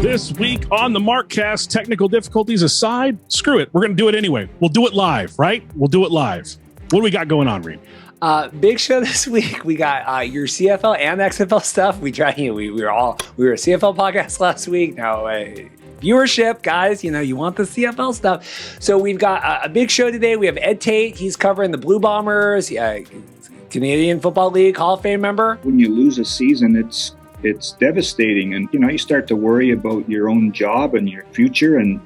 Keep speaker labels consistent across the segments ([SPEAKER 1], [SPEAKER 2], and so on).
[SPEAKER 1] This week on the Markcast, technical difficulties aside, screw it. We're going to do it anyway. We'll do it live, right? We'll do it live. What do we got going on, Reed?
[SPEAKER 2] Big show this week. We got your CFL and XFL stuff. We were a CFL podcast last week. Now viewership, guys. You want the CFL stuff. So we've got a big show today. We have Ed Tait. He's covering the Blue Bombers, Canadian Football League Hall of Fame member.
[SPEAKER 3] When you lose a season, it's devastating, and you start to worry about your own job and your future, and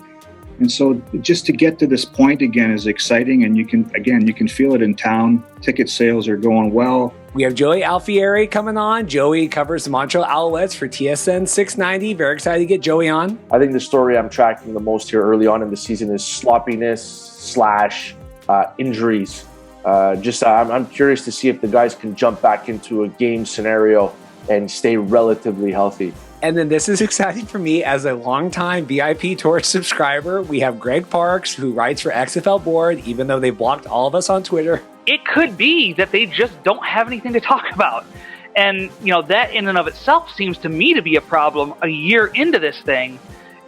[SPEAKER 3] so just to get to this point again is exciting, and you can feel it in town. Ticket sales are going well.
[SPEAKER 2] We have Joey Alfieri coming on. Joey covers the Montreal Alouettes for TSN 690. Very excited to get Joey on.
[SPEAKER 4] I think the story I'm tracking the most here early on in the season is sloppiness / injuries. I'm curious to see if the guys can jump back into a game scenario and stay relatively healthy.
[SPEAKER 2] And then this is exciting for me as a longtime VIP Torch subscriber. We have Greg Parks, who writes for XFL Board, even though they blocked all of us on Twitter.
[SPEAKER 5] It could be that they just don't have anything to talk about. And, that in and of itself seems to me to be a problem a year into this thing,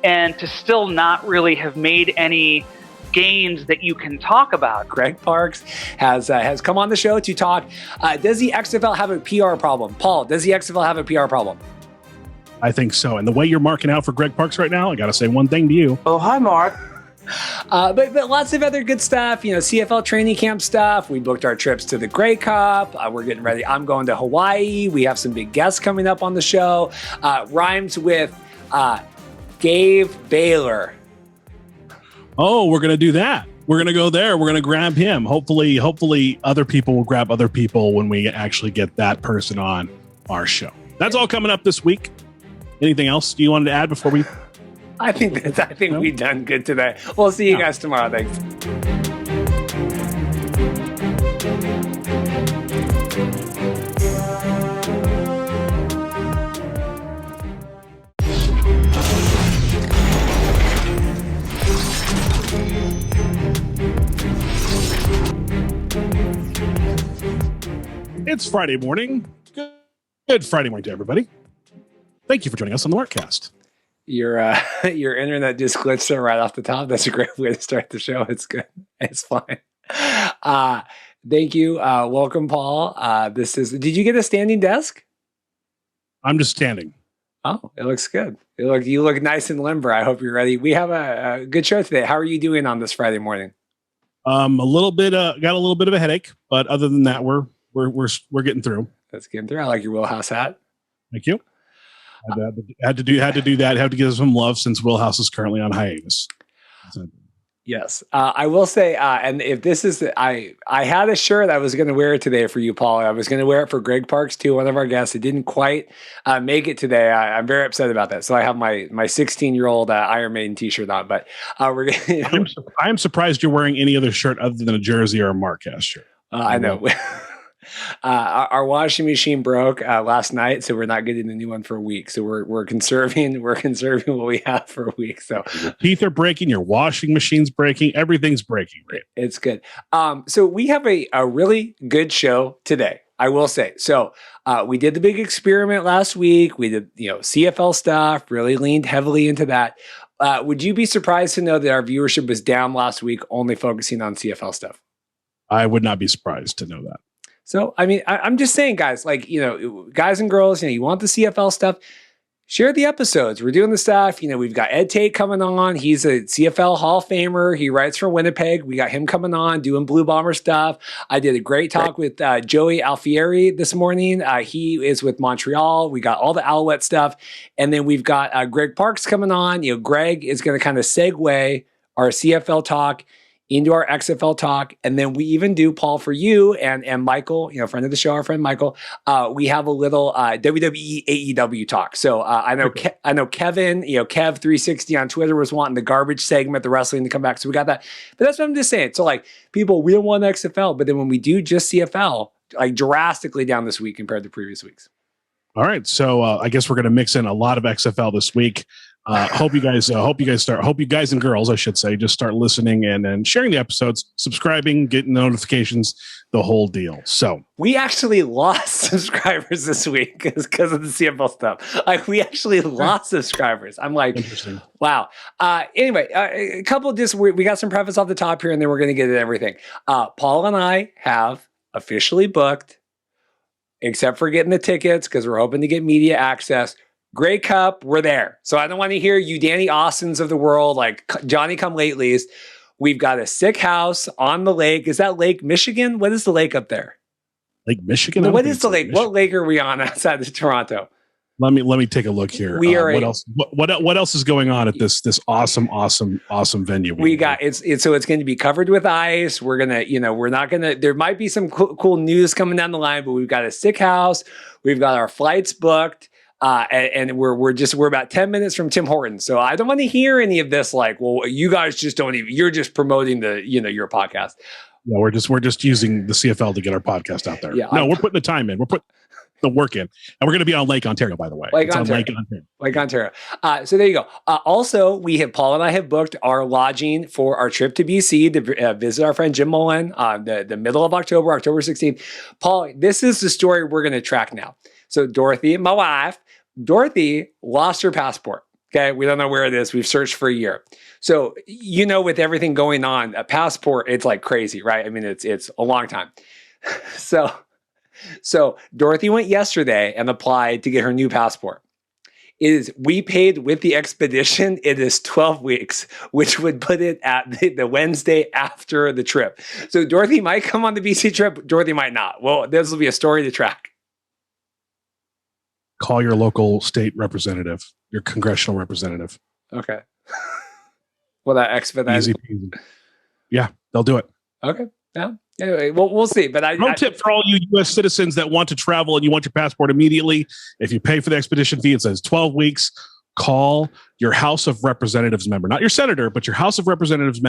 [SPEAKER 5] and to still not really have made any gains that you can talk about.
[SPEAKER 2] Greg Parks has come on the show to talk. Does the XFL have a PR problem? Paul, does the XFL have a PR problem?
[SPEAKER 1] I think so. And the way you're marking out for Greg Parks right now, I got to say one thing to you.
[SPEAKER 4] Oh, hi, Mark.
[SPEAKER 2] But lots of other good stuff, CFL training camp stuff. We booked our trips to the Grey Cup. We're getting ready. I'm going to Hawaii. We have some big guests coming up on the show. Rhymes with Gabe Baylor.
[SPEAKER 1] Oh, we're going to do that. We're going to go there. We're going to grab him. Hopefully other people will grab other people when we actually get that person on our show. That's all coming up this week. Anything else you wanted to add before we...
[SPEAKER 2] I think we've done good today. We'll see you guys tomorrow. Thanks.
[SPEAKER 1] It's Friday morning. Good Friday morning to everybody. Thank you for joining us on the Markcast.
[SPEAKER 2] Your internet just glitched there right off the top. That's a great way to start the show. It's good. It's fine. Thank you. Welcome, Paul. Did you get a standing desk?
[SPEAKER 1] I'm just standing.
[SPEAKER 2] Oh, it looks good. You look nice and limber. I hope you're ready. We have a good show today. How are you doing on this Friday morning?
[SPEAKER 1] A little bit. Got a little bit of a headache, but other than that, we're getting through.
[SPEAKER 2] That's getting through. I like your Wheelhouse hat.
[SPEAKER 1] Thank you. Had to do that. Had to give some love since Wheelhouse is currently on hiatus. So.
[SPEAKER 2] Yes, I will say, and if this is, I had a shirt I was going to wear it today for you, Paul. I was going to wear it for Greg Parks too, one of our guests. It didn't quite make it today. I'm very upset about that. So I have my 16-year-old Iron Maiden T-shirt on, but we're going.
[SPEAKER 1] I'm surprised you're wearing any other shirt other than a jersey or a Markcast shirt.
[SPEAKER 2] I know. Our washing machine broke last night, so we're not getting a new one for a week. So we're conserving what we have for a week. So
[SPEAKER 1] your teeth are breaking, your washing machine's breaking, everything's breaking. Right?
[SPEAKER 2] It's good. So we have a really good show today, I will say. So we did the big experiment last week. We did CFL stuff, really leaned heavily into that. Would you be surprised to know that our viewership was down last week, only focusing on CFL stuff?
[SPEAKER 1] I would not be surprised to know that.
[SPEAKER 2] So, I mean, I'm just saying, guys, guys and girls, you want the CFL stuff, share the episodes. We're doing the stuff. We've got Ed Tait coming on. He's a CFL Hall of Famer. He writes for Winnipeg. We got him coming on, doing Blue Bomber stuff. I did a great talk with Joey Alfieri this morning. He is with Montreal. We got all the Alouette stuff. And then we've got Greg Parks coming on. Greg is going to kind of segue our CFL talk into our XFL talk. And then we even do, Paul, for you and Michael, friend of the show, our friend Michael, we have a little WWE AEW talk. So I know Kevin, Kev360 on Twitter was wanting the garbage segment, the wrestling to come back. So we got that. But that's what I'm just saying. So people, we don't want XFL, but then when we do just CFL, drastically down this week compared to previous weeks.
[SPEAKER 1] All right. So I guess we're going to mix in a lot of XFL this week. Hope you guys and girls, I should say, just start listening and sharing the episodes, subscribing, getting notifications, the whole deal. So
[SPEAKER 2] we actually lost subscribers this week because of the CFL stuff. Like, we actually lost subscribers. I'm like, wow. Anyway, a couple of we got some preface off the top here, and then we're going to get into everything. Paul and I have officially booked, except for getting the tickets because we're hoping to get media access. Grey Cup, we're there. So I don't want to hear you Danny Austins of the world, like Johnny come latelys. We've got a sick house on the lake. Is that Lake Michigan? What is the lake up there?
[SPEAKER 1] Lake Michigan?
[SPEAKER 2] What is the lake? What lake are we on outside of Toronto?
[SPEAKER 1] Let me take a look here. What else? What else is going on at this awesome venue?
[SPEAKER 2] We got it's going to be covered with ice. We're gonna, we're not gonna. There might be some cool news coming down the line, but we've got a sick house. We've got our flights booked. And we're about 10 minutes from Tim Hortons. So I don't want to hear any of this. Like, well, you guys just don't even, you're just promoting your podcast.
[SPEAKER 1] Yeah. We're just using the CFL to get our podcast out there.
[SPEAKER 2] Yeah.
[SPEAKER 1] No, we're putting the time in. We're putting the work in, and we're going to be on Lake Ontario, by the way.
[SPEAKER 2] Lake Ontario. So there you go. Also, Paul and I have booked our lodging for our trip to BC to visit our friend Jim Mullen, the middle of October 16th. Paul, this is the story we're going to track now. So Dorothy, my wife, lost her passport. Okay. We don't know where it is. We've searched for a year. So, with everything going on, a passport, it's like crazy, right? I mean, it's a long time. So Dorothy went yesterday and applied to get her new passport. We paid with the expedition. It is 12 weeks, which would put it at the Wednesday after the trip. So Dorothy might come on the BC trip. Dorothy might not. Well, this will be a story to track.
[SPEAKER 1] Call your local state representative, your congressional representative.
[SPEAKER 2] Okay. Well, that expedite.
[SPEAKER 1] Easy peasy. Yeah, they'll do it.
[SPEAKER 2] Okay. Yeah. Anyway, we'll see. But
[SPEAKER 1] Pro tip for all you U.S. citizens that want to travel and you want your passport immediately: if you pay for the expedition fee, it says 12 weeks. Call your House of Representatives member, not your senator, but your House of Representatives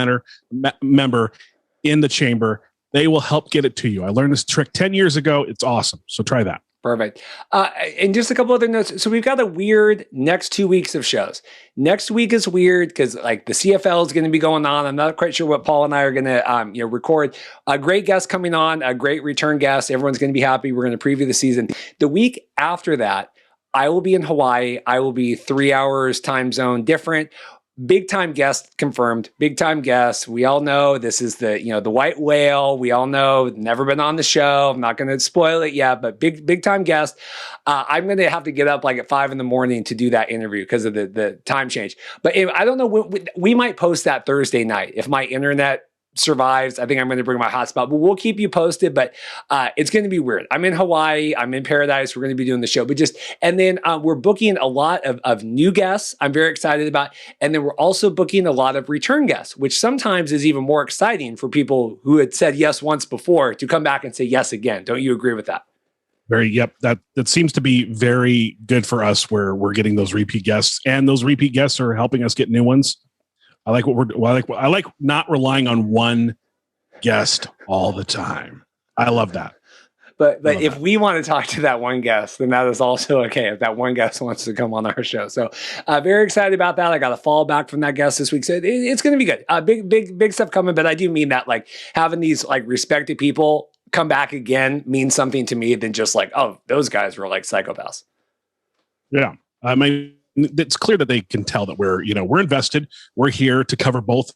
[SPEAKER 1] member in the chamber. They will help get it to you. I learned this trick 10 years ago. It's awesome. So try that.
[SPEAKER 2] Perfect. And just a couple other notes. So we've got a weird next 2 weeks of shows. Next week is weird because like the CFL is going to be going on. I'm not quite sure what Paul and I are going to record. A great guest coming on, a great return guest. Everyone's going to be happy. We're going to preview the season. The week after that, I will be in Hawaii. I will be 3 hours time zone different. Big time guest confirmed. Big time guest. We all know this is the white whale. We all know, never been on the show. I'm not going to spoil it yet, but big time guest. I'm going to have to get up like at 5 a.m. to do that interview because of the time change. But I don't know. We might post that Thursday night if my internet survives. I think I'm going to bring my hotspot, but we'll keep you posted. But it's going to be weird. I'm in Hawaii. I'm in paradise. We're going to be doing the show, and then we're booking a lot of new guests. I'm very excited about, and then we're also booking a lot of return guests, which sometimes is even more exciting for people who had said yes once before to come back and say yes again. Don't you agree with that?
[SPEAKER 1] Yep. That seems to be very good for us where we're getting those repeat guests, and those repeat guests are helping us get new ones. I like not relying on one guest all the time. I love that.
[SPEAKER 2] But if we want to talk to that one guest, then that is also okay if that one guest wants to come on our show. So very excited about that. I got a fall back from that guest this week. So it's going to be good. Big stuff coming. But I do mean that like having these like respected people come back again means something to me than just like, oh, those guys were like psychopaths.
[SPEAKER 1] Yeah. I mean, it's clear that they can tell that we're invested. We're here to cover both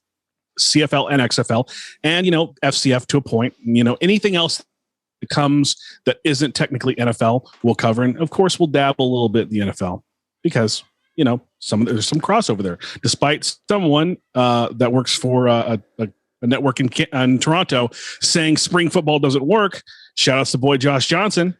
[SPEAKER 1] CFL and XFL and, FCF to a point, anything else that comes that isn't technically NFL we'll cover. And of course we'll dabble a little bit in the NFL because, there's some crossover there, despite someone that works for a network in Toronto saying spring football doesn't work. Shout outs to boy Josh Johnson.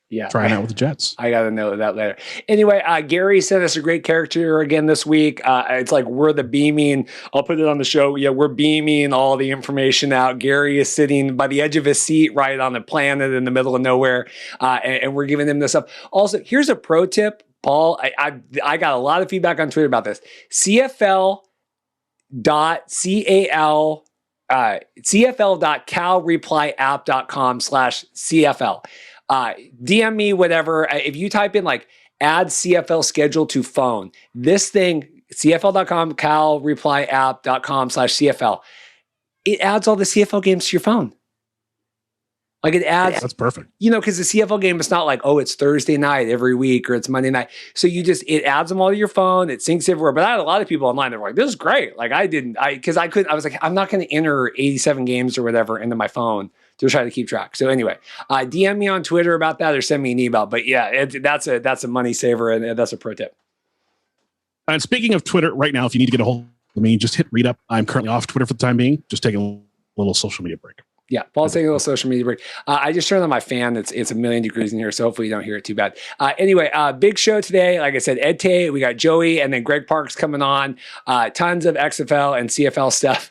[SPEAKER 2] Yeah,
[SPEAKER 1] trying out with the Jets.
[SPEAKER 2] I got to know that later. Anyway, Gary sent us a great character again this week. It's like we're the beaming. I'll put it on the show. Yeah, we're beaming all the information out. Gary is sitting by the edge of his seat, right on a planet in the middle of nowhere, and we're giving him this stuff. Also, here's a pro tip, Paul. I got a lot of feedback on Twitter about this. CFL.calreplyapp.com/CFL. DM me, whatever. If you type in like add CFL schedule to phone, this thing CFL.com, calreply.app.com/CFL. It adds all the CFL games to your phone. Like it adds.
[SPEAKER 1] That's perfect.
[SPEAKER 2] Because the CFL game is not like, oh, it's Thursday night every week or it's Monday night. So it adds them all to your phone. It syncs everywhere. But I had a lot of people online that were like, this is great. Like I was like, I'm not going to enter 87 games or whatever into my phone to try to keep track. So anyway, DM me on Twitter about that or send me an email. But yeah, that's a money saver and that's a pro tip.
[SPEAKER 1] And speaking of Twitter, right now, if you need to get a hold of me, just hit read up. I'm currently off Twitter for the time being. Just taking a little social media break.
[SPEAKER 2] Yeah, Paul's taking a little social media break. I just turned on my fan. It's 1,000,000 degrees in here, so hopefully you don't hear it too bad. Anyway, big show today. Like I said, Ed Tait, we got Joey, and then Greg Parks coming on. Tons of XFL and CFL stuff.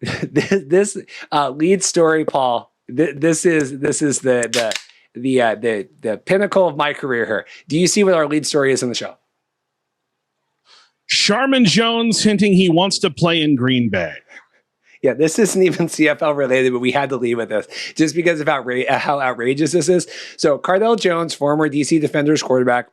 [SPEAKER 2] This lead story, Paul. This is the pinnacle of my career here. Do you see what our lead story is in the show?
[SPEAKER 1] Sharman Jones hinting he wants to play in Green Bay.
[SPEAKER 2] Yeah, this isn't even CFL related, but we had to leave with this just because of how outrageous this is. So Cardale Jones, former DC Defenders quarterback,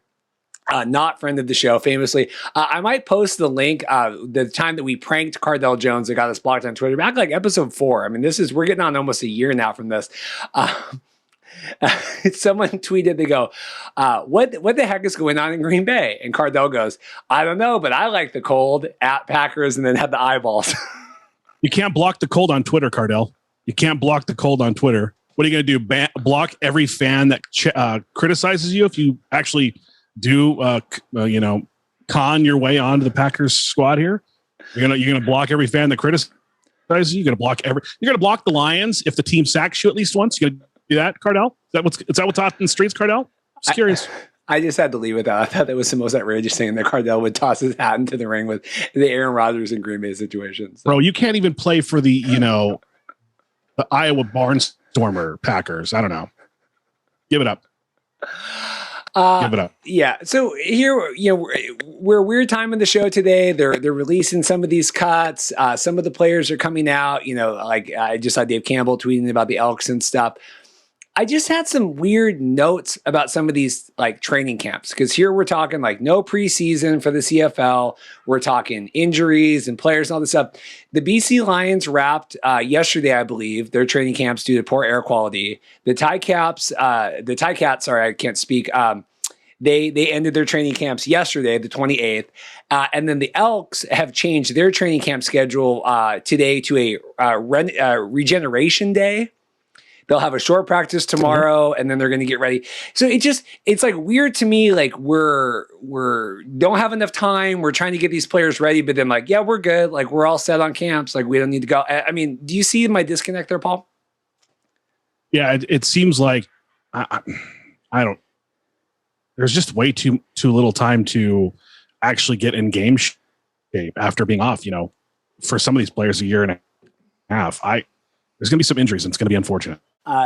[SPEAKER 2] not friend of the show, famously. I might post the link, the time that we pranked Cardale Jones that got us blocked on Twitter, back like episode 4. I mean, we're getting on almost a year now from this. Someone tweeted, they go, what the heck is going on in Green Bay? And Cardale goes, I don't know, but I like the cold at Packers, and then had the eyeballs.
[SPEAKER 1] You can't block the cold on Twitter, Cardale. You can't block the cold on Twitter. What are you going to do? Block every fan that criticizes you if you actually do, con your way onto the Packers squad here? You're gonna block every fan that criticizes you. You're gonna block the Lions if the team sacks you at least once. You gonna do that, Cardale? Is that what's hot in the streets, Cardale? Just curious.
[SPEAKER 2] I just had to leave with that. I thought that was the most outrageous thing that Cardale would toss his hat into the ring with the Aaron Rodgers and Green Bay situation. So.
[SPEAKER 1] Bro, you can't even play for the Iowa Barnstormer Packers. I don't know. Give it up. Give it up.
[SPEAKER 2] Yeah. So here, we're a weird time in the show today. They're releasing some of these cuts. Some of the players are coming out. Like I just saw Dave Campbell tweeting about the Elks and stuff. I just had some weird notes about some of these like training camps, because here we're talking like no preseason for the CFL. We're talking injuries and players and all this stuff. The BC Lions wrapped yesterday, I believe, their training camps due to poor air quality. The Ticats, sorry, I can't speak. They ended their training camps yesterday, the 28th. And then the Elks have changed their training camp schedule today to a regeneration day. They'll have a short practice tomorrow, and then they're going to get ready. So it's like weird to me. Like we're don't have enough time. We're trying to get these players ready, but then like, yeah, we're good. Like we're all set on camps. Like we don't need to go. I mean, do you see my disconnect there, Paul?
[SPEAKER 1] Yeah, it seems like I don't. There's just way too little time to actually get in game shape after being off. For some of these players, a year and a half. There's going to be some injuries, and it's going to be unfortunate.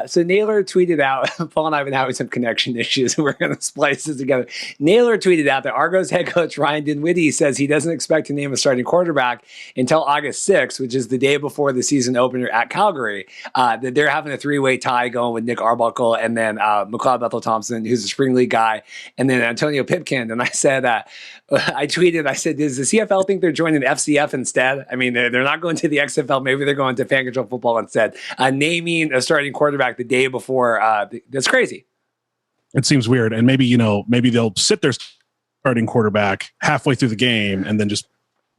[SPEAKER 2] So Naylor tweeted out, Paul and I have been having some connection issues, and we're going to splice this together. Naylor tweeted out that Argos head coach Ryan Dinwiddie says he doesn't expect to name a starting quarterback until August 6th, which is the day before the season opener at Calgary. That they're having a 3-way tie going with Nick Arbuckle and then McLeod Bethel-Thompson, who's a spring league guy, and then Antonio Pipkin. And I said, I tweeted, I said, does the CFL think they're joining FCF instead? I mean, they're not going to the XFL. Maybe they're going to fan control football instead. Naming a starting quarterback the day before, that's crazy.
[SPEAKER 1] It seems weird. And maybe they'll sit their starting quarterback halfway through the game and then just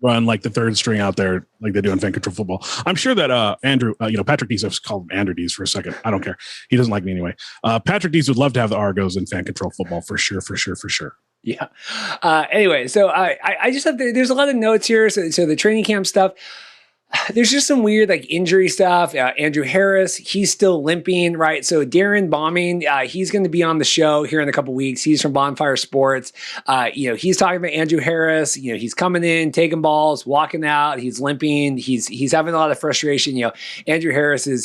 [SPEAKER 1] run like the third string out there like they do in fan control football. I'm sure that Andrew, Patrick Dees, I've called him Andrew Dees for a second. I don't care. He doesn't like me anyway. Patrick Dees would love to have the Argos in fan control football for sure.
[SPEAKER 2] Yeah. Anyway, so I just have there's a lot of notes here. So the training camp stuff. There's just some weird like injury stuff. Andrew Harris, he's still limping, right? So Darren Bombing, he's going to be on the show here in a couple weeks. He's from Bonfire Sports. He's talking about Andrew Harris. He's coming in, taking balls, walking out. He's limping. He's having a lot of frustration. Andrew Harris is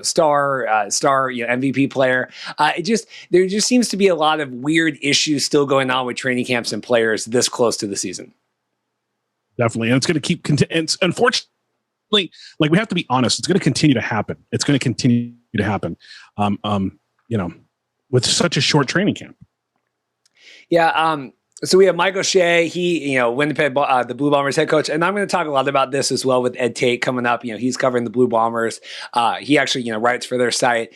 [SPEAKER 2] star MVP player. There just seems to be a lot of weird issues still going on with training camps and players this close to the season.
[SPEAKER 1] Definitely, and it's going to keep. It's unfortunately. Like we have to be honest, it's going to continue to happen. It's going to continue to happen, with such a short training camp.
[SPEAKER 2] Yeah. So we have Mike O'Shea, he, Winnipeg, the Blue Bombers head coach. And I'm going to talk a lot about this as well with Ed Tait coming up. He's covering the Blue Bombers. He actually, writes for their site.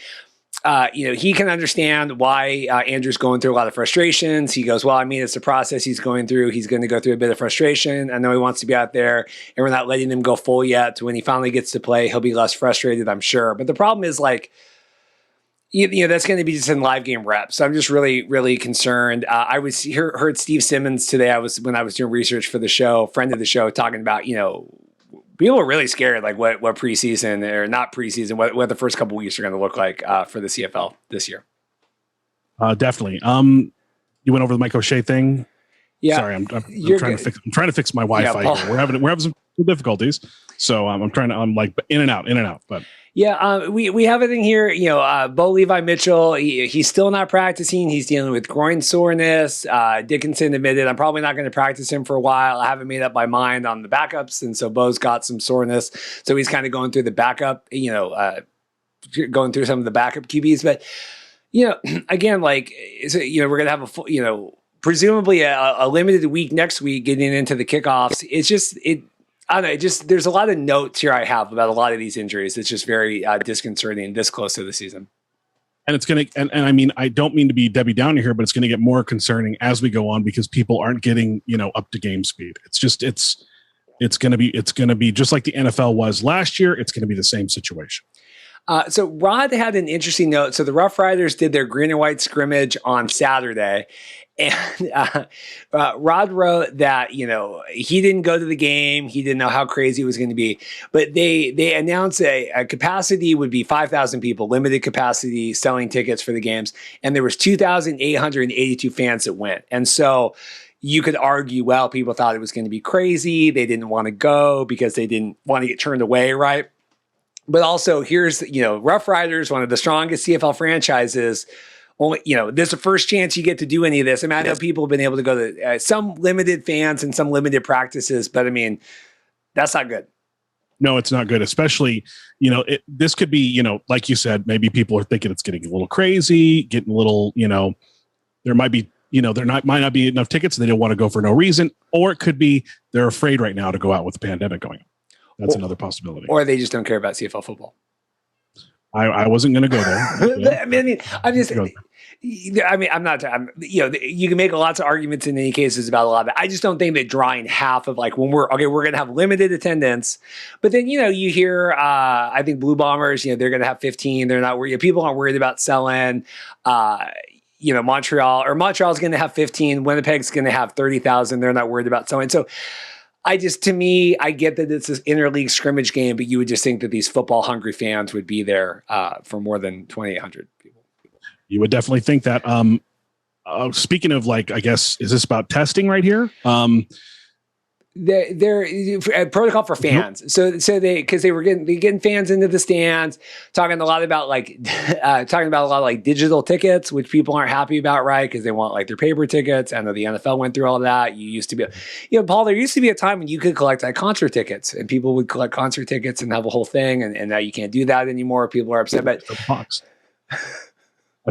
[SPEAKER 2] He can understand why Andrew's going through a lot of frustrations. He goes, well, I mean, it's the process he's going through. He's going to go through a bit of frustration. I know he wants to be out there, and we're not letting him go full yet. When he finally gets to play, he'll be less frustrated, I'm sure. But the problem is, like, that's going to be just in live game reps. So I'm just really, really concerned. I heard Steve Simmons today. When I was doing research for the show, friend of the show, talking about, people are really scared, like what preseason or not preseason, what the first couple weeks are going to look like for the CFL this year.
[SPEAKER 1] Definitely. You went over the Mike O'Shea thing.
[SPEAKER 2] Yeah.
[SPEAKER 1] Sorry, I'm trying to fix my Wi-Fi here. We're having some difficulties, so I'm like in and out, but.
[SPEAKER 2] Yeah, we have a thing here. Bo Levi Mitchell, he's still not practicing. He's dealing with groin soreness. Dickinson admitted, I'm probably not going to practice him for a while. I haven't made up my mind on the backups, and so Bo's got some soreness. So he's kind of going through the backup, going through some of the backup QBs. But, again, like, we're going to have a full, presumably a limited week next week getting into the kickoffs. It's just, I don't know. There's a lot of notes here I have about a lot of these injuries. It's just very disconcerting this close to the season.
[SPEAKER 1] And it's going to, and I mean, I don't mean to be Debbie Downer here, but it's going to get more concerning as we go on because people aren't getting, up to game speed. It's just, it's going to be just like the NFL was last year. It's going to be the same situation.
[SPEAKER 2] So Rod had an interesting note. So the Roughriders did their green and white scrimmage on Saturday. And Rod wrote that, he didn't go to the game. He didn't know how crazy it was going to be. But they announced a capacity would be 5,000 people, limited capacity, selling tickets for the games. And there was 2,882 fans that went. And so you could argue, well, people thought it was going to be crazy. They didn't want to go because they didn't want to get turned away, right? But also here's, Roughriders, one of the strongest CFL franchises. Only, this is the first chance you get to do any of this. I mean, I know people have been able to go to some limited fans and some limited practices, but I mean, that's not good.
[SPEAKER 1] No, it's not good. Especially, this could be, like you said, maybe people are thinking it's getting a little crazy, getting a little, there might be, might not be enough tickets and they don't want to go for no reason. Or it could be they're afraid right now to go out with the pandemic going on. That's another possibility.
[SPEAKER 2] Or they just don't care about CFL football.
[SPEAKER 1] I wasn't going to go there. You can make lots of arguments in any cases about a lot of it. I just don't think that drawing half of like when we're going to have limited attendance, but then, you hear, I think Blue Bombers, they're going to have 15. They're not worried. People aren't worried about selling, Montreal's going to have 15. Winnipeg's going to have 30,000. They're not worried about selling. So I get that it's this interleague scrimmage game, but you would just think that these football hungry fans would be there for more than 2,800 people. You would definitely think that. Speaking of, like, I guess, is this about testing right here?
[SPEAKER 2] They're a protocol for fans. Nope. So they were getting fans into the stands, talking a lot about digital tickets, which people aren't happy about, right? Because they want like their paper tickets. I know the NFL went through all of that. You used to be, Paul, there used to be a time when you could collect like concert tickets and people would collect concert tickets and have a whole thing. And now you can't do that anymore. People are upset, but
[SPEAKER 1] I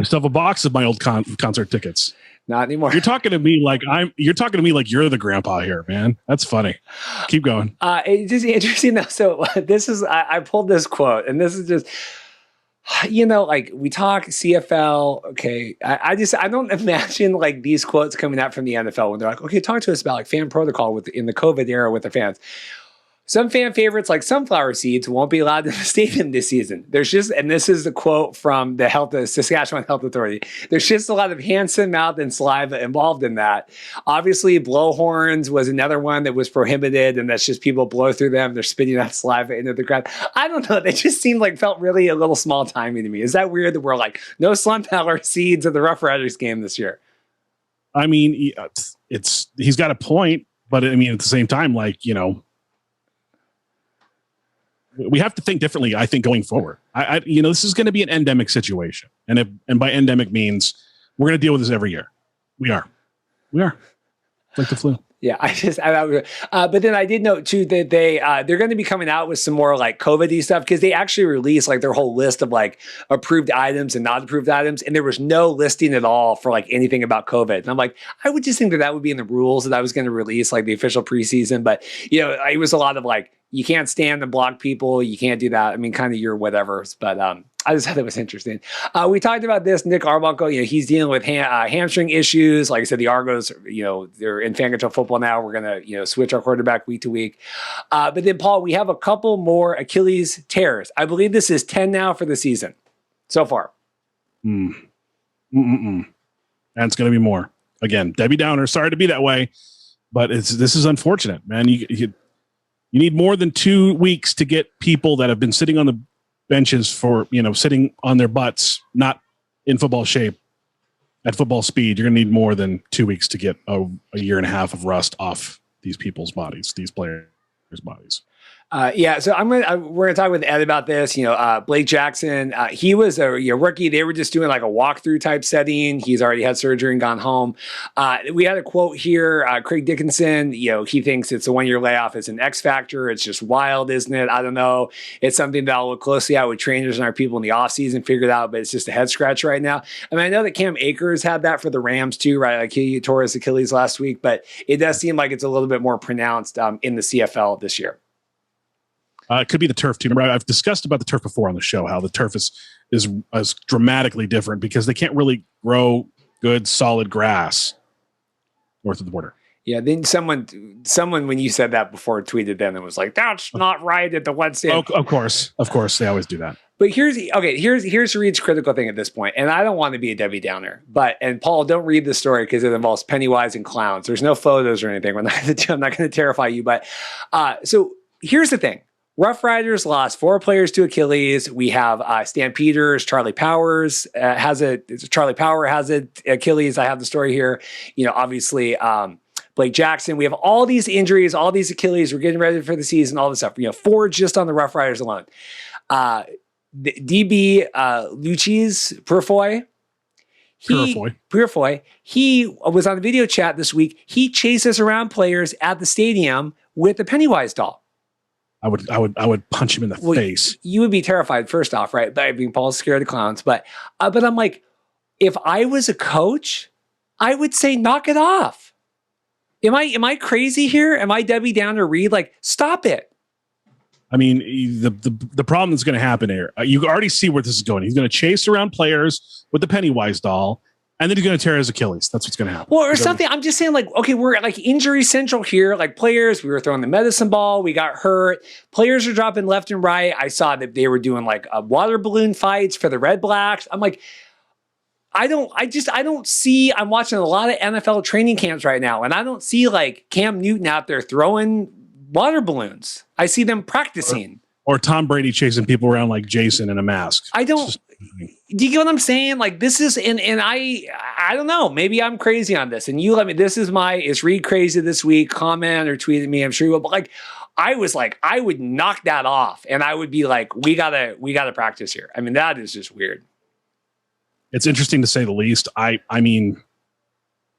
[SPEAKER 1] still have a box of my old concert tickets.
[SPEAKER 2] Not anymore.
[SPEAKER 1] You're talking to me like you're you're the grandpa here, man. That's funny. Keep going.
[SPEAKER 2] It's just interesting though. So this is, I pulled this quote and this is just, like we talk CFL. Okay. I don't imagine like these quotes coming out from the NFL when they're like, okay, talk to us about like fan protocol in the COVID era with the fans. Some fan favorites like sunflower seeds won't be allowed in the stadium this season. And this is the quote from the Saskatchewan Health Authority. There's just a lot of hands-on mouth and saliva involved in that. Obviously, blowhorns was another one that was prohibited, and that's just people blow through them. They're spitting that saliva into the crowd. I don't know. They just felt really a little small-timey to me. Is that weird that we're like, no sunflower seeds at the Roughriders game this year?
[SPEAKER 1] I mean, he's got a point, but I mean, at the same time, like, we have to think differently, I think, going forward. This is going to be an endemic situation. And by endemic means we're going to deal with this every year. We are. It's like the flu.
[SPEAKER 2] Yeah, but then I did note too that they're going to be coming out with some more like COVID-y stuff because they actually released like their whole list of like approved items and not approved items, and there was no listing at all for like anything about COVID. And I'm like, I would just think that would be in the rules that I was going to release like the official preseason, but it was a lot of like you can't stand and block people, you can't do that. I mean, kind of your whatevers, but I just thought that was interesting. We talked about this. Nick Arbuckle, he's dealing with hamstring issues. Like I said, the Argos, they're in fan control football now. We're going to, switch our quarterback week to week. But then, Paul, we have a couple more Achilles tears. I believe this is 10 now for the season so far.
[SPEAKER 1] And it's going to be more. Again, Debbie Downer, sorry to be that way, but this is unfortunate, man. You need more than 2 weeks to get people that have been sitting on the benches for, sitting on their butts, not in football shape, at football speed. You're going to need more than 2 weeks to get a year and a half of rust off these people's bodies, these players' bodies.
[SPEAKER 2] So we're gonna talk with Ed about this. Blake Jackson, he was a rookie. They were just doing like a walkthrough type setting. He's already had surgery and gone home. We had a quote here. Craig Dickinson, he thinks it's a 1-year layoff. It's an X factor. It's just wild, isn't it? I don't know. It's something that I'll look closely at with trainers and our people in the offseason figure it out, but it's just a head scratch right now. I mean, I know that Cam Akers had that for the Rams too, right? Like he tore his Achilles last week, but it does seem like it's a little bit more pronounced in the CFL this year.
[SPEAKER 1] It could be the turf too. Remember, I've discussed about the turf before on the show, how the turf is dramatically different because they can't really grow good, solid grass north of the border. Yeah,
[SPEAKER 2] then someone when you said that before tweeted then and was like, that's not right at the one stand.
[SPEAKER 1] Of course, they always do that.
[SPEAKER 2] But here's Reed's critical thing at this point, and I don't want to be a Debbie Downer, and Paul, don't read the story because it involves Pennywise and clowns. There's no photos or anything. I'm not going to terrify you, but so here's the thing. Roughriders lost 4 players to Achilles. We have Stampeders. Charlie Power has it. Achilles. I have the story here. Obviously Blake Jackson. We have all these injuries, all these Achilles. We're getting ready for the season. All this stuff. 4 just on the Roughriders alone. DB Loucheiz Purifoy. Purifoy. He was on a video chat this week. He chases around players at the stadium with a Pennywise doll.
[SPEAKER 1] I would punch him in the face.
[SPEAKER 2] You would be terrified, first off, right? I mean, Paul's scared of clowns, but I'm like, if I was a coach, I would say, knock it off. Am I crazy here? Am I Debbie Downer Reed? Like, stop it.
[SPEAKER 1] I mean, the problem that's going to happen here, you already see where this is going. He's going to chase around players with the Pennywise doll, and then he's going to tear his Achilles. That's what's going to happen.
[SPEAKER 2] Well, or something. I'm just saying, like, okay, we're like injury central here. Like players, we were throwing the medicine ball. We got hurt. Players are dropping left and right. I saw that they were doing like water balloon fights for the Red Blacks. I'm like, I don't see, I'm watching a lot of NFL training camps right now, and I don't see like Cam Newton out there throwing water balloons. I see them practicing.
[SPEAKER 1] Or Tom Brady chasing people around like Jason in a mask.
[SPEAKER 2] Do you get what I'm saying? Like this is, and I don't know, maybe I'm crazy on this, and you let me, is Reed crazy this week? Comment or tweet at me. I'm sure you will. But like, I would knock that off and I would be like, we gotta practice here. I mean, that is just weird.
[SPEAKER 1] It's interesting to say the least. I mean,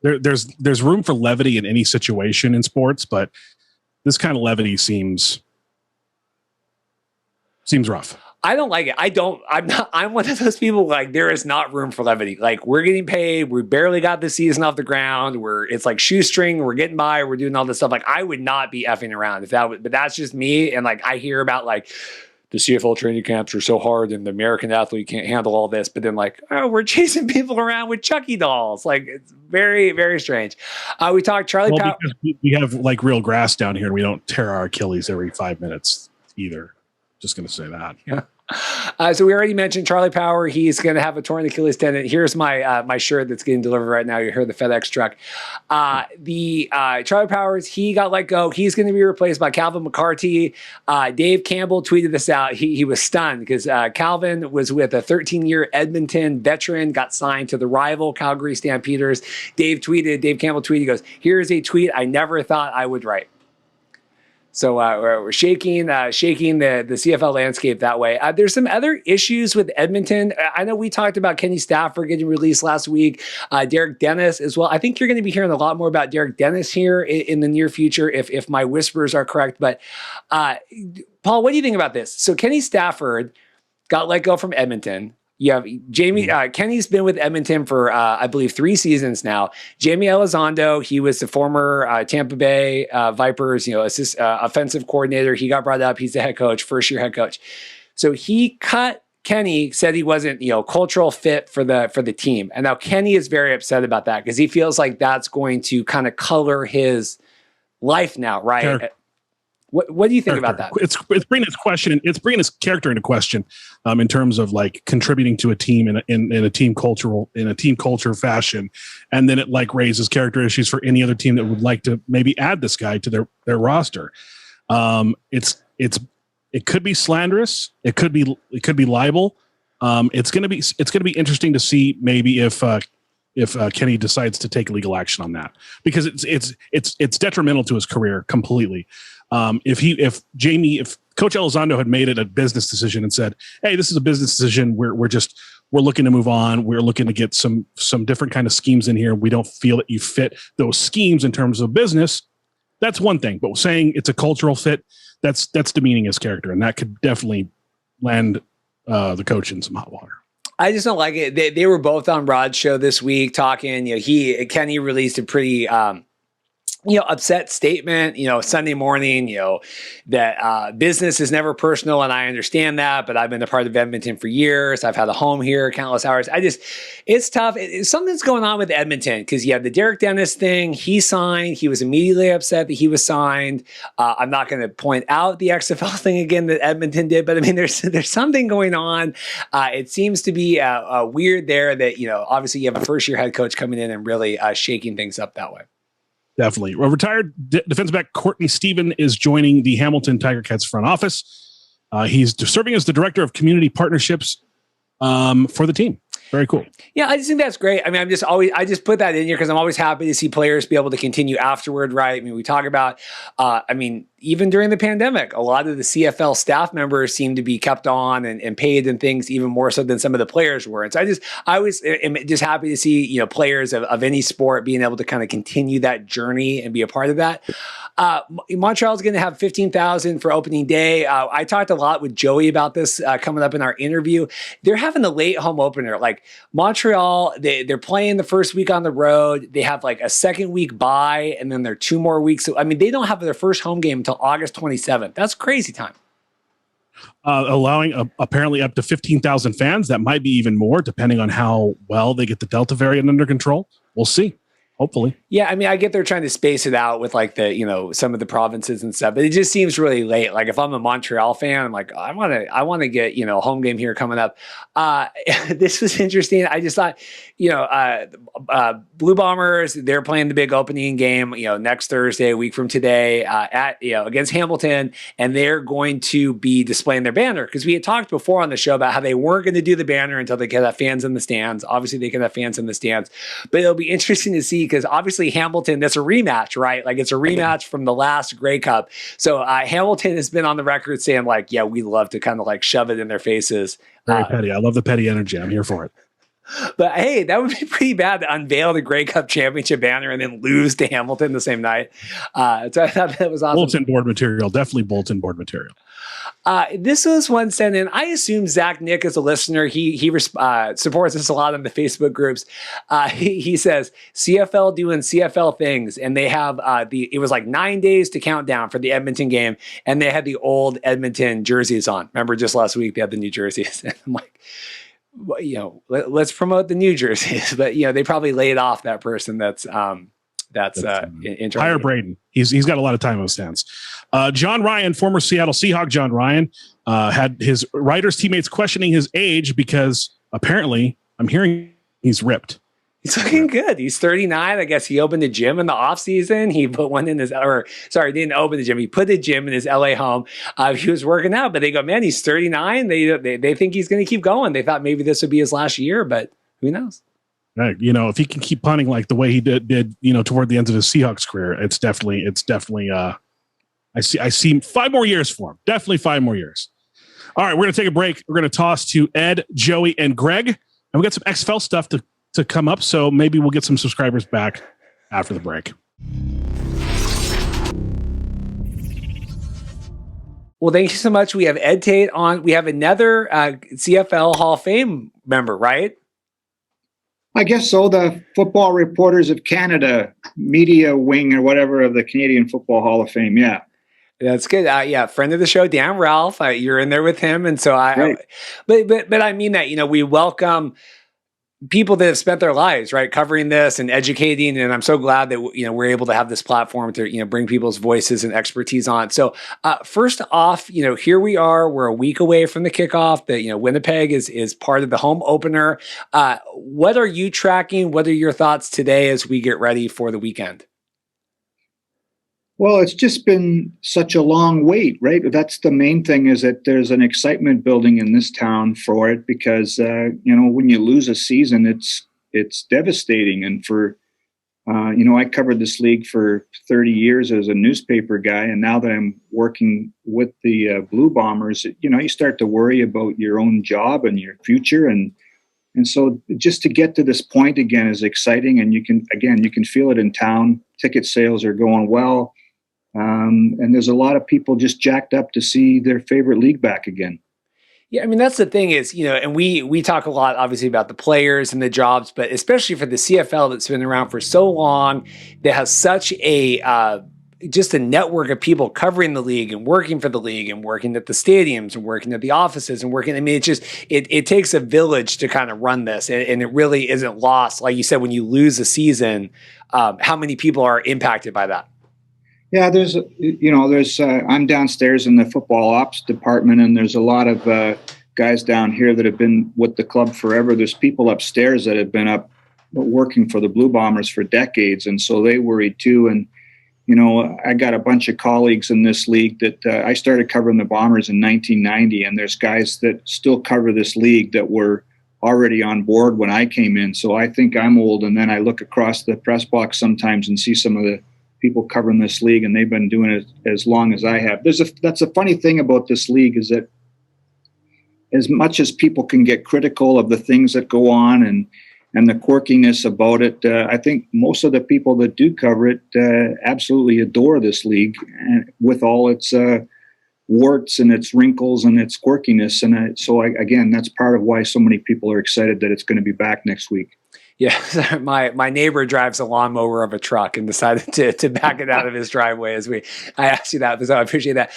[SPEAKER 1] there's room for levity in any situation in sports, but this kind of levity seems rough.
[SPEAKER 2] I don't like it. I'm one of those people like there is not room for levity. Like we're getting paid. We barely got the season off the ground. It's like shoestring. We're getting by. We're doing all this stuff. Like I would not be effing around but that's just me. And like I hear about like the CFL training camps are so hard and the American athlete can't handle all this. But then like, oh, we're chasing people around with Chucky dolls. Like it's very, very strange. We talked Charlie Power.
[SPEAKER 1] Because we have like real grass down here and we don't tear our Achilles every 5 minutes either. Just going to say that.
[SPEAKER 2] Yeah. So we already mentioned Charlie Power. He's going to have a torn Achilles tendon. Here's my my shirt that's getting delivered right now. You heard the FedEx truck. The Charlie Powers, he got let go. He's going to be replaced by Calvin McCarty. Dave Campbell tweeted this out. He was stunned because Calvin was with a 13-year Edmonton veteran, got signed to the rival Calgary Stampeders. Dave Campbell tweeted, he goes, "Here's a tweet I never thought I would write." So we're shaking the CFL landscape that way. There's some other issues with Edmonton. I know we talked about Kenny Stafford getting released last week. Derek Dennis as well. I think you're going to be hearing a lot more about Derek Dennis here in the near future, if my whispers are correct. But Paul, what do you think about this? So Kenny Stafford got let go from Edmonton. You have Kenny's been with Edmonton for, I believe, 3 seasons now. Jamie Elizondo, he was the former Tampa Bay Vipers, offensive coordinator. He got brought up. He's the head coach, first-year head coach. So he cut Kenny, said he wasn't, cultural fit for the team. And now Kenny is very upset about that because he feels like that's going to kind of color his life now, right? Sure. What do you think about that?
[SPEAKER 1] It's bringing his character into question, in terms of like contributing to a team in a team culture fashion, and then it like raises character issues for any other team that would like to maybe add this guy to their roster. It could be slanderous. It could be libel. It's gonna be interesting to see maybe if Kenny decides to take legal action on that, because it's detrimental to his career completely. If Coach Elizondo had made it a business decision and said, "Hey, this is a business decision. We're looking to move on. We're looking to get some different kind of schemes in here. We don't feel that you fit those schemes in terms of business." That's one thing, but saying it's a cultural fit, that's demeaning his character, and that could definitely land the coach in some hot water.
[SPEAKER 2] I just don't like it. They were both on Rod's show this week talking. Kenny released a pretty upset statement, Sunday morning, that business is never personal. And I understand that, but I've been a part of Edmonton for years. I've had a home here, countless hours. It's tough. Something's going on with Edmonton because you have the Derek Dennis thing. He signed. He was immediately upset that he was signed. I'm not going to point out the XFL thing again that Edmonton did, but I mean, there's something going on. It seems to be weird there that, obviously you have a first year head coach coming in and really shaking things up that way.
[SPEAKER 1] Definitely. Well, retired defensive back Courtney Stephen is joining the Hamilton Tiger Cats front office. He's serving as the director of community partnerships for the team. Very cool. Yeah, I just think that's great. I mean, I just put that in here because I'm always happy to see players be able to continue afterward, right? I mean, we talk about, even during the pandemic, a lot of the CFL staff members seem to be kept on and paid and things even more so than some of the players were. And so I always am just happy to see, players of any sport being able to kind of continue that journey and be a part of that. Montreal's going to have 15,000 for opening day. I talked a lot with Joey about this coming up in our interview. They're having a late home opener. Like Montreal, they're playing the first week on the road. They have like a second week bye, and then they're 2 more weeks. So, I mean, they don't have their first home game until August 27th. That's crazy time. Allowing apparently up to 15,000 fans. That might be even more, depending on how well they get the Delta variant under control. We'll see. Hopefully.
[SPEAKER 2] Yeah, I mean, I get they're trying to space it out with like the, some of the provinces and stuff, but it just seems really late. Like if I'm a Montreal fan, I'm like, I want to get, a home game here coming up. This was interesting. I just thought, Blue Bombers, they're playing the big opening game, next Thursday, a week from today, against Hamilton, and they're going to be displaying their banner because we had talked before on the show about how they weren't going to do the banner until they could have fans in the stands. Obviously, they can have fans in the stands, but it'll be interesting to see because obviously Hamilton, that's a rematch, right? Like it's a rematch from the last Grey Cup. So Hamilton has been on the record saying like, yeah, we love to kind of like shove it in their faces.
[SPEAKER 1] Very petty. I love the petty energy. I'm here for it.
[SPEAKER 2] But hey, that would be pretty bad to unveil the Grey Cup championship banner and then lose to Hamilton the same night. So I thought that was awesome.
[SPEAKER 1] Bulletin board material. Definitely bulletin board material.
[SPEAKER 2] This was one sent in. I assume Zach Nick is a listener. He supports us a lot in the Facebook groups. He says CFL doing CFL things, and they have it was like 9 days to count down for the Edmonton game, and they had the old Edmonton jerseys on. Remember, just last week they had the new jerseys, and I'm like, well, let's promote the new jerseys, but they probably laid off that person that's in
[SPEAKER 1] hire Braden. He's got a lot of time on his hands. John Ryan, former Seattle Seahawk John Ryan, had his Riders teammates questioning his age because apparently I'm hearing he's ripped.
[SPEAKER 2] He's looking good. He's 39. I guess he opened a gym in the offseason. He put one in didn't open the gym. He put the gym in his LA home. He was working out, but they go, man, he's 39. They think he's going to keep going. They thought maybe this would be his last year, but who knows?
[SPEAKER 1] Right. If he can keep punting like the way he did, toward the end of his Seahawks career, it's definitely. I see 5 more years for him. Definitely 5 more years. All right, we're going to take a break. We're going to toss to Ed, Joey, and Greg. And we got some XFL stuff to come up, so maybe we'll get some subscribers back after the break.
[SPEAKER 2] Well, thank you so much. We have Ed Tait on. We have another CFL Hall of Fame member, right?
[SPEAKER 3] I guess so. The Football Reporters of Canada media wing or whatever of the Canadian Football Hall of Fame. Yeah.
[SPEAKER 2] That's good. Yeah, friend of the show, Dan Ralph. You're in there with him, and so but I mean that we welcome people that have spent their lives covering this and educating, and I'm so glad that we're able to have this platform to bring people's voices and expertise on. So first off, here we are. We're a week away from the kickoff. That Winnipeg is part of the home opener. What are you tracking? What are your thoughts today as we get ready for the weekend?
[SPEAKER 3] Well, it's just been such a long wait, right? That's the main thing, is that there's an excitement building in this town for it because, when you lose a season, it's devastating. And for, I covered this league for 30 years as a newspaper guy. And now that I'm working with the Blue Bombers, you start to worry about your own job and your future. And so just to get to this point again is exciting. And you can feel it in town. Ticket sales are going well. And there's a lot of people just jacked up to see their favorite league back again.
[SPEAKER 2] Yeah, I mean, that's the thing is, and we talk a lot, obviously, about the players and the jobs, but especially for the CFL that's been around for so long, that has such just a network of people covering the league and working for the league and working at the stadiums and working at the offices and working. I mean, it takes a village to kind of run this, and it really isn't lost. Like you said, when you lose a season, how many people are impacted by that?
[SPEAKER 3] Yeah, there's I'm downstairs in the football ops department, and there's a lot of guys down here that have been with the club forever. There's people upstairs that have been up working for the Blue Bombers for decades, and so they worry too. And, I got a bunch of colleagues in this league that I started covering the Bombers in 1990, and there's guys that still cover this league that were already on board when I came in. So I think I'm old, and then I look across the press box sometimes and see some of the people covering this league, and they've been doing it as long as I have. That's a funny thing about this league, is that as much as people can get critical of the things that go on and the quirkiness about it, I think most of the people that do cover it absolutely adore this league, and with all its warts and its wrinkles and its quirkiness. And again, that's part of why so many people are excited that it's going to be back next week.
[SPEAKER 2] Yeah, my neighbor drives a lawnmower of a truck and decided to back it out of his driveway I asked you that, so I appreciate that.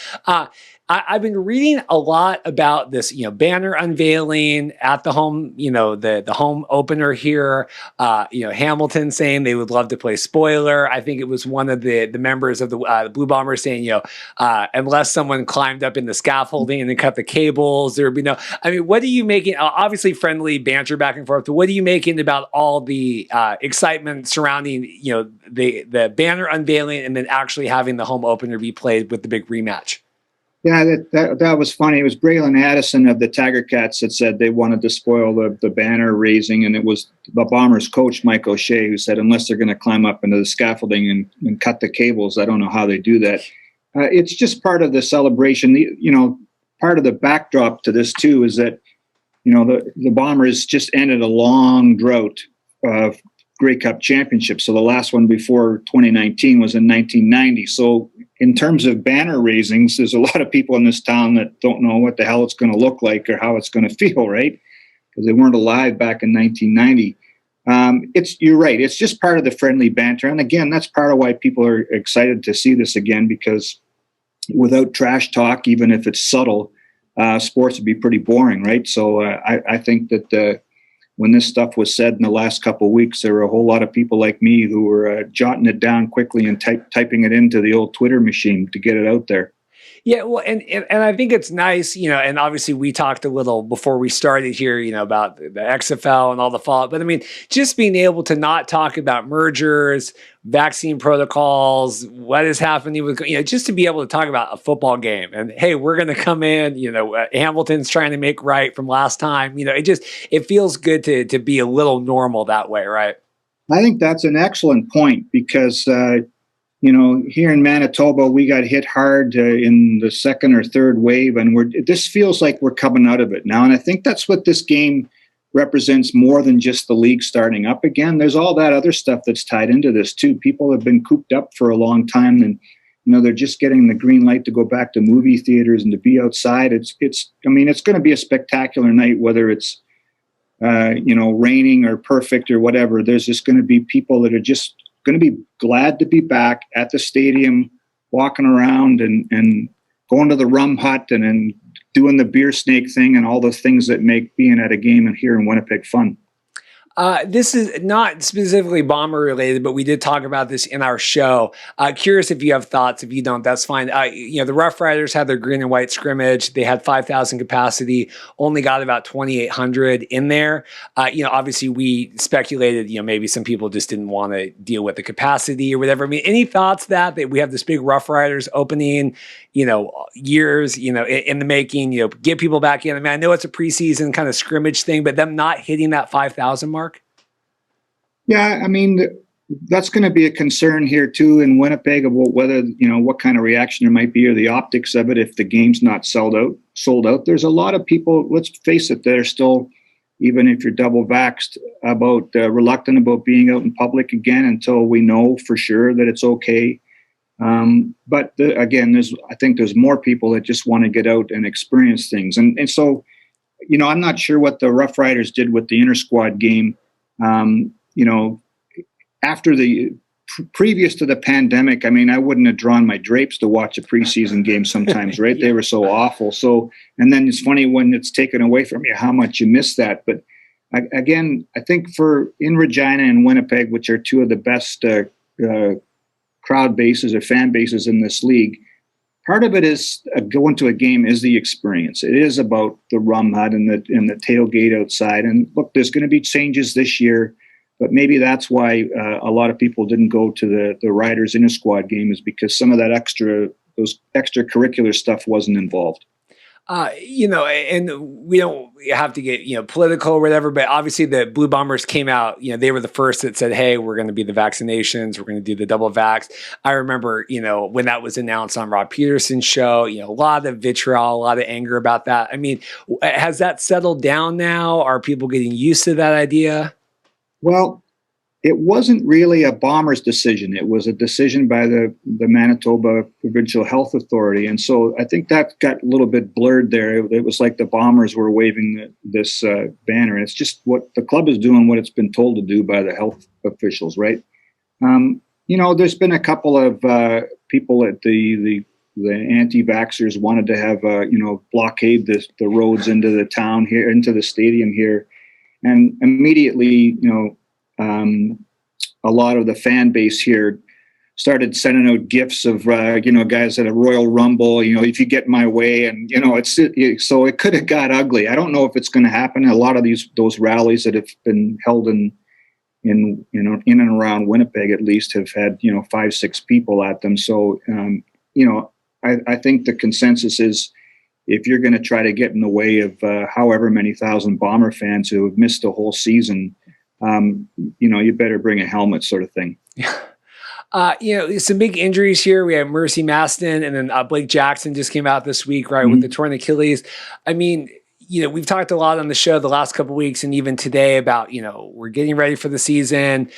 [SPEAKER 2] I've been reading a lot about this, banner unveiling at the home, the home opener here. Hamilton saying they would love to play spoiler. I think it was one of the members of the Blue Bombers saying, unless someone climbed up in the scaffolding and cut the cables, there would be no. I mean, what are you making? Obviously, friendly banter back and forth. But what are you making about all the excitement surrounding, the banner unveiling and then actually having the home opener be played with the big rematch?
[SPEAKER 3] Yeah, that was funny. It was Braylon Addison of the Tiger Cats that said they wanted to spoil the banner raising, and it was the Bombers coach, Mike O'Shea, who said unless they're going to climb up into the scaffolding and cut the cables, I don't know how they do that. It's just part of the celebration. Part of the backdrop to this, too, is that, the Bombers just ended a long drought of Grey Cup championships. So the last one before 2019 was in 1990. So in terms of banner raisings, there's a lot of people in this town that don't know what the hell it's going to look like or how it's going to feel, right? Because they weren't alive back in 1990. You're right. It's just part of the friendly banter. And again, that's part of why people are excited to see this again, because without trash talk, even if it's subtle, sports would be pretty boring, right? So I think that when this stuff was said in the last couple of weeks, there were a whole lot of people like me who were jotting it down quickly and typing it into the old Twitter machine to get it out there.
[SPEAKER 2] Yeah, well, and I think it's nice, and obviously we talked a little before we started here, about the XFL and all the fallout. But I mean, just being able to not talk about mergers, vaccine protocols, what is happening with, just to be able to talk about a football game. And hey, we're going to come in, Hamilton's trying to make right from last time. It feels good to be a little normal that way, right?
[SPEAKER 3] I think that's an excellent point because, here in Manitoba, we got hit hard in the second or third wave, and this feels like we're coming out of it now. And I think that's what this game represents more than just the league starting up again. There's all that other stuff that's tied into this too. People have been cooped up for a long time, and they're just getting the green light to go back to movie theaters and to be outside. It's going to be a spectacular night, whether it's raining or perfect or whatever. There's just going to be people that are just going to be glad to be back at the stadium, walking around and going to the rum hut and doing the beer snake thing and all the things that make being at a game and here in Winnipeg fun.
[SPEAKER 2] This is not specifically Bomber related, but we did talk about this in our show. Curious if you have thoughts. If you don't, that's fine. The Roughriders had their green and white scrimmage. They had 5,000 capacity, only got about 2,800 in there. Obviously we speculated, maybe some people just didn't want to deal with the capacity or whatever. I mean, any thoughts that we have this big Roughriders opening, years, in the making, get people back in. I mean, I know it's a preseason kind of scrimmage thing, but them not hitting that 5,000 mark.
[SPEAKER 3] Yeah, I mean, that's going to be a concern here too in Winnipeg about whether, what kind of reaction there might be or the optics of it if the game's not sold out. There's a lot of people, let's face it, that are still, even if you're double vaxxed, about reluctant about being out in public again until we know for sure that it's okay. But again, I think there's more people that just want to get out and experience things. And so, I'm not sure what the Roughriders did with the inter-squad game. After previous to the pandemic, I mean, I wouldn't have drawn my drapes to watch a preseason game sometimes, right? They were so awful. So, and then it's funny when it's taken away from you, how much you miss that. But again, I think in Regina and Winnipeg, which are two of the best crowd bases or fan bases in this league, part of it is going to a game is the experience. It is about the rum hut and the tailgate outside. And look, there's going to be changes this year, but maybe that's why a lot of people didn't go to the Riders inter-squad game, is because some of that those extracurricular stuff wasn't involved.
[SPEAKER 2] And we don't have to get, political or whatever, but obviously the Blue Bombers came out, they were the first that said, hey, we're going to be the vaccinations. We're going to do the double vax. I remember, when that was announced on Rob Peterson's show, a lot of vitriol, a lot of anger about that. I mean, has that settled down now? Are people getting used to that idea?
[SPEAKER 3] Well, it wasn't really a Bombers decision. It was a decision by the Manitoba Provincial Health Authority. And so I think that got a little bit blurred there. It was like the Bombers were waving this banner. And it's just what the club is doing, what it's been told to do by the health officials, right? There's been a couple of people at the anti-vaxxers wanted to have, blockade the roads into the town here, into the stadium here. And immediately, a lot of the fan base here started sending out gifts of, guys at a Royal Rumble, if you get my way. And, so it could have got ugly. I don't know if it's going to happen. A lot of those rallies that have been held in and around Winnipeg, at least, have had, 5-6 people at them. So, I think the consensus is, if you're going to try to get in the way of however many thousand Bomber fans who have missed the whole season, you better bring a helmet, sort of thing.
[SPEAKER 2] Some big injuries here. We have Mercy Maston, and then Blake Jackson just came out this week, right, with the torn Achilles. I mean, we've talked a lot on the show the last couple of weeks and even today about, we're getting ready for the season.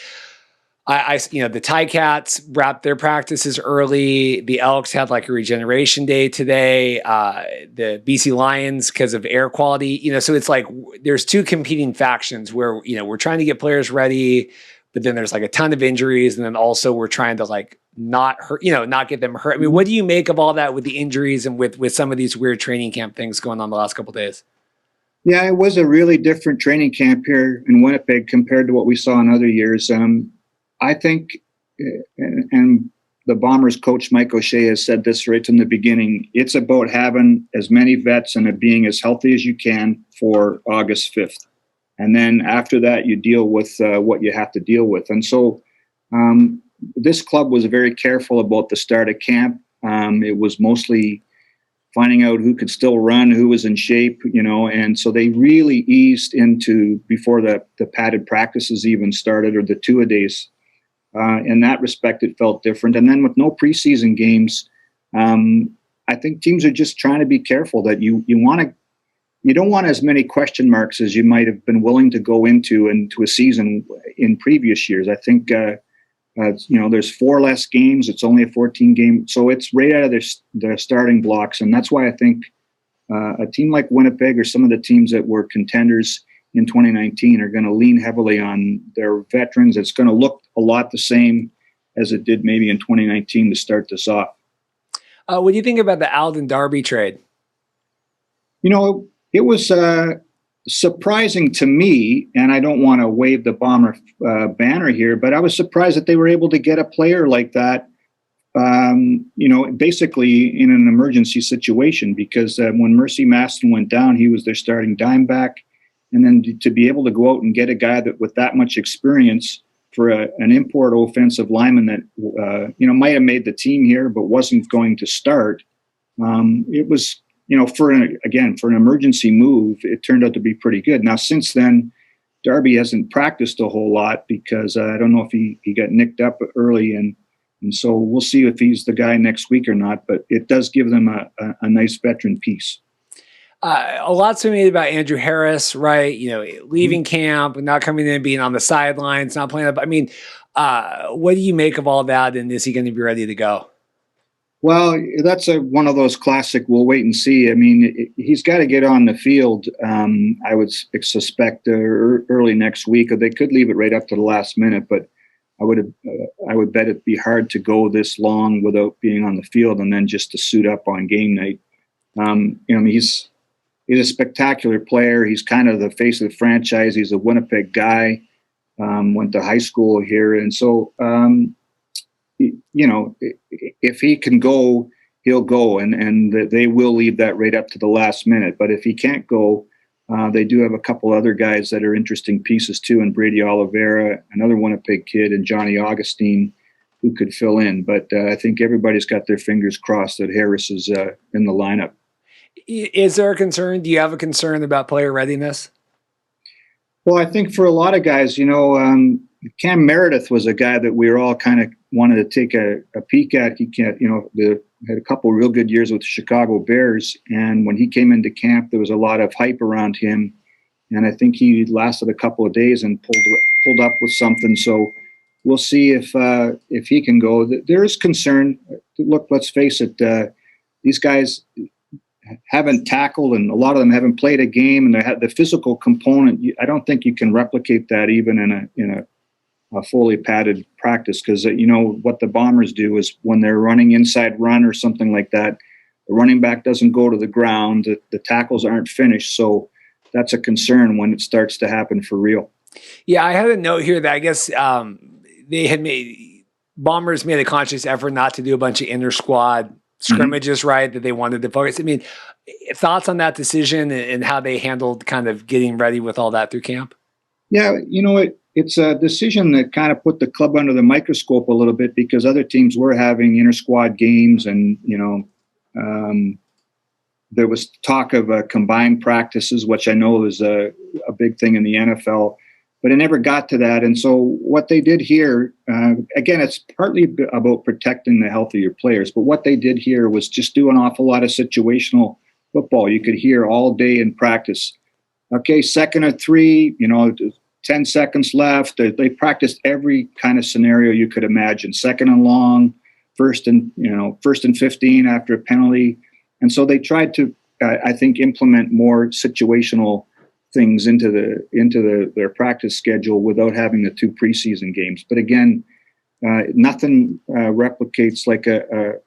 [SPEAKER 2] The Ticats wrapped their practices early. The Elks had like a regeneration day today. The BC Lions, because of air quality, so it's like there's two competing factions where, we're trying to get players ready, but then there's like a ton of injuries. And then also we're trying to like not hurt, not get them hurt. I mean, what do you make of all that with the injuries and with some of these weird training camp things going on the last couple of days?
[SPEAKER 3] Yeah, it was a really different training camp here in Winnipeg compared to what we saw in other years. I think, and the Bombers coach Mike O'Shea has said this right from the beginning, it's about having as many vets and being as healthy as you can for August 5th. And then after that, you deal with what you have to deal with. And so this club was very careful about the start of camp. It was mostly finding out who could still run, who was in shape, and so they really eased into, before the padded practices even started, or the two-a-days, in that respect, it felt different. And then with no preseason games, I think teams are just trying to be careful that you don't want as many question marks as you might have been willing to go into a season in previous years. I think, there's 4 less games. It's only a 14 game. So it's right out of their starting blocks. And that's why I think a team like Winnipeg or some of the teams that were contenders in 2019 are going to lean heavily on their veterans. It's going to look a lot the same as it did maybe in 2019 to start this off.
[SPEAKER 2] What do you think about the Alden Darby trade?
[SPEAKER 3] It was surprising to me, and I don't want to wave the Bomber banner here, but I was surprised that they were able to get a player like that, basically in an emergency situation, because when Mercy Maston went down, he was their starting dime back. And then to be able to go out and get a guy that with that much experience for an import offensive lineman that, might have made the team here, but wasn't going to start. It was, for an emergency move, it turned out to be pretty good. Now, since then, Darby hasn't practiced a whole lot because I don't know if he got nicked up early. And so we'll see if he's the guy next week or not, but it does give them a nice veteran piece.
[SPEAKER 2] A lot's been made about Andrew Harris, right? Leaving camp, not coming in, being on the sidelines, not playing up. I mean, what do you make of all that? And is he going to be ready to go?
[SPEAKER 3] Well, that's one of those classic, we'll wait and see. I mean, he's got to get on the field, I would suspect, early next week. Or they could leave it right up to the last minute, but I would bet it'd be hard to go this long without being on the field and then just to suit up on game night. He's a spectacular player. He's kind of the face of the franchise. He's a Winnipeg guy, went to high school here. And so, if he can go, he'll go. And they will leave that right up to the last minute. But if he can't go, they do have a couple other guys that are interesting pieces too. And Brady Oliveira, another Winnipeg kid, and Johnny Augustine, who could fill in. But I think everybody's got their fingers crossed that Harris is in the lineup.
[SPEAKER 2] Is there a concern? Do you have a concern about player readiness?
[SPEAKER 3] Well, I think for a lot of guys, Cam Meredith was a guy that we were all kind of wanted to take a peek at. He had a couple of real good years with the Chicago Bears. And when he came into camp, there was a lot of hype around him. And I think he lasted a couple of days and pulled up with something. So we'll see if he can go. There is concern. Look, let's face it. These guys haven't tackled, and a lot of them haven't played a game, and they have the physical component. I don't think you can replicate that even in a fully padded practice, because what the Bombers do is when they're running inside run or something like that, the running back doesn't go to the ground, the tackles aren't finished, so that's a concern when it starts to happen for real.
[SPEAKER 2] Yeah, I had a note here that I guess Bombers made a conscious effort not to do a bunch of inter-squad scrimmages, right, that they wanted to focus. I mean, thoughts on that decision and how they handled kind of getting ready with all that through camp?
[SPEAKER 3] Yeah, it's a decision that kind of put the club under the microscope a little bit, because other teams were having inter-squad games, and, there was talk of combined practices, which I know is a big thing in the NFL, but it never got to that. And so what they did here, again, it's partly about protecting the health of your players, but what they did here was just do an awful lot of situational football. You could hear all day in practice. Okay, 2nd and 3, 10 seconds left. They practiced every kind of scenario you could imagine. 2nd and long, first and 15 after a penalty. And so they tried to, I think, implement more situational things into their practice schedule without having the 2 preseason games. But again, nothing replicates like a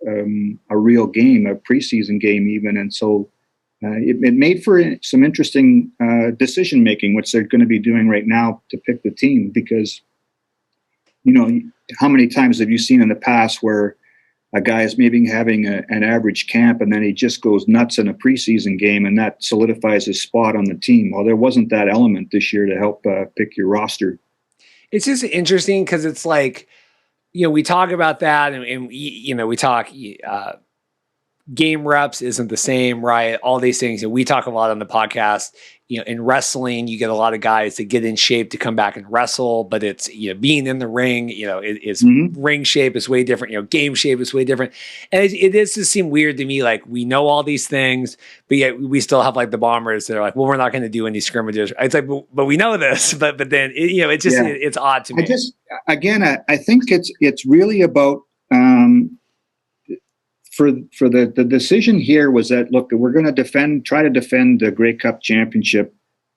[SPEAKER 3] real game, a preseason game even. And so it made for some interesting decision making, which they're going to be doing right now to pick the team, because how many times have you seen in the past where a guy is maybe having an average camp and then he just goes nuts in a preseason game and that solidifies his spot on the team? Well, there wasn't that element this year to help pick your roster.
[SPEAKER 2] It's just interesting because it's like, we talk about that and we talk game reps isn't the same, right? All these things. And we talk a lot on the podcast. in wrestling, you get a lot of guys that get in shape to come back and wrestle, but it's, being in the ring, ring shape is way different, game shape is way different. And it does just seem weird to me. Like, we know all these things, but yet we still have like the Bombers that are like, well, we're not going to do any scrimmages. It's like, but we know this, but then, it's just, it's odd to me.
[SPEAKER 3] I think it's really about, for the decision here was that, look, we're going to try to defend the Grey Cup championship.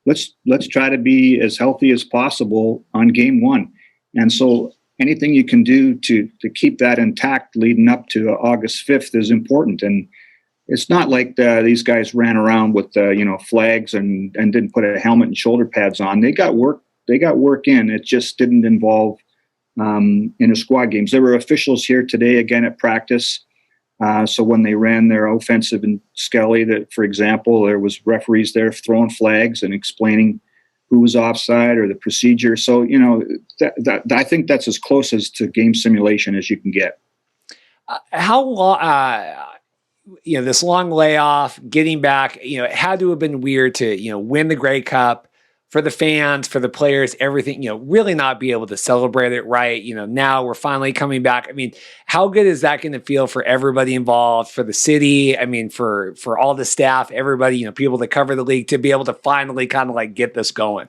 [SPEAKER 3] Let's try to be as healthy as possible on game one. And so anything you can do to keep that intact leading up to August 5th is important. And it's not like these guys ran around with flags and didn't put a helmet and shoulder pads on. They got work in. It just didn't involve inter-squad games. There were officials here today again at practice. So when they ran their offensive in Skelly, that, for example, there was referees there throwing flags and explaining who was offside or the procedure. So, I think that's as close as to game simulation as you can get.
[SPEAKER 2] How long, this long layoff, getting back, it had to have been weird to, win the Grey Cup, for the fans, for the players, everything, really not be able to celebrate it right. Now we're finally coming back. I mean, how good is that going to feel for everybody involved, for the city? I mean, for all the staff, everybody, people that cover the league, to be able to finally kind of like get this going?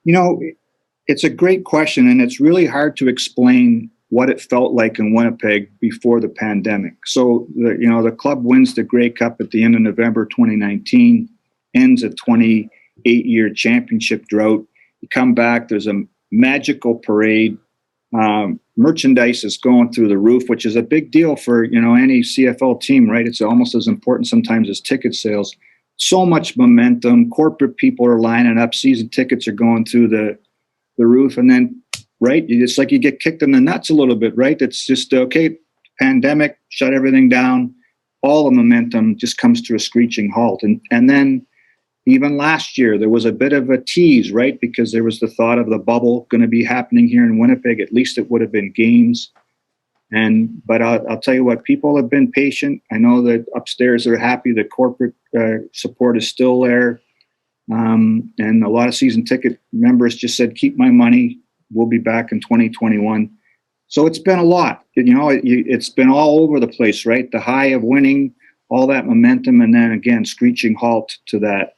[SPEAKER 3] It's a great question, and it's really hard to explain what it felt like in Winnipeg before the pandemic. So, the club wins the Grey Cup at the end of November 2019, ends at 28-year championship drought. You come back, there's a magical parade. Merchandise is going through the roof, which is a big deal for any CFL team, right? It's almost as important sometimes as ticket sales. So much momentum. Corporate people are lining up. Season tickets are going through the roof, and then it's like you get kicked in the nuts a little bit, right? It's just okay. Pandemic, shut everything down. All the momentum just comes to a screeching halt, and then. Even last year, there was a bit of a tease, right? Because there was the thought of the bubble going to be happening here in Winnipeg. At least it would have been games. But I'll tell you what, people have been patient. I know that upstairs they're happy. The corporate support is still there. And a lot of season ticket members just said, keep my money. We'll be back in 2021. So it's been a lot. It's been all over the place, right? The high of winning, all that momentum, and then again, screeching halt to that.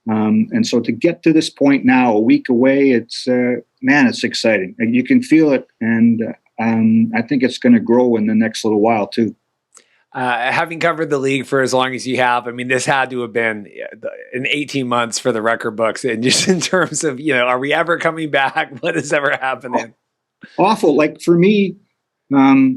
[SPEAKER 3] And so to get to this point now, a week away, it's exciting. You can feel it, and I think it's going to grow in the next little while too.
[SPEAKER 2] Having covered the league for as long as you have, I mean, this had to have been in 18 months for the record books, and just in terms of, are we ever coming back? What is ever happening?
[SPEAKER 3] Awful. Like for me, I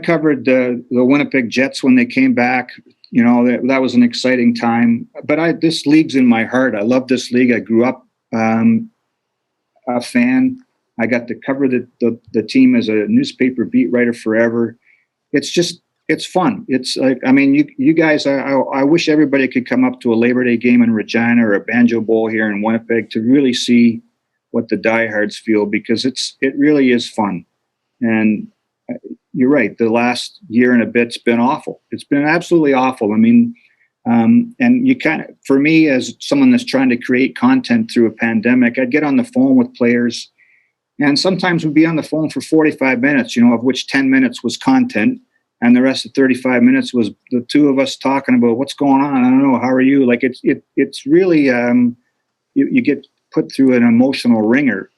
[SPEAKER 3] covered the Winnipeg Jets when they came back. That was an exciting time. But this league's in my heart. I love this league. I grew up a fan. I got to cover the team as a newspaper beat writer forever. It's fun. It's like, I mean, you guys, I wish everybody could come up to a Labor Day game in Regina or a Banjo Bowl here in Winnipeg to really see what the diehards feel, because it really is fun. And you're right. The last year and a bit's been awful. It's been absolutely awful. I mean, and you for me, as someone that's trying to create content through a pandemic, I'd get on the phone with players, and sometimes we'd be on the phone for 45 minutes, of which 10 minutes was content, and the rest of 35 minutes was the two of us talking about what's going on. I don't know. How are you? Like it's really, you get put through an emotional ringer.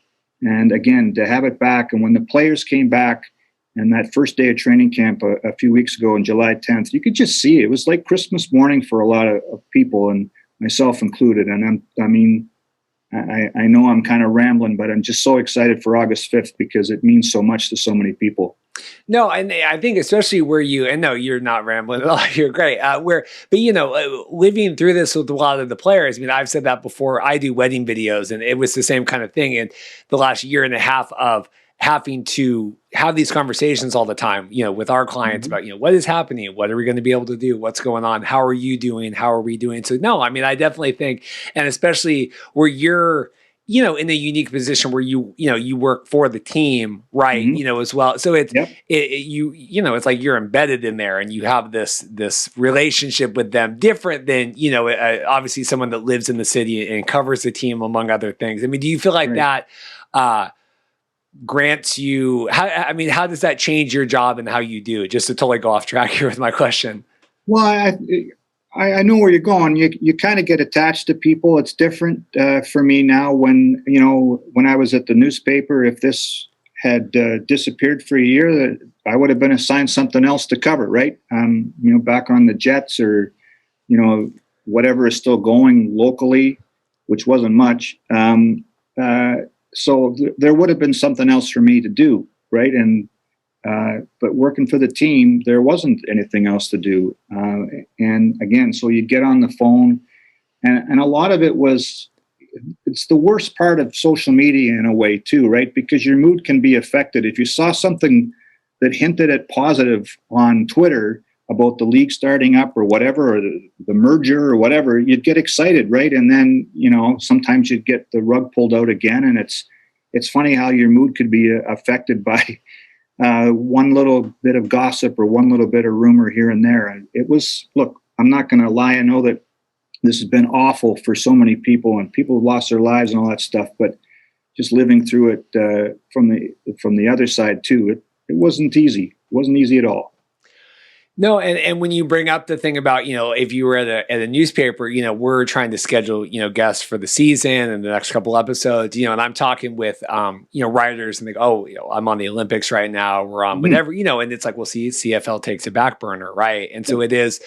[SPEAKER 3] And again, to have it back, and when the players came back, and that first day of training camp a few weeks ago on July 10th, you could just see it was like Christmas morning for a lot of people, and myself included. And I know I'm kind of rambling, but I'm just so excited for August 5th because it means so much to so many people.
[SPEAKER 2] No, and I think especially where no, you're not rambling at all. You're great. Living through this with a lot of the players, I mean, I've said that before. I do wedding videos, and it was the same kind of thing in the last year and a half of having to have these conversations all the time, with our clients about, what is happening? What are we going to be able to do? What's going on? How are you doing? How are we doing? So no, I mean, I definitely think, and especially where you're in a unique position where you work for the team, right?
[SPEAKER 3] Mm-hmm.
[SPEAKER 2] As well. So it's,
[SPEAKER 3] Yep.
[SPEAKER 2] it's like you're embedded in there and you have this relationship with them different than, obviously someone that lives in the city and covers the team, among other things. I mean, do you feel like
[SPEAKER 3] Right.
[SPEAKER 2] that, grants you, how does that change your job and how you do it? Just to totally go off track here with my question.
[SPEAKER 3] Well, I know where you're going. You kind of get attached to people. It's different for me now. When I was at the newspaper, if this had disappeared for a year, I would have been assigned something else to cover, right? Back on the Jets or whatever is still going locally, which wasn't much. So there would have been something else for me to do, right? And but working for the team, there wasn't anything else to do. And again, so you'd get on the phone, and a lot of it it's the worst part of social media in a way too, right? Because your mood can be affected. If you saw something that hinted at positive on Twitter about the league starting up or whatever, or the merger or whatever, you'd get excited, right? And then, sometimes you'd get the rug pulled out again. And it's funny how your mood could be affected by one little bit of gossip or one little bit of rumor here and there. And look, I'm not going to lie. I know that this has been awful for so many people and people have lost their lives and all that stuff, but just living through it from the other side too, it wasn't easy. It wasn't easy at all.
[SPEAKER 2] No, and when you bring up the thing about, if you were at a newspaper, we're trying to schedule, guests for the season and the next couple episodes, and I'm talking with, writers and they go, I'm on the Olympics right now. We're on whatever, and it's like, well, see, CFL takes a back burner, right? And so it is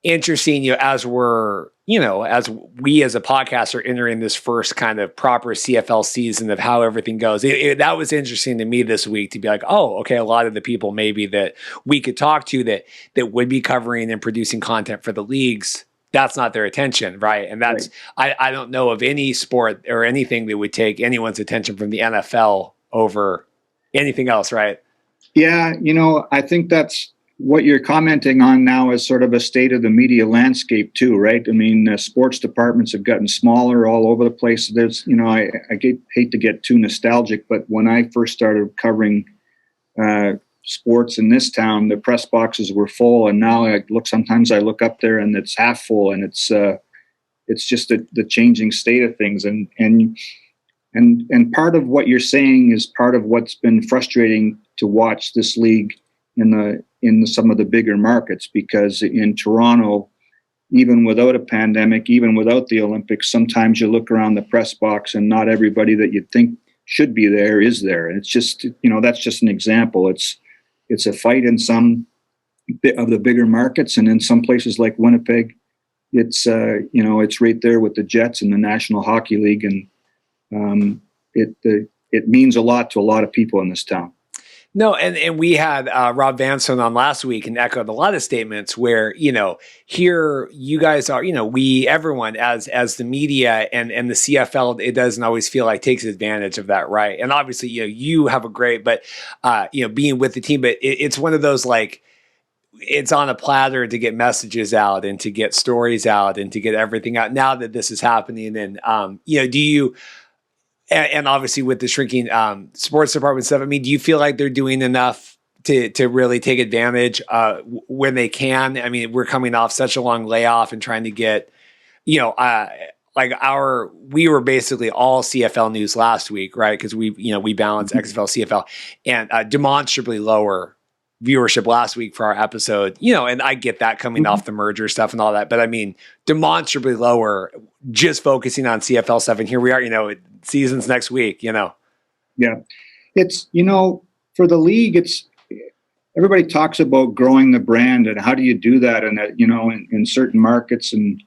[SPEAKER 2] interesting, as we're, as we as a podcast are entering this first kind of proper CFL season of how everything goes. That was interesting to me this week to be like, oh, okay, a lot of the people maybe that we could talk to that would be covering and producing content for the leagues, that's not their attention, right? And that's, right. I don't know of any sport or anything that would take anyone's attention from the NFL over anything else, right?
[SPEAKER 3] Yeah, I think that's what you're commenting on now is sort of a state of the media landscape too, right? I mean, sports departments have gotten smaller all over the place. There's, I hate to get too nostalgic, but when I first started covering sports in this town, the press boxes were full, and now sometimes I look up there and it's half full, and it's just the changing state of things, and part of what you're saying is part of what's been frustrating to watch this league in some of the bigger markets, because in Toronto, even without a pandemic, even without the Olympics, sometimes you look around the press box and not everybody that you'd think should be there is there. And it's just, that's just an example. It's a fight in some of the bigger markets, and in some places like Winnipeg, it's it's right there with the Jets and the National Hockey League, and it means a lot to a lot of people in this town.
[SPEAKER 2] No, and we had Rob Vanson on last week and echoed a lot of statements where, here you guys are, everyone as the media and the CFL, it doesn't always feel like takes advantage of that, right? And obviously, you have a great, but, being with the team, but it's one of those, like, it's on a platter to get messages out and to get stories out and to get everything out now that this is happening. And, do you... And obviously with the shrinking sports department stuff, I mean, do you feel like they're doing enough to really take advantage when they can? I mean, we're coming off such a long layoff and trying to get, we were basically all CFL news last week, right? Because we balance XFL, CFL, and demonstrably lower viewership last week for our episode, and I get that coming off the merger stuff and all that, but I mean, demonstrably lower, just focusing on CFL stuff. And here we are, season's next week, Yeah.
[SPEAKER 3] It's, for the league, everybody talks about growing the brand and how do you do that? And that, in certain markets, and,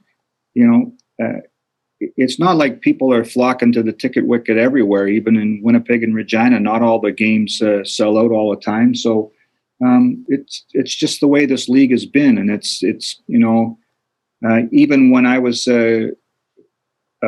[SPEAKER 3] it's not like people are flocking to the ticket wicket everywhere, even in Winnipeg and Regina, not all the games sell out all the time. So, it's just the way this league has been, and it's even when I was a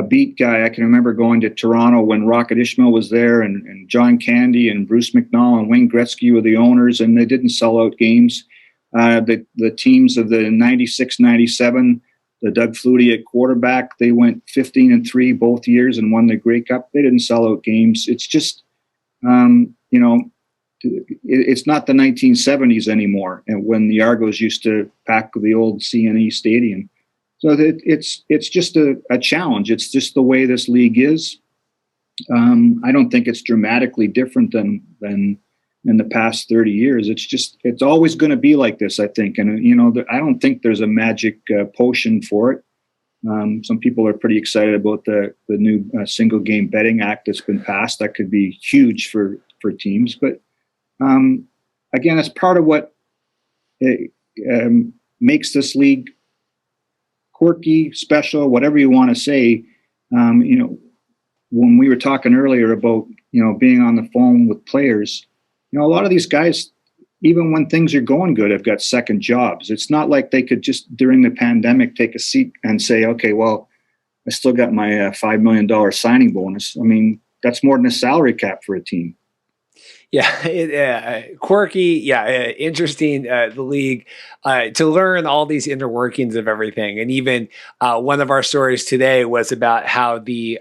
[SPEAKER 3] beat guy, I can remember going to Toronto when Rocket Ishmael was there, and John Candy and Bruce McNall and Wayne Gretzky were the owners, and they didn't sell out games. The teams of the 96, 97, Doug Flutie at quarterback. They went 15-3 both years and won the Grey Cup. They didn't sell out games. It's just, it's not the 1970s anymore, and when the Argos used to pack the old CNE Stadium. So it's just a challenge. It's just the way this league is. I don't think it's dramatically different than in the past 30 years. It's always going to be like this, I think. And, I don't think there's a magic potion for it. Some people are pretty excited about the new single game betting act that's been passed. That could be huge for teams. But again, it's part of what makes this league quirky, special, whatever you want to say. When we were talking earlier about, being on the phone with players, a lot of these guys, even when things are going good, have got second jobs. It's not like they could just, during the pandemic, take a seat and say, okay, well, I still got my $5 million signing bonus. I mean, that's more than a salary cap for a team.
[SPEAKER 2] Yeah, quirky. Yeah, interesting. The league to learn all these inner workings of everything, and even one of our stories today was about how the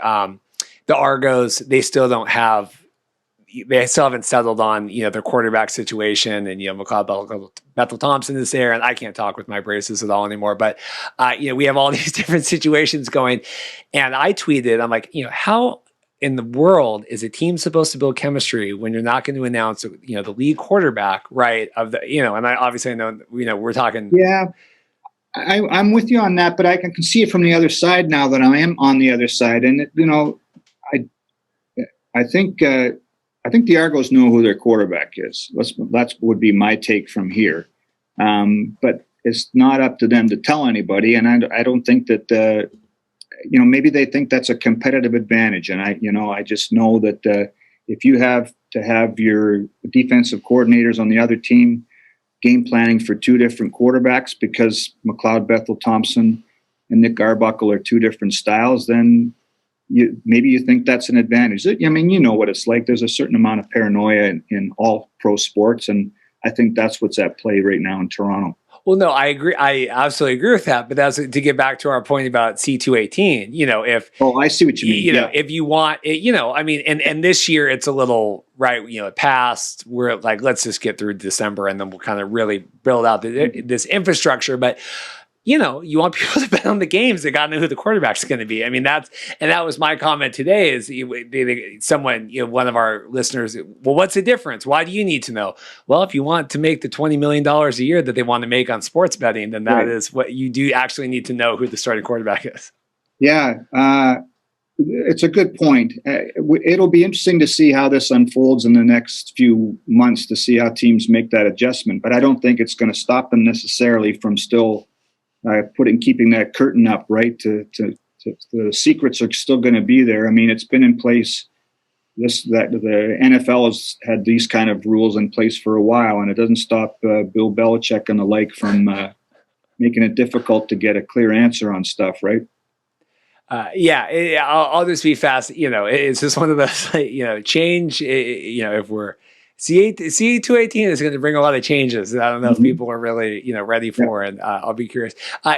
[SPEAKER 2] Argos, they still haven't settled on their quarterback situation, and McLeod Bethel Thompson is there, and I can't talk with my braces at all anymore. But we have all these different situations going, and I tweeted, I'm like, how in the world is a team supposed to build chemistry when you're not going to announce, the league quarterback, right? And I obviously know, we're talking.
[SPEAKER 3] Yeah, I'm with you on that, but I can see it from the other side now that I am on the other side. And, I think the Argos know who their quarterback is. That would be my take from here. But it's not up to them to tell anybody. And I don't think that, maybe they think that's a competitive advantage. And I just know that if you have to have your defensive coordinators on the other team game planning for two different quarterbacks because McLeod Bethel Thompson and Nick Arbuckle are two different styles, then maybe you think that's an advantage. I mean, you know what it's like. There's a certain amount of paranoia in all pro sports, and I think that's what's at play right now in Toronto.
[SPEAKER 2] Well, no, I agree. I absolutely agree with that. But that's to get back to our point about C218.
[SPEAKER 3] I see what you mean.
[SPEAKER 2] If you want it, I mean, and this year it's a little right. It passed. We're like, let's just get through December, and then we'll kind of really build out this infrastructure. But you want people to bet on the games. They got to know who the quarterback's going to be. I mean, that was my comment today is someone, one of our listeners, well, what's the difference? Why do you need to know? Well, if you want to make the $20 million a year that they want to make on sports betting, then that is what you do actually need to know who the starting quarterback is.
[SPEAKER 3] Yeah. It's a good point. It'll be interesting to see how this unfolds in the next few months to see how teams make that adjustment. But I don't think it's going to stop them necessarily from still keeping that curtain up, right? To the secrets are still going to be there. I mean, it's been in place. That the NFL has had these kind of rules in place for a while, and it doesn't stop Bill Belichick and the like from making it difficult to get a clear answer on stuff, right?
[SPEAKER 2] I'll just be fast. It's just one of those, change. If we're C218 is going to bring a lot of changes that I don't know if people are really, ready for, and I'll be curious.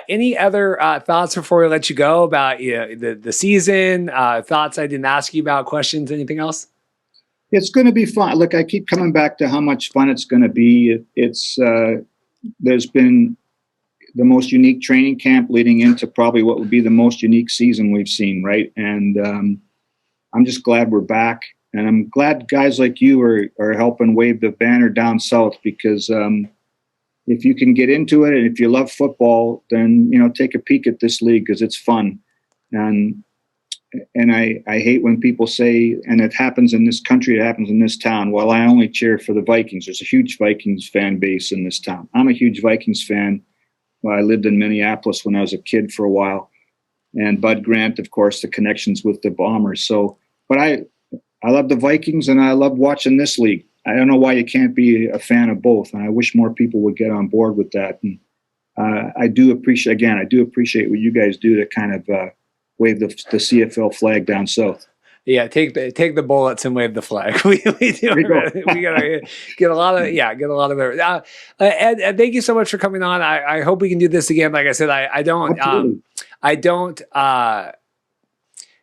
[SPEAKER 2] Any other thoughts before we let you go about the season? Thoughts I didn't ask you about, questions, anything else?
[SPEAKER 3] It's going to be fun. Look, I keep coming back to how much fun it's going to be. There's been the most unique training camp leading into probably what would be the most unique season we've seen, right? And I'm just glad we're back. And I'm glad guys like you are helping wave the banner down south, because if you can get into it and if you love football, then, take a peek at this league because it's fun. And I hate when people say, and it happens in this country, it happens in this town, well, I only cheer for the Vikings. There's a huge Vikings fan base in this town. I'm a huge Vikings fan. Well, I lived in Minneapolis when I was a kid for a while. And Bud Grant, of course, the connections with the Bombers. So, but I love the Vikings, and I love watching this league. I don't know why you can't be a fan of both, and I wish more people would get on board with that. And I do appreciate what you guys do to kind of wave the CFL flag down south.
[SPEAKER 2] Yeah, take the bullets and wave the flag. We gotta get a lot of it. Ed, thank you so much for coming on. I hope we can do this again. Like I said, I don't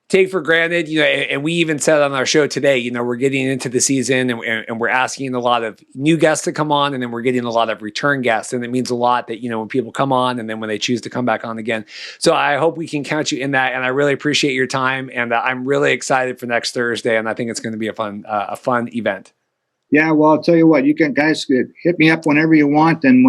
[SPEAKER 2] take for granted, and we even said on our show today, we're getting into the season and we're asking a lot of new guests to come on, and then we're getting a lot of return guests. And it means a lot that, when people come on and then when they choose to come back on again. So I hope we can count you in that. And I really appreciate your time. And I'm really excited for next Thursday. And I think it's going to be a fun event.
[SPEAKER 3] Yeah, well, I'll tell you what, you can guys hit me up whenever you want. And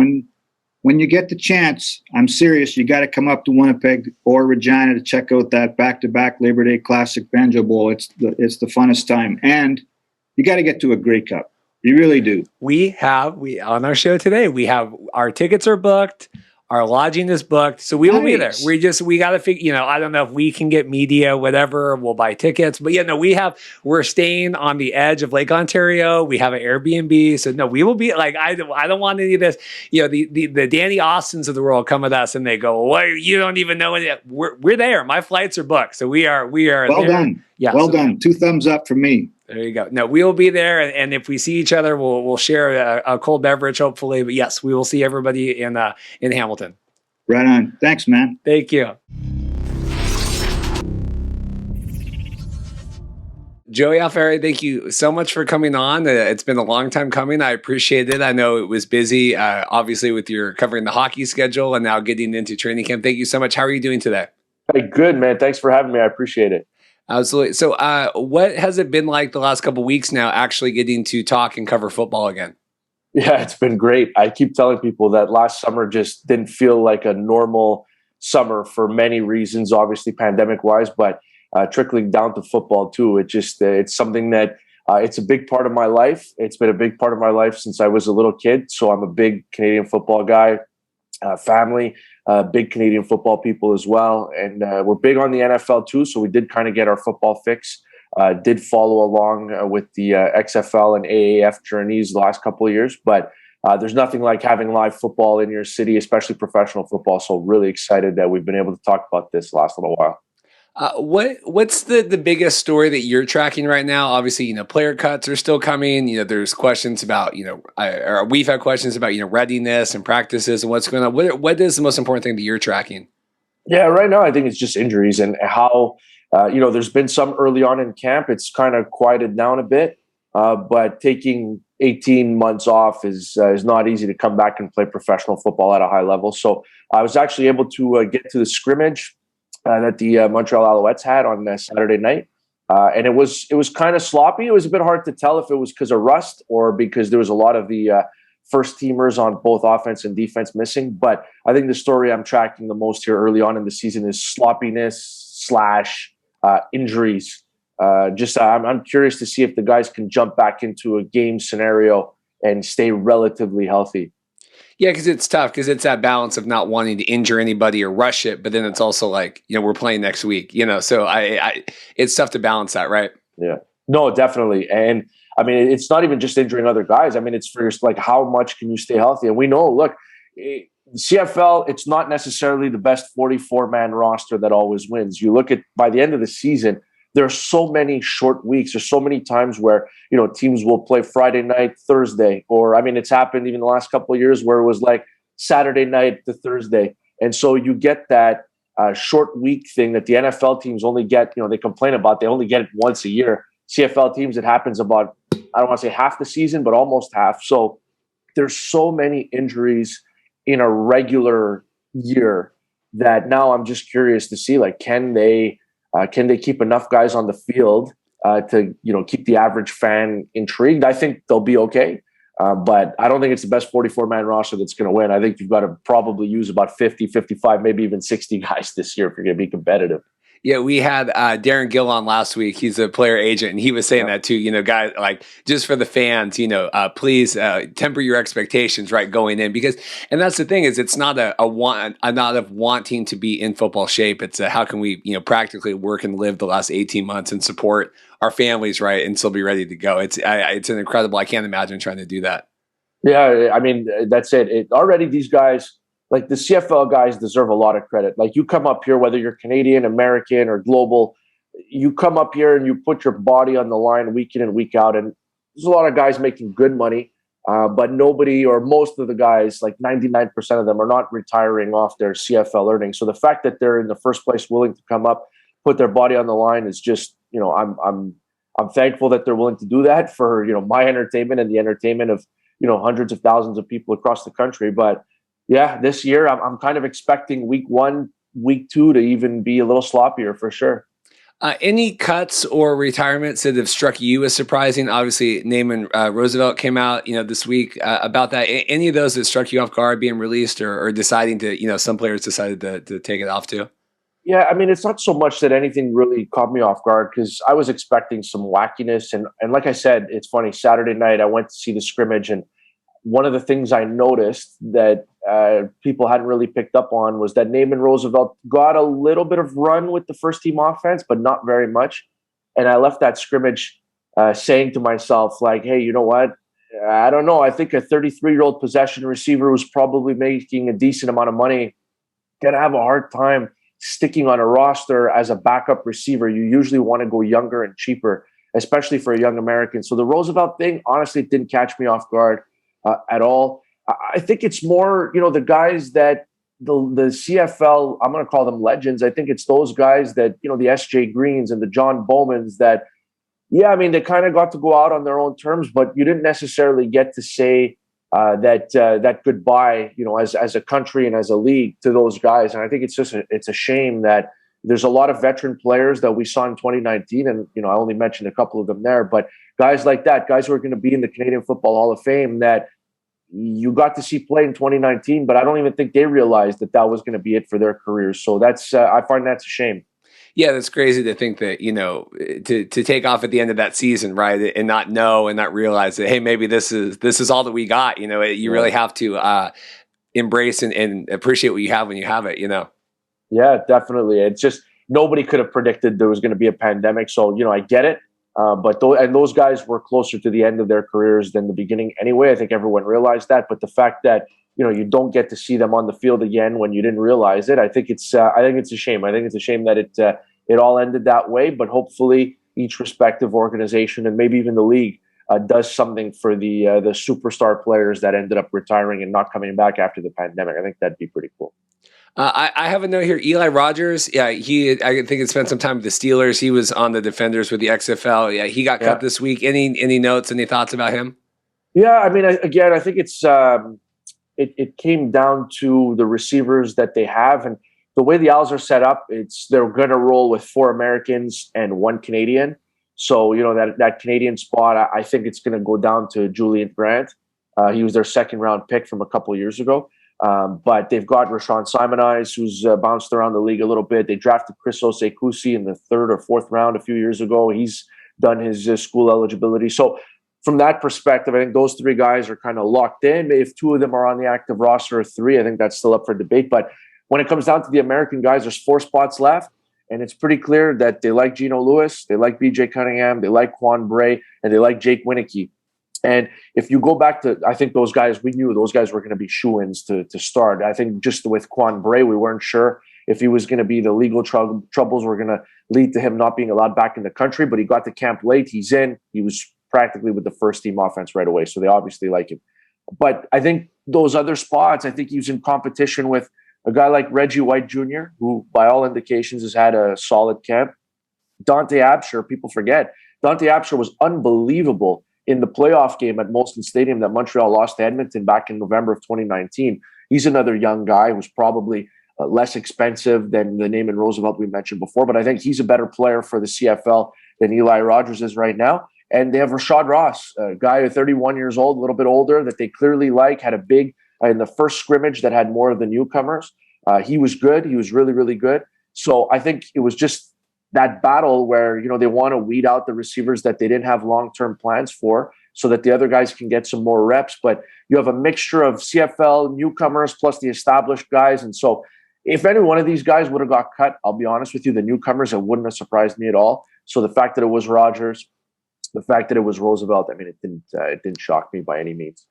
[SPEAKER 3] when you get the chance, I'm serious, you got to come up to Winnipeg or Regina to check out that back-to-back Labor Day Classic Banjo Bowl. It's the funnest time. And you got to get to a Grey Cup. You really do. We on our show today, our tickets are booked. Our lodging is booked, so we will be there. We got to figure, I don't know if we can get media, whatever, we'll buy tickets. But we're staying on the edge of Lake Ontario. We have an Airbnb. So no, we will be like, I don't want any of this, the Danny Austins of the world come with us and they go, well, you don't even know it. We're there. My flights are booked. So we are well there. Done. Yeah. Well done. 2 thumbs up from me. There you go. No, we will be there, and if we see each other, we'll share a cold beverage, hopefully. But yes, we will see everybody in Hamilton. Right on. Thanks, man. Thank you. Joey Alfieri, thank you so much for coming on. It's been a long time coming. I appreciate it. I know it was busy, obviously, with your covering the hockey schedule and now getting into training camp. Thank you so much. How are you doing today? Hey, good, man. Thanks for having me. I appreciate it. Absolutely. So what has it been like the last couple of weeks now actually getting to talk and cover football again? Yeah, it's been great. I keep telling people that last summer just didn't feel like a normal summer for many reasons, obviously pandemic-wise, but trickling down to football too. It's something that it's a big part of my life. It's been a big part of my life since I was a little kid. So I'm a big Canadian football guy, family. Big Canadian football people as well. And we're big on the NFL too. So we did kind of get our football fix. Did follow along with the XFL and AAF journeys the last couple of years. But there's nothing like having live football in your city, especially professional football. So really excited that we've been able to talk about this last little while. What's the biggest story that you're tracking right now? Obviously, player cuts are still coming. There's questions about, we've had questions about, readiness and practices and what's going on. What is the most important thing that you're tracking? Yeah, right now I think it's just injuries and how, there's been some early on in camp. It's kind of quieted down a bit, but taking 18 months off is not easy to come back and play professional football at a high level. So I was actually able to get to the scrimmage that the Montreal Alouettes had on Saturday night. And it was kind of sloppy. It was a bit hard to tell if it was because of rust or because there was a lot of the first teamers on both offense and defense missing. But I think the story I'm tracking the most here early on in the season is sloppiness / injuries. I'm curious to see if the guys can jump back into a game scenario and stay relatively healthy. Yeah, because it's tough because it's that balance of not wanting to injure anybody or rush it, but then it's also like, we're playing next week, so it's tough to balance that, right? Yeah, no, definitely. And I mean, it's not even just injuring other guys. I mean, it's for like, how much can you stay healthy? And we know, look, CFL, it's not necessarily the best 44-man roster that always wins. You look at, by the end of the season, there are so many short weeks. There's so many times where, teams will play Friday night, Thursday, or, it's happened even the last couple of years where it was like Saturday night to Thursday. And so you get that short week thing that the NFL teams only get, they complain about, they only get it once a year. CFL teams, it happens about, I don't want to say half the season, but almost half. So there's so many injuries in a regular year that now I'm just curious to see, like, can they keep enough guys on the field to keep the average fan intrigued? I think they'll be okay, but I don't think it's the best 44-man roster that's going to win. I think you've got to probably use about 50, 55, maybe even 60 guys this year if you're going to be competitive. Yeah, we had Darren Gill on last week. He's a player agent, and he was saying that too. Guys, like, just for the fans, please temper your expectations, right, going in, and that's the thing is, it's not a not of wanting to be in football shape. It's how can we, practically work and live the last 18 months and support our families, right, and still be ready to go. It's an incredible. I can't imagine trying to do that. Yeah, I mean, that's it. Already these guys. Like, the CFL guys deserve a lot of credit. Like, you come up here, whether you're Canadian, American, or global,
[SPEAKER 4] you come up here and you put your body on the line week in and week out, and there's a lot of guys making good money, but nobody or most of the guys, like 99% of them, are not retiring off their CFL earnings. So the fact that they're in the first place willing to come up, put their body on the line is just, I'm thankful that they're willing to do that for, my entertainment and the entertainment of, hundreds of thousands of people across the country. But yeah, this year I'm kind of expecting week 1, week 2 to even be a little sloppier for sure.
[SPEAKER 2] Any cuts or retirements that have struck you as surprising? Obviously, Naaman Roosevelt came out, this week about that. Any of those that struck you off guard being released or deciding to, some players decided to take it off too?
[SPEAKER 4] Yeah, I mean, it's not so much that anything really caught me off guard because I was expecting some wackiness. And like I said, it's funny, Saturday night I went to see the scrimmage, and one of the things I noticed that people hadn't really picked up on was that Naaman Roosevelt got a little bit of run with the first team offense, but not very much. And I left that scrimmage saying to myself, like, hey, you know what? I don't know. I think a 33-year-old possession receiver who's probably making a decent amount of money going to have a hard time sticking on a roster as a backup receiver. You usually want to go younger and cheaper, especially for a young American. So the Roosevelt thing, honestly, didn't catch me off guard at all. I think it's more, the guys that the CFL, I'm going to call them legends. I think it's those guys that, the SJ Greens and the John Bowmans that, they kind of got to go out on their own terms, but you didn't necessarily get to say that goodbye, as a country and as a league to those guys. And I think it's a shame that there's a lot of veteran players that we saw in 2019. And, I only mentioned a couple of them there, but guys like that, guys who are going to be in the Canadian Football Hall of Fame that you got to see play in 2019, but I don't even think they realized that was going to be it for their careers. So that's, I find that's a shame.
[SPEAKER 2] Yeah, that's crazy to think that, to take off at the end of that season, right, and not know and not realize that, hey, maybe this is all that we got. You really have to embrace and appreciate what you have when you have it.
[SPEAKER 4] Yeah, definitely. It's just nobody could have predicted there was going to be a pandemic. So I get it, but those guys were closer to the end of their careers than the beginning anyway. I think everyone realized that. But the fact that you don't get to see them on the field again when you didn't realize it. I think it's a shame. I think it's a shame that it all ended that way. But hopefully, each respective organization and maybe even the league does something for the superstar players that ended up retiring and not coming back after the pandemic. I think that'd be pretty cool.
[SPEAKER 2] I have a note here. Eli Rogers. Yeah, I think he spent some time with the Steelers. He was on the Defenders with the XFL. Yeah, he got cut this week. Any notes? Any thoughts about him?
[SPEAKER 4] Yeah, I mean, again, I think it's. It came down to the receivers that they have, and the way the Owls are set up, they're going to roll with 4 Americans and 1 Canadian. So that Canadian spot, I think it's going to go down to Julian Grant. He was their 2nd round pick from a couple of years ago, but they've got Rashawn Simonize, who's bounced around the league a little bit. They drafted Chris Osei-Kusi in the 3rd or 4th round a few years ago. He's done his school eligibility. So from that perspective, I think those 3 guys are kind of locked in. If 2 of them are on the active roster or 3, I think that's still up for debate. But when it comes down to the American guys, there's 4 spots left. And it's pretty clear that they like Geno Lewis, they like BJ Cunningham, they like Quan Bray, and they like Jake Winneke. And if you go back to, I think those guys, we knew those guys were going to be shoo-ins to start. I think just with Quan Bray, we weren't sure if he was going to be the legal troubles were going to lead to him not being allowed back in the country. But he got to camp late. He's in. He was practically with the first team offense right away. So they obviously like him. But I think those other spots, I think he was in competition with a guy like Reggie White Jr., who by all indications has had a solid camp. Dante Absher, people forget. Dante Absher was unbelievable in the playoff game at Molson Stadium that Montreal lost to Edmonton back in November of 2019. He's another young guy who's probably less expensive than the Naaman Roosevelt we mentioned before, but I think he's a better player for the CFL than Eli Rogers is right now. And they have Rashad Ross, a guy 31 years old, a little bit older, that they clearly like, had a big, in the first scrimmage that had more of the newcomers. He was good. He was really, really good. So I think it was just that battle where, they want to weed out the receivers that they didn't have long-term plans for so that the other guys can get some more reps. But you have a mixture of CFL newcomers plus the established guys. And so if any one of these guys would have got cut, I'll be honest with you, the newcomers, it wouldn't have surprised me at all. So the fact that it was Rogers, the fact that it was Roosevelt, I mean, it didn't shock me by any means.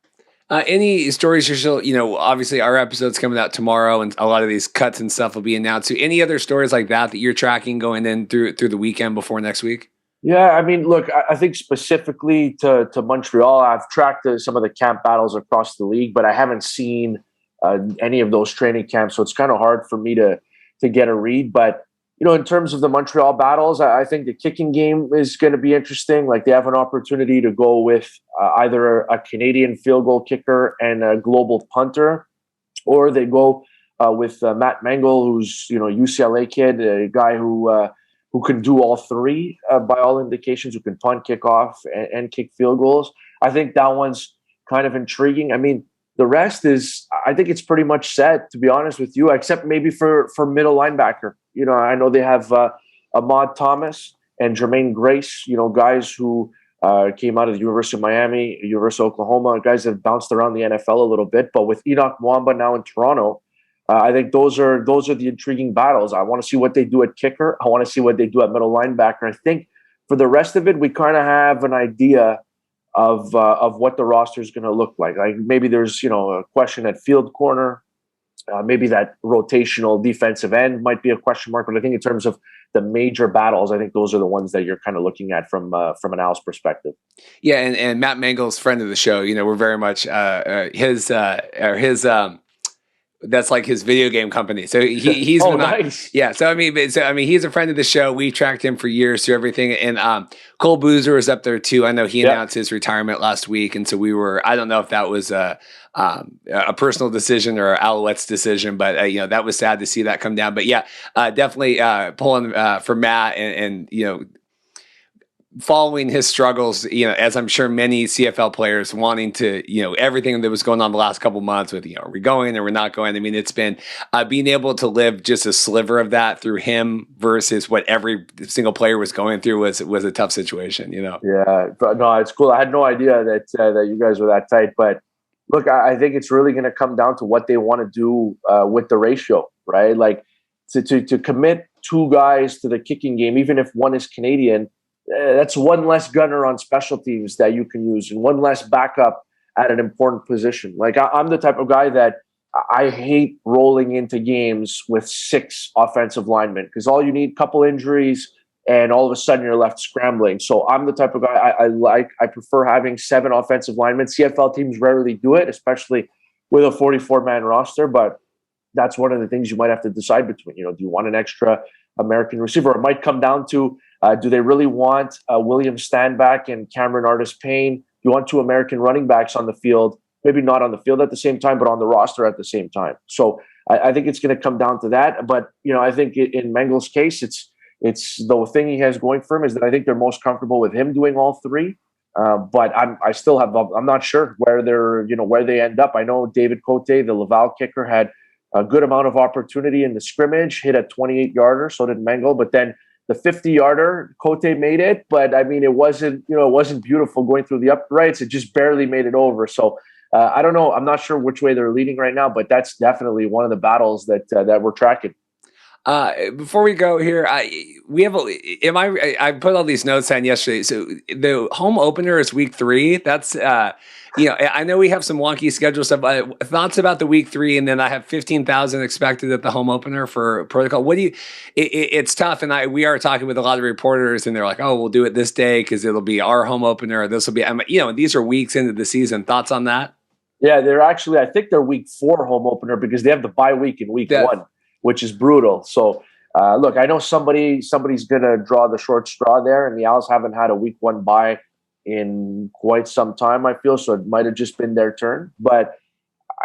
[SPEAKER 2] Any stories you're still, obviously our episode's coming out tomorrow and a lot of these cuts and stuff will be announced. So any other stories like that you're tracking going in through the weekend before next week?
[SPEAKER 4] Yeah, I mean, look, I think specifically to Montreal, I've tracked some of the camp battles across the league, but I haven't seen any of those training camps. So it's kind of hard for me to get a read. But, in terms of the Montreal battles, I think the kicking game is going to be interesting. Like they have an opportunity to go with either a Canadian field goal kicker and a global punter, or they go with Matt Mengel, who's, UCLA kid, a guy who can do all three by all indications, who can punt, kick off, and kick field goals. I think that one's kind of intriguing. I mean, the rest is, I think it's pretty much set, to be honest with you, except maybe for middle linebacker. I know they have Ahmad Thomas and Jermaine Grace, guys who came out of the University of Miami, University of Oklahoma, guys that have bounced around the NFL a little bit. But with Enoch Mwamba now in Toronto, I think those are the intriguing battles. I want to see what they do at kicker. I want to see what they do at middle linebacker. I think for the rest of it, we kind of have an idea of what the roster is going to look like. Like maybe there's a question at field corner. Maybe that rotational defensive end might be a question mark. But I think in terms of the major battles, I think those are the ones that you're kind of looking at from an Al's perspective.
[SPEAKER 2] Yeah, and Matt Mengel's friend of the show. We're very much his that's like his video game company. So he's
[SPEAKER 4] nice.
[SPEAKER 2] Yeah. So I mean, he's a friend of the show. We've tracked him for years through everything. And Cole Boozer is up there too. I know he announced his retirement last week, and so I don't know if that was a personal decision or Alouettes decision, but that was sad to see that come down. But yeah, definitely pulling for Matt and following his struggles, as I'm sure many CFL players wanting to, everything that was going on the last couple months with, are we going or we're not going? I mean, it's been being able to live just a sliver of that through him versus what every single player was going through was a tough situation,
[SPEAKER 4] Yeah, but no, it's cool. I had no idea that you guys were that tight, but look, I think it's really going to come down to what they want to do with the ratio, right? Like to commit two guys to the kicking game, even if one is Canadian, that's one less gunner on special teams that you can use and one less backup at an important position. Like I'm the type of guy that I hate rolling into games with 6 offensive linemen because all you need, couple injuries, and all of a sudden you're left scrambling. So I'm the type of guy I prefer having 7 offensive linemen. CFL teams rarely do it, especially with a 44-man roster, but that's one of the things you might have to decide between. Do you want an extra American receiver? It might come down to, do they really want William Stanback and Cameron Artis-Payne? Do you want 2 American running backs on the field? Maybe not on the field at the same time, but on the roster at the same time. So I think it's going to come down to that. But, I think in Mengel's case, it's the thing he has going for him is that I think they're most comfortable with him doing all 3. But I'm not sure where where they end up. I know David Cote, the Laval kicker, had a good amount of opportunity in the scrimmage, hit a 28-yarder. So did Mengel, but then the 50-yarder, Cote made it, but I mean, it wasn't beautiful going through the uprights. It just barely made it over. So I don't know. I'm not sure which way they're leading right now, but that's definitely one of the battles that we're tracking.
[SPEAKER 2] Before we go here, I put all these notes on yesterday. So the home opener is week 3. That's, I know we have some wonky schedule stuff, but thoughts about the week 3, and then I have 15,000 expected at the home opener for protocol. What do you, it's tough. And we are talking with a lot of reporters and they're like, oh, we'll do it this day because it'll be our home opener. This will be, these are weeks into the season. Thoughts on that?
[SPEAKER 4] Yeah, I think they're week 4 home opener because they have the bye week in week 1. Which is brutal. So, look, I know somebody's going to draw the short straw there, and the Owls haven't had a week 1 bye in quite some time, I feel, so it might have just been their turn. But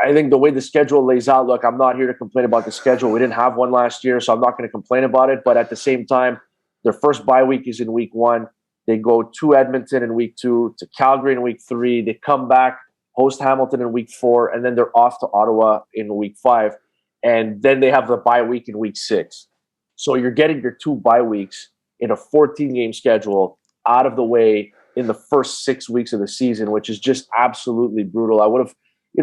[SPEAKER 4] I think the way the schedule lays out, look, I'm not here to complain about the schedule. We didn't have one last year, so I'm not going to complain about it. But at the same time, their first bye week is in week 1. They go to Edmonton in week 2, to Calgary in week 3. They come back, host Hamilton in week 4, and then they're off to Ottawa in week 5. And then they have the bye week in week 6. So you're getting your 2 bye weeks in a 14-game schedule out of the way in the first 6 weeks of the season, which is just absolutely brutal. I would have,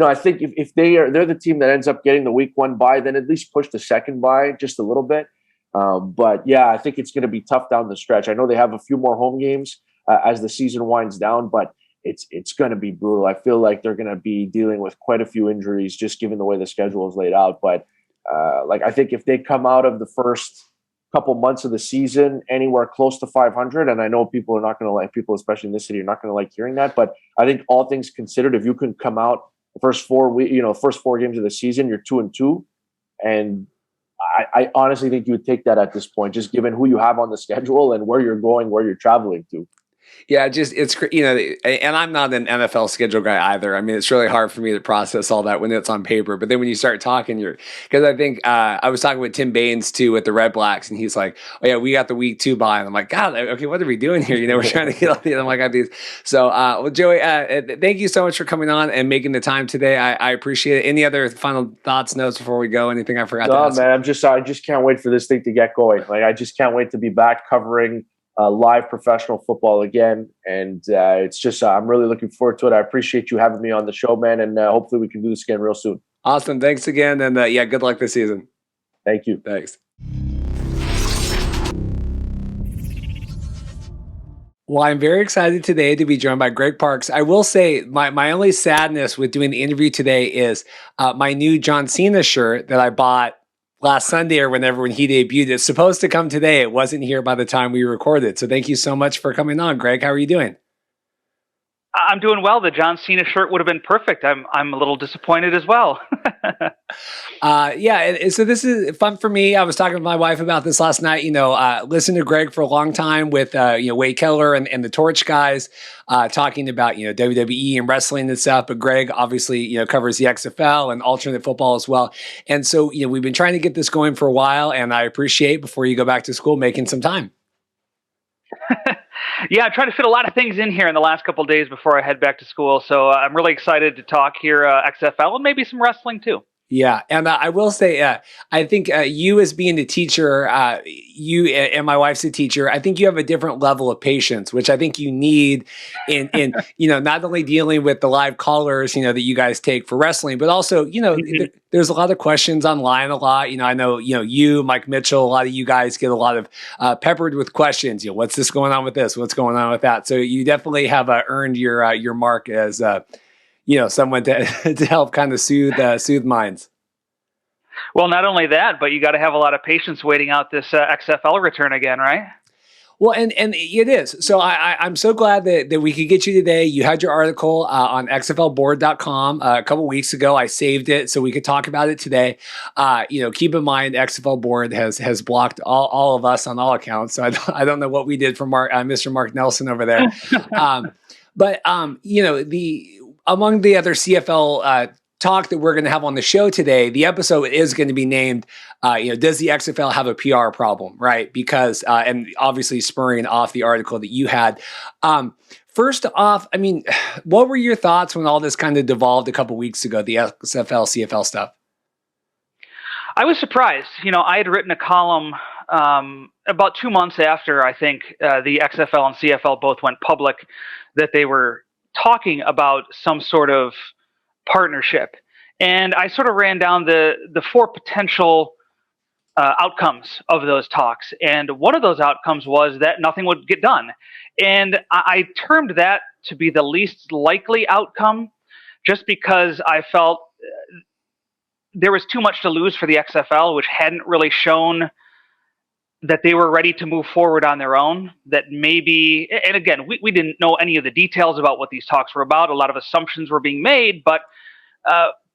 [SPEAKER 4] I think if they're the team that ends up getting the week 1 bye, then at least push the second bye just a little bit. But yeah, I think it's going to be tough down the stretch. I know they have a few more home games as the season winds down, but it's going to be brutal. I feel like they're going to be dealing with quite a few injuries just given the way the schedule is laid out. But I think if they come out of the first couple months of the season anywhere close to 500, and I know people are not going to like, people especially in this city are not going to like hearing that, but I think all things considered, if you can come out the first 4 games of the season, you're 2-2, and I honestly think you would take that at this point, just given who you have on the schedule and where you're going, where you're traveling to.
[SPEAKER 2] Yeah, it's, and I'm not an NFL schedule guy either. I mean, it's really hard for me to process all that when it's on paper. But then when you start talking, because I think I was talking with Tim Baines too with the Red Blacks, and he's like, "Oh yeah, we got the week 2 bye." And I'm like, "God, okay, what are we doing here? We're trying to get all these." I'm like, "I these." So, well, Joey, thank you so much for coming on and making the time today. I appreciate it. Any other final thoughts, notes before we go? Anything I forgot to ask?
[SPEAKER 4] No, man, I just can't wait for this thing to get going. Like, I just can't wait to be back covering live professional football again, and it's just I'm really looking forward to it. I appreciate you having me on the show, man, and hopefully we can do this again real soon.
[SPEAKER 2] Awesome, thanks again, and yeah, good luck this season.
[SPEAKER 4] Thank you.
[SPEAKER 2] Thanks. Well, I'm very excited today to be joined by Greg Parks. I will say my only sadness with doing the interview today is my new John Cena shirt that I bought last Sunday or when he debuted. It's supposed to come today. It wasn't here by the time we recorded. So thank you so much for coming on, Greg. How are you doing?
[SPEAKER 5] I'm doing well. The John Cena shirt would have been perfect. I'm a little disappointed as well.
[SPEAKER 2] Yeah. So this is fun for me. I was talking with my wife about this last night. Listened to Greg for a long time with Wade Keller and the Torch guys, talking about WWE and wrestling and stuff. But Greg obviously covers the XFL and alternate football as well. And so we've been trying to get this going for a while, and I appreciate before you go back to school making some time.
[SPEAKER 5] Yeah, I'm trying to fit a lot of things in here in the last couple of days before I head back to school. So I'm really excited to talk here XFL and maybe some wrestling too.
[SPEAKER 2] Yeah, and I will say, I think you as being a teacher, you and my wife's a teacher, I think you have a different level of patience, which I think you need in not only dealing with the live callers, that you guys take for wrestling, but also, there's a lot of questions online a lot. I know, you, Mike Mitchell, a lot of you guys get a lot of peppered with questions. What's this going on with this? What's going on with that? So you definitely have earned your mark as someone to help kind of soothe minds.
[SPEAKER 5] Well, not only that, but you got to have a lot of patience waiting out this XFL return again, right?
[SPEAKER 2] Well, and it is. So I'm so glad that we could get you today. You had your article on XFLboard.com a couple weeks ago. I saved it so we could talk about it today. Keep in mind, XFL Board has blocked all of us on all accounts. So I don't know what we did for Mr. Mark Nelson over there. But among the other CFL talk that we're going to have on the show today, the episode is going to be named, does the XFL have a PR problem, right? Because, and obviously spurring off the article that you had. First off, what were your thoughts when all this kind of devolved a couple weeks ago, the XFL, CFL stuff?
[SPEAKER 5] I was surprised. I had written a column about 2 months after, I think, the XFL and CFL both went public, that they were talking about some sort of partnership. And I sort of ran down the 4 potential outcomes of those talks. And one of those outcomes was that nothing would get done. And I termed that to be the least likely outcome, just because I felt there was too much to lose for the XFL, which hadn't really shown that they were ready to move forward on their own. That maybe, and again, we didn't know any of the details about what these talks were about. A lot of assumptions were being made, but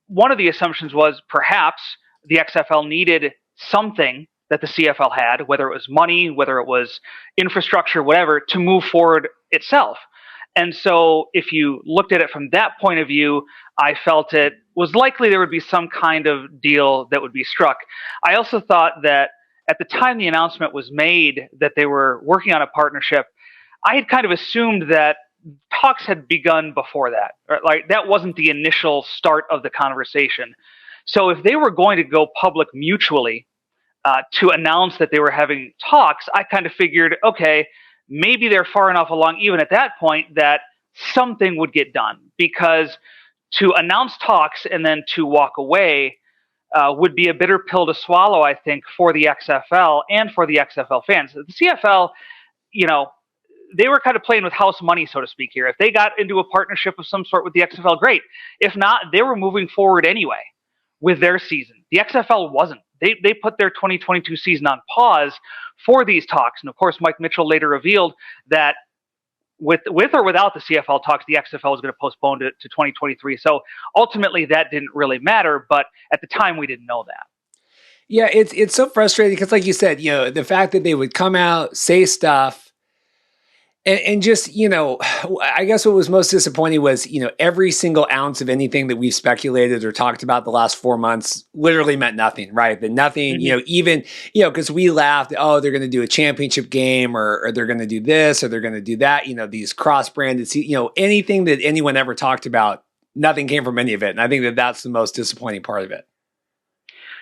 [SPEAKER 5] one of the assumptions was perhaps the XFL needed something that the CFL had, whether it was money, whether it was infrastructure, whatever, to move forward itself. And so if you looked at it from that point of view, I felt it was likely there would be some kind of deal that would be struck. I also thought that at the time the announcement was made that they were working on a partnership, I had kind of assumed that talks had begun before that. Right? Like, that wasn't the initial start of the conversation. So if they were going to go public mutually to announce that they were having talks, I kind of figured, okay, maybe they're far enough along even at that point that something would get done. Because to announce talks and then to walk away would be a bitter pill to swallow, I think, for the XFL and for the XFL fans. The CFL, they were kind of playing with house money, so to speak here. If they got into a partnership of some sort with the XFL, great. If not, they were moving forward anyway with their season. The XFL wasn't. They put their 2022 season on pause for these talks. And of course, Mike Mitchell later revealed that with or without the CFL talks, the XFL was going to postpone it to 2023. So ultimately, that didn't really matter. But at the time, we didn't know that.
[SPEAKER 2] Yeah, it's so frustrating because, like you said, the fact that they would come out, say stuff, and just, I guess what was most disappointing was, every single ounce of anything that we've speculated or talked about the last 4 months literally meant nothing, right? That nothing, even, because we laughed, oh, they're going to do a championship game or they're going to do this or they're going to do that, these cross-branded, anything that anyone ever talked about, nothing came from any of it. And I think that that's the most disappointing part of it.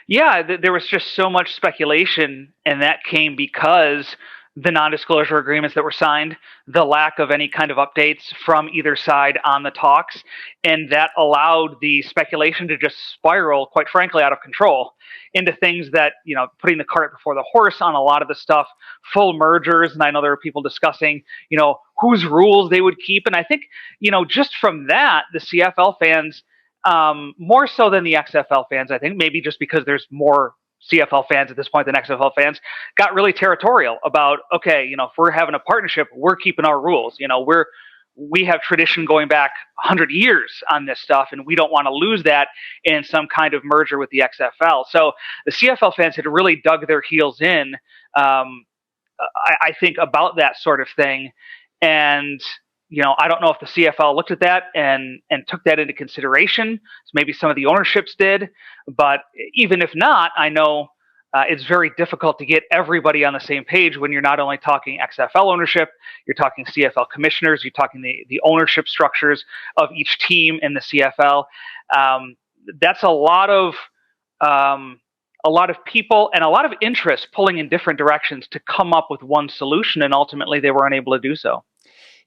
[SPEAKER 5] Yeah, there was just so much speculation, and that came because the non-disclosure agreements that were signed, the lack of any kind of updates from either side on the talks, and that allowed the speculation to just spiral, quite frankly, out of control into things that, putting the cart before the horse on a lot of the stuff, full mergers, and I know there were people discussing, whose rules they would keep, and I think, just from that, the CFL fans, more so than the XFL fans, I think, maybe just because there's more CFL fans at this point than XFL fans, got really territorial about, okay, if we're having a partnership, we're keeping our rules. We have tradition going back 100 years on this stuff, and we don't want to lose that in some kind of merger with the XFL. So the CFL fans had really dug their heels in, I think, about that sort of thing. And I don't know if the CFL looked at that and took that into consideration. So maybe some of the ownerships did, but even if not, I know it's very difficult to get everybody on the same page when you're not only talking XFL ownership, you're talking CFL commissioners, you're talking the ownership structures of each team in the CFL. That's a lot of people and a lot of interest pulling in different directions to come up with one solution, and ultimately they were unable to do so.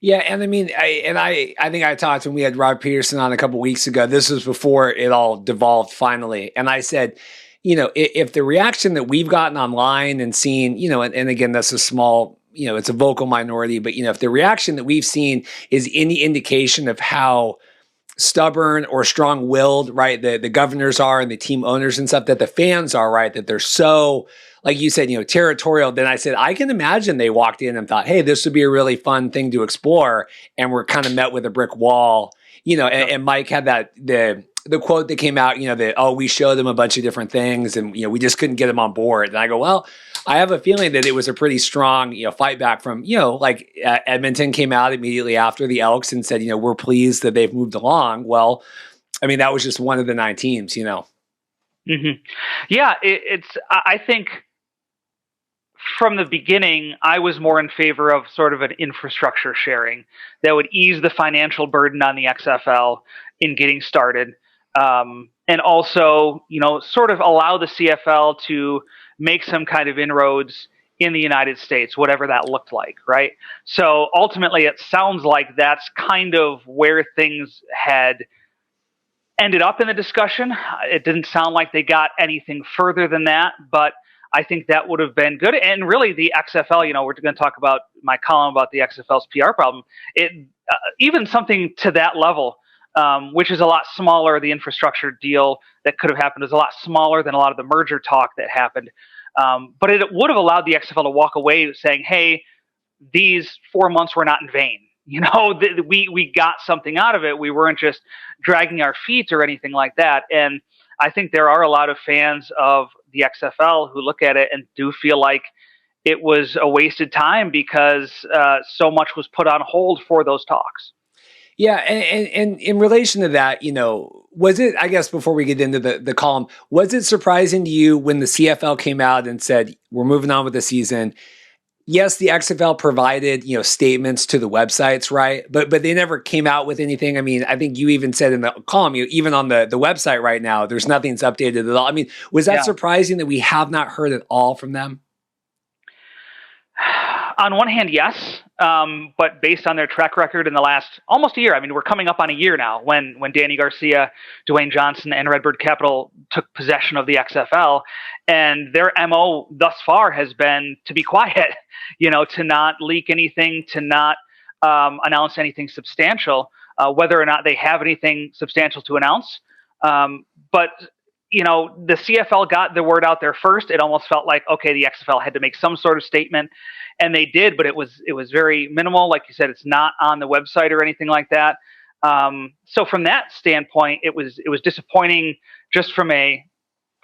[SPEAKER 2] Yeah, and I mean, I think I talked when we had Rob Peterson on a couple weeks ago. This was before it all devolved finally, and I said, if the reaction that we've gotten online and seen, and again, that's a small, it's a vocal minority, but if the reaction that we've seen is any indication of how stubborn or strong-willed, right, the governors are and the team owners and stuff, that the fans are, right, that they're so, like you said, territorial, then I said, I can imagine they walked in and thought, hey, this would be a really fun thing to explore, and we're kind of met with a brick wall, and Mike had that, the quote that came out, that, oh, we showed them a bunch of different things and, we just couldn't get them on board. And I go, well, I have a feeling that it was a pretty strong, fight back from, Edmonton came out immediately after the Elks and said, we're pleased that they've moved along. Well, I mean, that was just one of the 9 teams,
[SPEAKER 5] Mm-hmm. Yeah, I think from the beginning, I was more in favor of sort of an infrastructure sharing that would ease the financial burden on the XFL in getting started. And also, sort of allow the CFL to make some kind of inroads in the United States, whatever that looked like, right? So ultimately, it sounds like that's kind of where things had ended up in the discussion. It didn't sound like they got anything further than that, but I think that would have been good. And really, the XFL, we're going to talk about my column about the XFL's PR problem. Even something to that level, which is a lot smaller, the infrastructure deal that could have happened is a lot smaller than a lot of the merger talk that happened. But it would have allowed the XFL to walk away saying, hey, these 4 months were not in vain. We got something out of it. We weren't just dragging our feet or anything like that. And I think there are a lot of fans of the XFL who look at it and do feel like it was a wasted time because so much was put on hold for those talks.
[SPEAKER 2] Yeah, and in relation to that, was it, I guess before we get into the column, was it surprising to you when the CFL came out and said, we're moving on with the season? Yes, the XFL provided, statements to the websites, right? But they never came out with anything. I mean, I think you even said in the column, even on the website right now, there's nothing's updated at all. I mean, was that surprising that we have not heard at all from them?
[SPEAKER 5] On one hand, yes, but based on their track record in the last almost a year, I mean, we're coming up on a year now when Dany Garcia, Dwayne Johnson, and Redbird Capital took possession of the XFL, and their MO thus far has been to be quiet, to not leak anything, to not announce anything substantial, whether or not they have anything substantial to announce. But the CFL got the word out there first. It almost felt like, okay, the XFL had to make some sort of statement, and they did, but it was very minimal. Like you said, it's not on the website or anything like that. So from that standpoint, it was disappointing just from a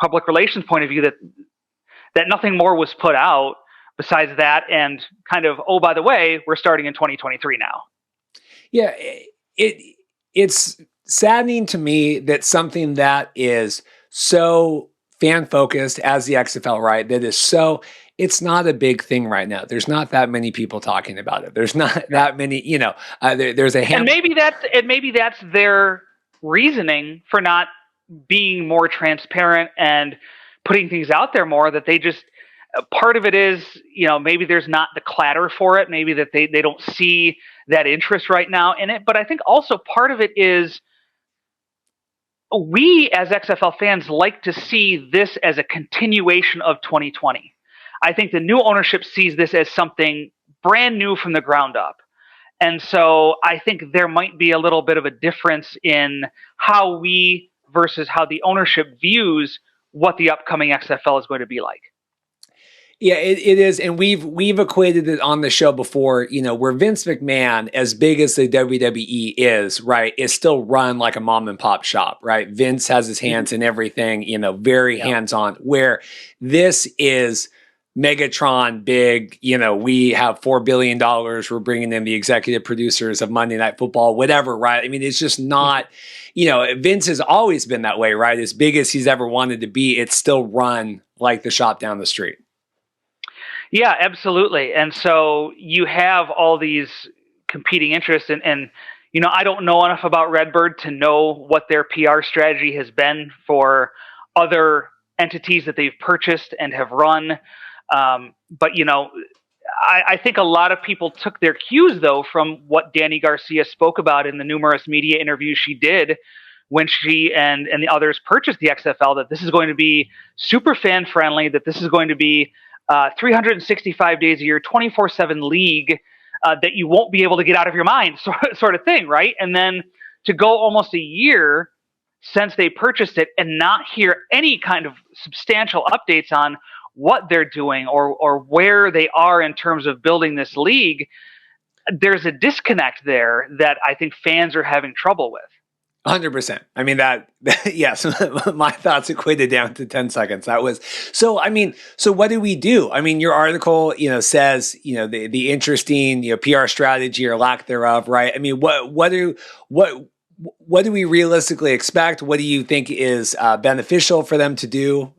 [SPEAKER 5] public relations point of view that nothing more was put out besides that, and kind of, oh, by the way, we're starting in 2023 now.
[SPEAKER 2] Yeah, it's saddening to me that something that is so fan focused as the XFL, right? It's not a big thing right now. There's not that many people talking about it. There's not that many, there's a
[SPEAKER 5] and maybe that's their reasoning for not being more transparent and putting things out there more, that they just, part of it is, maybe there's not the clatter for it. Maybe that they don't see that interest right now in it. But I think also part of it is, we as XFL fans like to see this as a continuation of 2020. I think the new ownership sees this as something brand new from the ground up. And so I think there might be a little bit of a difference in how we versus how the ownership views what the upcoming XFL is going to be like.
[SPEAKER 2] Yeah, it is. And we've equated it on the show before, where Vince McMahon, as big as the WWE is, right, is still run like a mom and pop shop, right? Vince has his hands in everything, very hands-on, where this is Megatron big, we have $4 billion. We're bringing in the executive producers of Monday Night Football, whatever, right? I mean, it's just not, Vince has always been that way, right? As big as he's ever wanted to be, it's still run like the shop down the street.
[SPEAKER 5] Yeah, absolutely. And so you have all these competing interests, and I don't know enough about Redbird to know what their PR strategy has been for other entities that they've purchased and have run. But I think a lot of people took their cues, though, from what Dany Garcia spoke about in the numerous media interviews she did when she and the others purchased the XFL, that this is going to be super fan friendly, that this is going to be 365 days a year, 24/7 league that you won't be able to get out of your mind, sort of thing, right? And then to go almost a year since they purchased it and not hear any kind of substantial updates on what they're doing or where they are in terms of building this league, there's a disconnect there that I think fans are having trouble with.
[SPEAKER 2] 100%. I mean, that yes, my thoughts equated down to 10 seconds. That was, so what do we do? I mean, your article, says, the interesting, PR strategy or lack thereof, right? I mean, what do we realistically expect? What do you think is beneficial for them to do?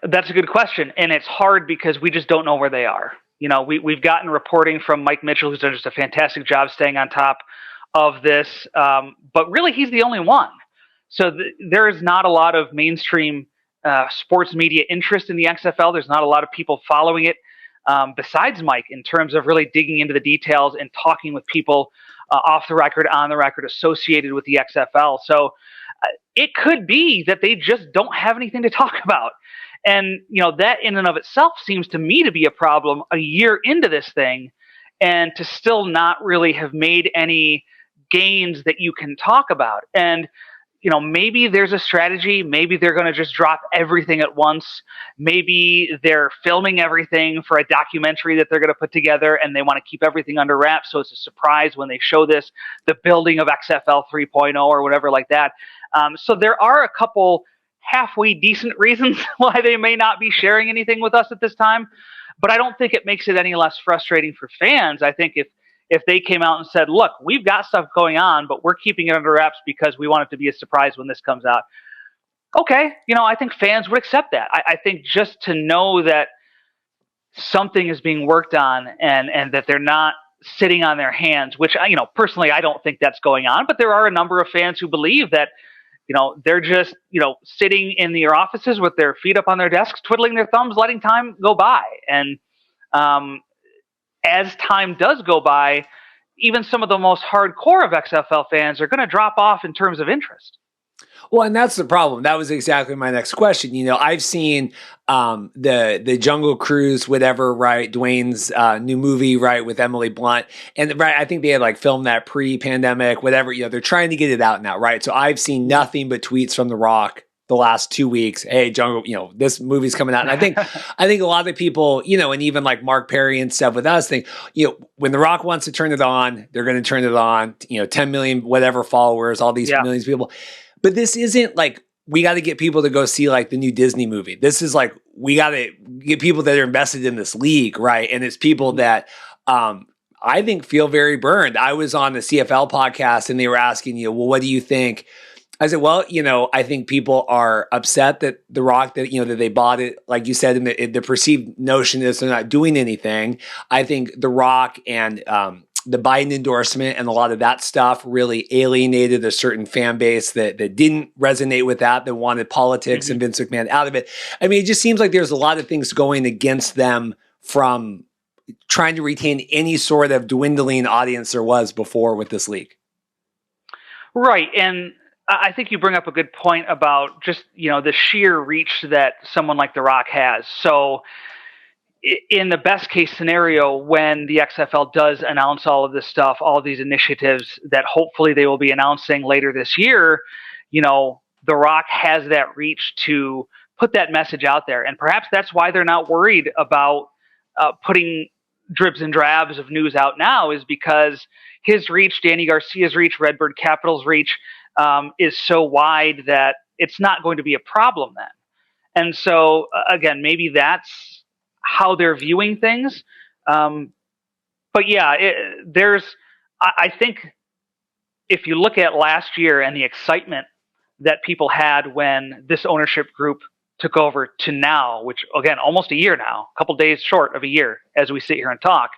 [SPEAKER 5] That's a good question. And it's hard because we just don't know where they are. We've gotten reporting from Mike Mitchell, who's done just a fantastic job staying on top of this, but really he's the only one. So there is not a lot of mainstream sports media interest in the XFL. There's not a lot of people following it besides Mike in terms of really digging into the details and talking with people off the record, on the record, associated with the XFL. So it could be that they just don't have anything to talk about. And, that in and of itself seems to me to be a problem a year into this thing, and to still not really have made any gains that you can talk about. And, maybe there's a strategy. Maybe they're going to just drop everything at once. Maybe they're filming everything for a documentary that they're going to put together, and they want to keep everything under wraps. So it's a surprise when they show this, the building of XFL 3.0 or whatever like that. So there are a couple halfway decent reasons why they may not be sharing anything with us at this time. But I don't think it makes it any less frustrating for fans. I think if they came out and said, look, we've got stuff going on, but we're keeping it under wraps because we want it to be a surprise when this comes out. Okay, I think fans would accept that. I think just to know that something is being worked on and that they're not sitting on their hands, which, personally, I don't think that's going on. But there are a number of fans who believe that, They're just, sitting in their offices with their feet up on their desks, twiddling their thumbs, letting time go by. And as time does go by, even some of the most hardcore of XFL fans are going to drop off in terms of interest.
[SPEAKER 2] Well, and that's the problem. That was exactly my next question. I've seen the Jungle Cruise, whatever, right? Dwayne's new movie, right, with Emily Blunt. And right, I think they had filmed that pre-pandemic, whatever. They're trying to get it out now, right? So I've seen nothing but tweets from The Rock the last 2 weeks. Hey, Jungle, this movie's coming out. And I think a lot of people, and even like Mark Perry and stuff with us think, when The Rock wants to turn it on, they're going to turn it on. 10 million, whatever followers, all these millions of people. But this isn't we got to get people to go see the new Disney movie. This is we got to get people that are invested in this league, right? And it's people that I think feel very burned. I was on the CFL podcast and they were asking, well, what do you think? I said, well, I think people are upset that The Rock, that they bought it, like you said, and the perceived notion is they're not doing anything. I think The Rock and the Biden endorsement and a lot of that stuff really alienated a certain fan base that didn't resonate with that wanted politics and Vince McMahon out of it. I mean, it just seems like there's a lot of things going against them from trying to retain any sort of dwindling audience there was before with this league.
[SPEAKER 5] Right. And I think you bring up a good point about just, the sheer reach that someone like The Rock has. So in the best case scenario, when the XFL does announce all of this stuff, all of these initiatives that hopefully they will be announcing later this year, The Rock has that reach to put that message out there. And perhaps that's why they're not worried about putting dribs and drabs of news out now, is because his reach, Dany Garcia's reach, Redibrd Capital's reach is so wide that it's not going to be a problem then. And so, again, maybe that's how they're viewing things. But yeah, I think if you look at last year and the excitement that people had when this ownership group took over to now, which again, almost a year now, a couple days short of a year as we sit here and talk,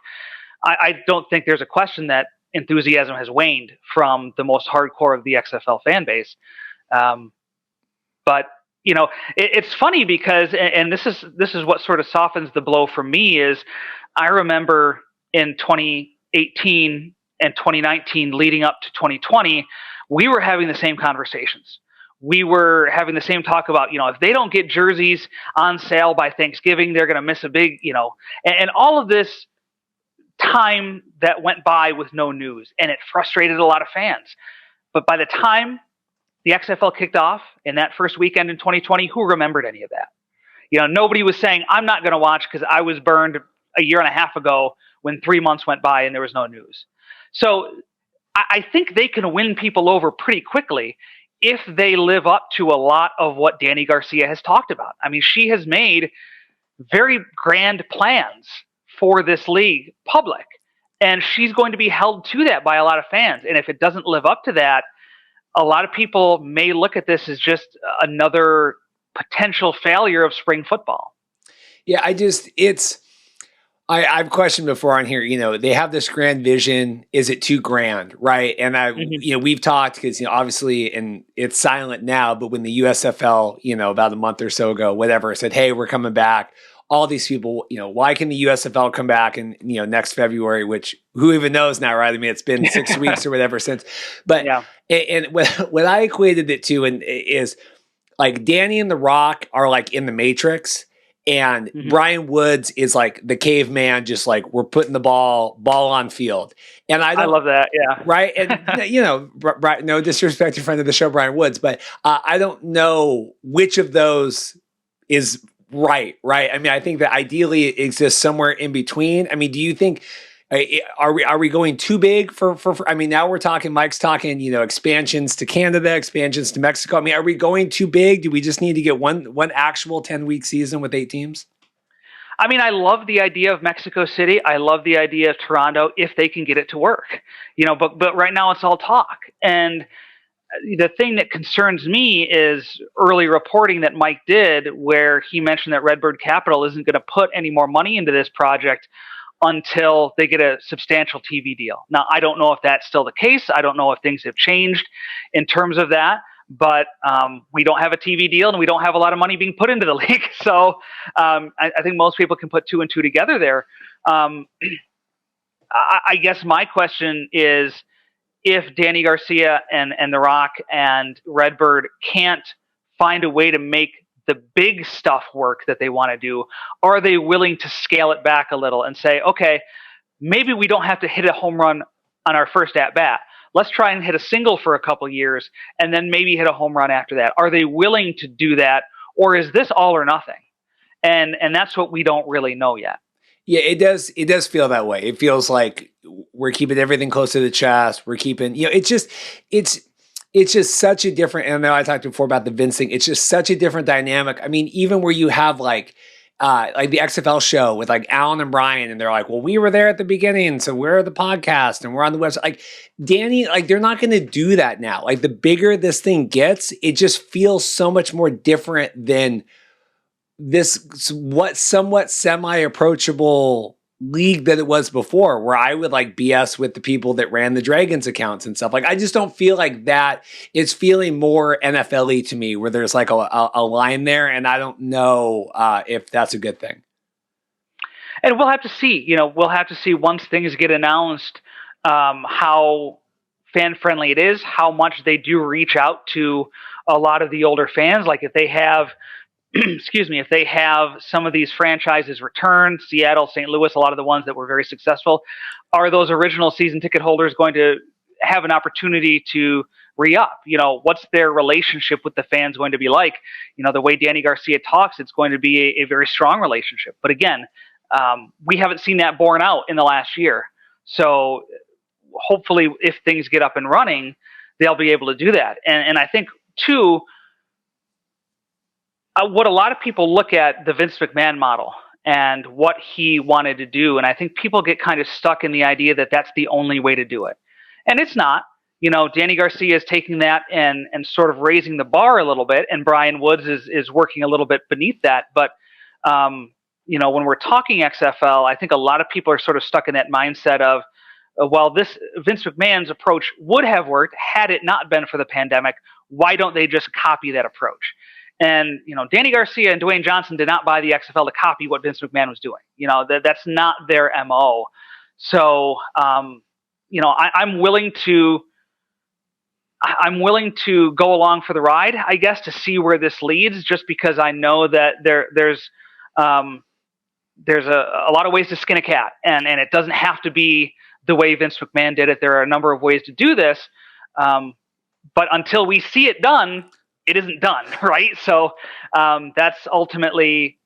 [SPEAKER 5] I don't think there's a question that enthusiasm has waned from the most hardcore of the XFL fan base. But it's funny because, and this is what sort of softens the blow for me, is I remember in 2018 and 2019 leading up to 2020, we were having the same conversations. We were having the same talk about, if they don't get jerseys on sale by Thanksgiving, they're going to miss a big, and all of this time that went by with no news, and it frustrated a lot of fans. But by the time the XFL kicked off in that first weekend in 2020, who remembered any of that? Nobody was saying, I'm not going to watch because I was burned a year and a half ago when 3 months went by and there was no news. So I think they can win people over pretty quickly if they live up to a lot of what Dany Garcia has talked about. I mean, she has made very grand plans for this league public, and she's going to be held to that by a lot of fans. And if it doesn't live up to that, a lot of people may look at this as just another potential failure of spring football.
[SPEAKER 2] Yeah, I've questioned before on here, they have this grand vision. Is it too grand? Right. And we've talked because, obviously, and it's silent now, but when the USFL, about a month or so ago, whatever, said, hey, we're coming back. All these people, why can the USFL come back in, next February, which who even knows now, right? I mean, it's been 6 weeks or whatever since, but, yeah. And what I equated it to is Dany and The Rock are in the Matrix, and Brian Woods is the caveman, just we're putting the ball on field. And I love that. Yeah. Right. And, no disrespect to friend of the show, Brian Woods, but I don't know which of those is right. I mean, I think that ideally it exists somewhere in between. I mean, do you think, are we going too big for I mean, now Mike's talking, expansions to Canada, expansions to Mexico. I mean, are we going too big? Do we just need to get one actual 10-week season with 8 teams?
[SPEAKER 5] I mean, I love the idea of Mexico City. I love the idea of Toronto if they can get it to work, but right now it's all talk. And the thing that concerns me is early reporting that Mike did, where he mentioned that Redibrd Capital isn't going to put any more money into this project until they get a substantial TV deal. Now, I don't know if that's still the case. I don't know if things have changed in terms of that, but we don't have a TV deal and we don't have a lot of money being put into the league. So I think most people can put 2 and 2 together there. I guess my question is, if Dany Garcia and The Rock and Redbird can't find a way to make the big stuff work that they want to do, are they willing to scale it back a little and say, okay, maybe we don't have to hit a home run on our first at bat. Let's try and hit a single for a couple years and then maybe hit a home run after that. Are they willing to do that, or is this all or nothing? And that's what we don't really know yet.
[SPEAKER 2] Yeah, it does. It does feel that way. It feels like we're keeping everything close to the chest. We're keeping, it's just such a different, and I know I talked before about the Vince thing. It's just such a different dynamic. I mean, even where you have like the XFL show with like Alan and Brian, and they're like, well, we were there at the beginning, so we're the podcast and we're on the website. Like Dany, like they're not going to do that now. Like the bigger this thing gets, it just feels so much more different than this somewhat semi-approachable league that it was before, where I would like BS with the people that ran the Dragons accounts and stuff. Like, I just don't feel like that. It's feeling more NFL-y to me, where there's like a line there, and I don't know if that's a good thing.
[SPEAKER 5] And we'll have to see. We'll have to see once things get announced how fan-friendly it is, how much they do reach out to a lot of the older fans. Like if they have if they have some of these franchises return, Seattle, St. Louis, a lot of the ones that were very successful, are those original season ticket holders going to have an opportunity to re-up? What's their relationship with the fans going to be like? The way Dany Garcia talks, it's going to be a very strong relationship. But again, we haven't seen that borne out in the last year. So hopefully if things get up and running, they'll be able to do that. And I think, too, what a lot of people look at the Vince McMahon model and what he wanted to do, and I think people get kind of stuck in the idea that that's the only way to do it. And it's not. Dany Garcia is taking that and sort of raising the bar a little bit, and Brian Woods is working a little bit beneath that. But, when we're talking XFL, I think a lot of people are sort of stuck in that mindset of, well, this Vince McMahon's approach would have worked had it not been for the pandemic. Why don't they just copy that approach? And, Dany Garcia and Dwayne Johnson did not buy the XFL to copy what Vince McMahon was doing. That's not their MO. So, I'm willing to go along for the ride, I guess, to see where this leads, just because I know that there's a lot of ways to skin a cat, and it doesn't have to be the way Vince McMahon did it. There are a number of ways to do this. But until we see it done, it isn't done, right? So that's ultimately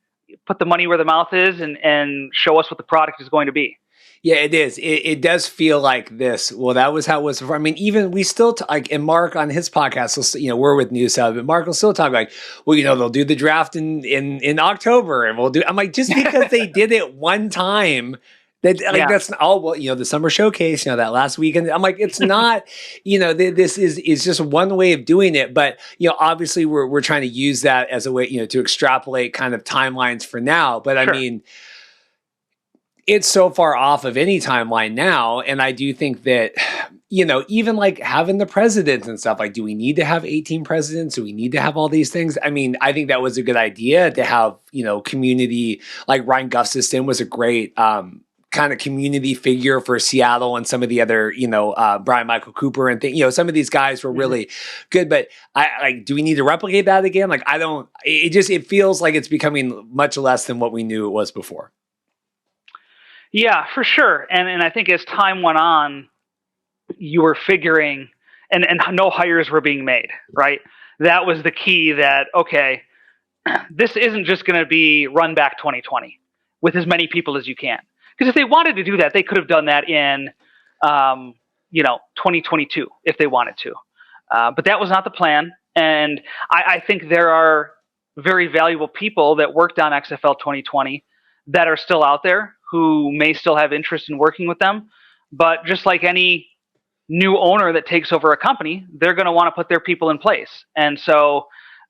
[SPEAKER 5] put the money where the mouth is and show us what the product is going to be.
[SPEAKER 2] Yeah, it is. It does feel like this. Well, that was how it was before. I mean, even we still and Mark on his podcast, we're with News Hub, but Mark will still talk like, well, they'll do the draft in October, and we'll do. I'm like, just because they did it one time. That's all. Well, the summer showcase, that last weekend. I'm like, it's not. This is just one way of doing it. But obviously, we're trying to use that as a way, to extrapolate kind of timelines for now. But I mean, it's so far off of any timeline now, and I do think that even like having the presidents and stuff. Like, do we need to have 18 presidents? Do we need to have all these things? I mean, I think that was a good idea to have community. Like Ryan Gustafson was a great. Kind of community figure for Seattle, and some of the other, Brian Michael Cooper and some of these guys were really good. But do we need to replicate that again? Like, I don't. It feels like it's becoming much less than what we knew it was before.
[SPEAKER 5] Yeah, for sure. And I think as time went on, you were figuring, and no hires were being made, right? That was the key. That okay, this isn't just going to be run back 2020 with as many people as you can. Because if they wanted to do that, they could have done that in, 2022 if they wanted to. But that was not the plan. And I think there are very valuable people that worked on XFL 2020 that are still out there who may still have interest in working with them. But just like any new owner that takes over a company, they're going to want to put their people in place. And so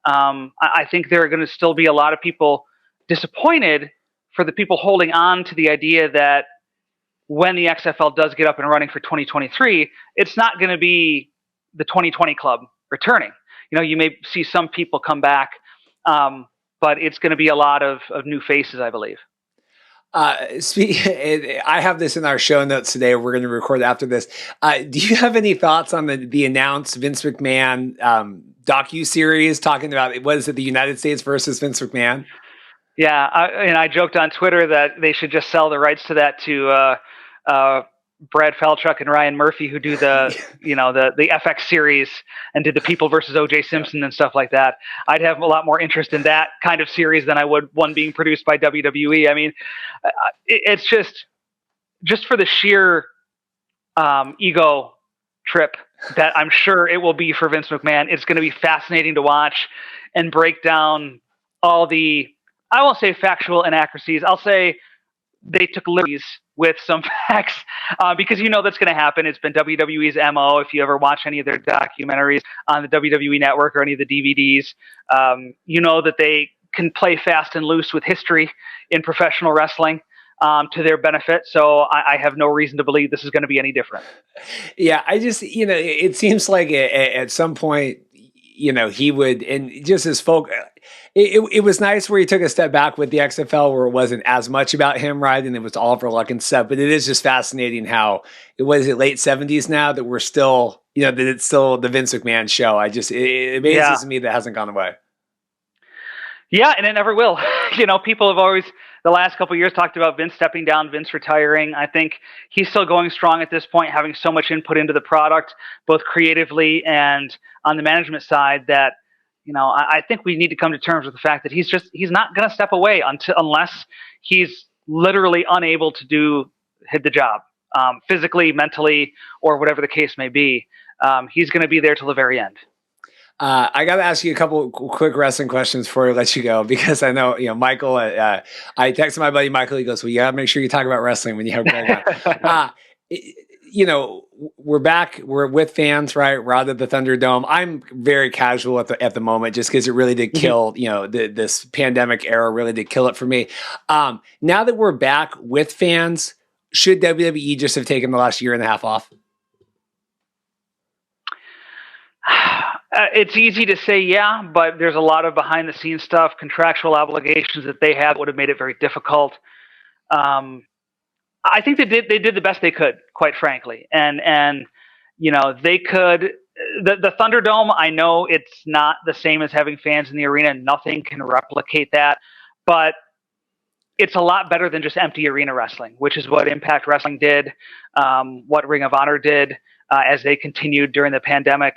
[SPEAKER 5] I think there are going to still be a lot of people disappointed for the people holding on to the idea that when the XFL does get up and running for 2023, it's not going to be the 2020 club returning. you may see some people come back, but it's going to be a lot of new faces, I believe.
[SPEAKER 2] I have this in our show notes today. We're going to record after this. Do you have any thoughts on the announced Vince McMahon docu-series talking about, what is it, the United States versus Vince McMahon?
[SPEAKER 5] Yeah, I joked on Twitter that they should just sell the rights to that to Brad Falchuk and Ryan Murphy, who do the the FX series and did the People versus O.J. Simpson and stuff like that. I'd have a lot more interest in that kind of series than I would one being produced by WWE. I mean, it's just for the sheer ego trip that I'm sure it will be for Vince McMahon. It's going to be fascinating to watch and break down all the, I won't say factual inaccuracies, I'll say they took liberties with some facts, because that's going to happen. It's been WWE's MO. If you ever watch any of their documentaries on the WWE Network or any of the DVDs, that they can play fast and loose with history in professional wrestling to their benefit. So I have no reason to believe this is going to be any different.
[SPEAKER 2] Yeah, I just, it seems like at some point, he would, and just his folk. It was nice where he took a step back with the XFL, where it wasn't as much about him, right? And it was all for luck and stuff. But it is just fascinating how it was late 70s now that we're still, that it's still the Vince McMahon show. It amazes me that hasn't gone away.
[SPEAKER 5] Yeah, and it never will. People have always, the last couple of years, talked about Vince stepping down, Vince retiring. I think he's still going strong at this point, having so much input into the product, both creatively and on the management side, that I think we need to come to terms with the fact that he's not going to step away unless he's literally unable to hit the job, physically, mentally, or whatever the case may be. He's going to be there till the very end.
[SPEAKER 2] I got to ask you a couple quick wrestling questions before I let you go, because I know, Michael, I texted my buddy Michael. He goes, well, you got to make sure you talk about wrestling when you have Greg on. We're back. We're with fans, right? Rather the Thunderdome. I'm very casual at the moment, just because it really did kill, this pandemic era really did kill it for me. Now that we're back with fans, should WWE just have taken the last year and a half off?
[SPEAKER 5] It's easy to say, yeah, but there's a lot of behind the scenes stuff, contractual obligations that they have would have made it very difficult. I think they did the best they could, quite frankly. And they could, the Thunderdome, I know it's not the same as having fans in the arena. Nothing can replicate that, but it's a lot better than just empty arena wrestling, which is what Impact Wrestling did, what Ring of Honor did as they continued during the pandemic.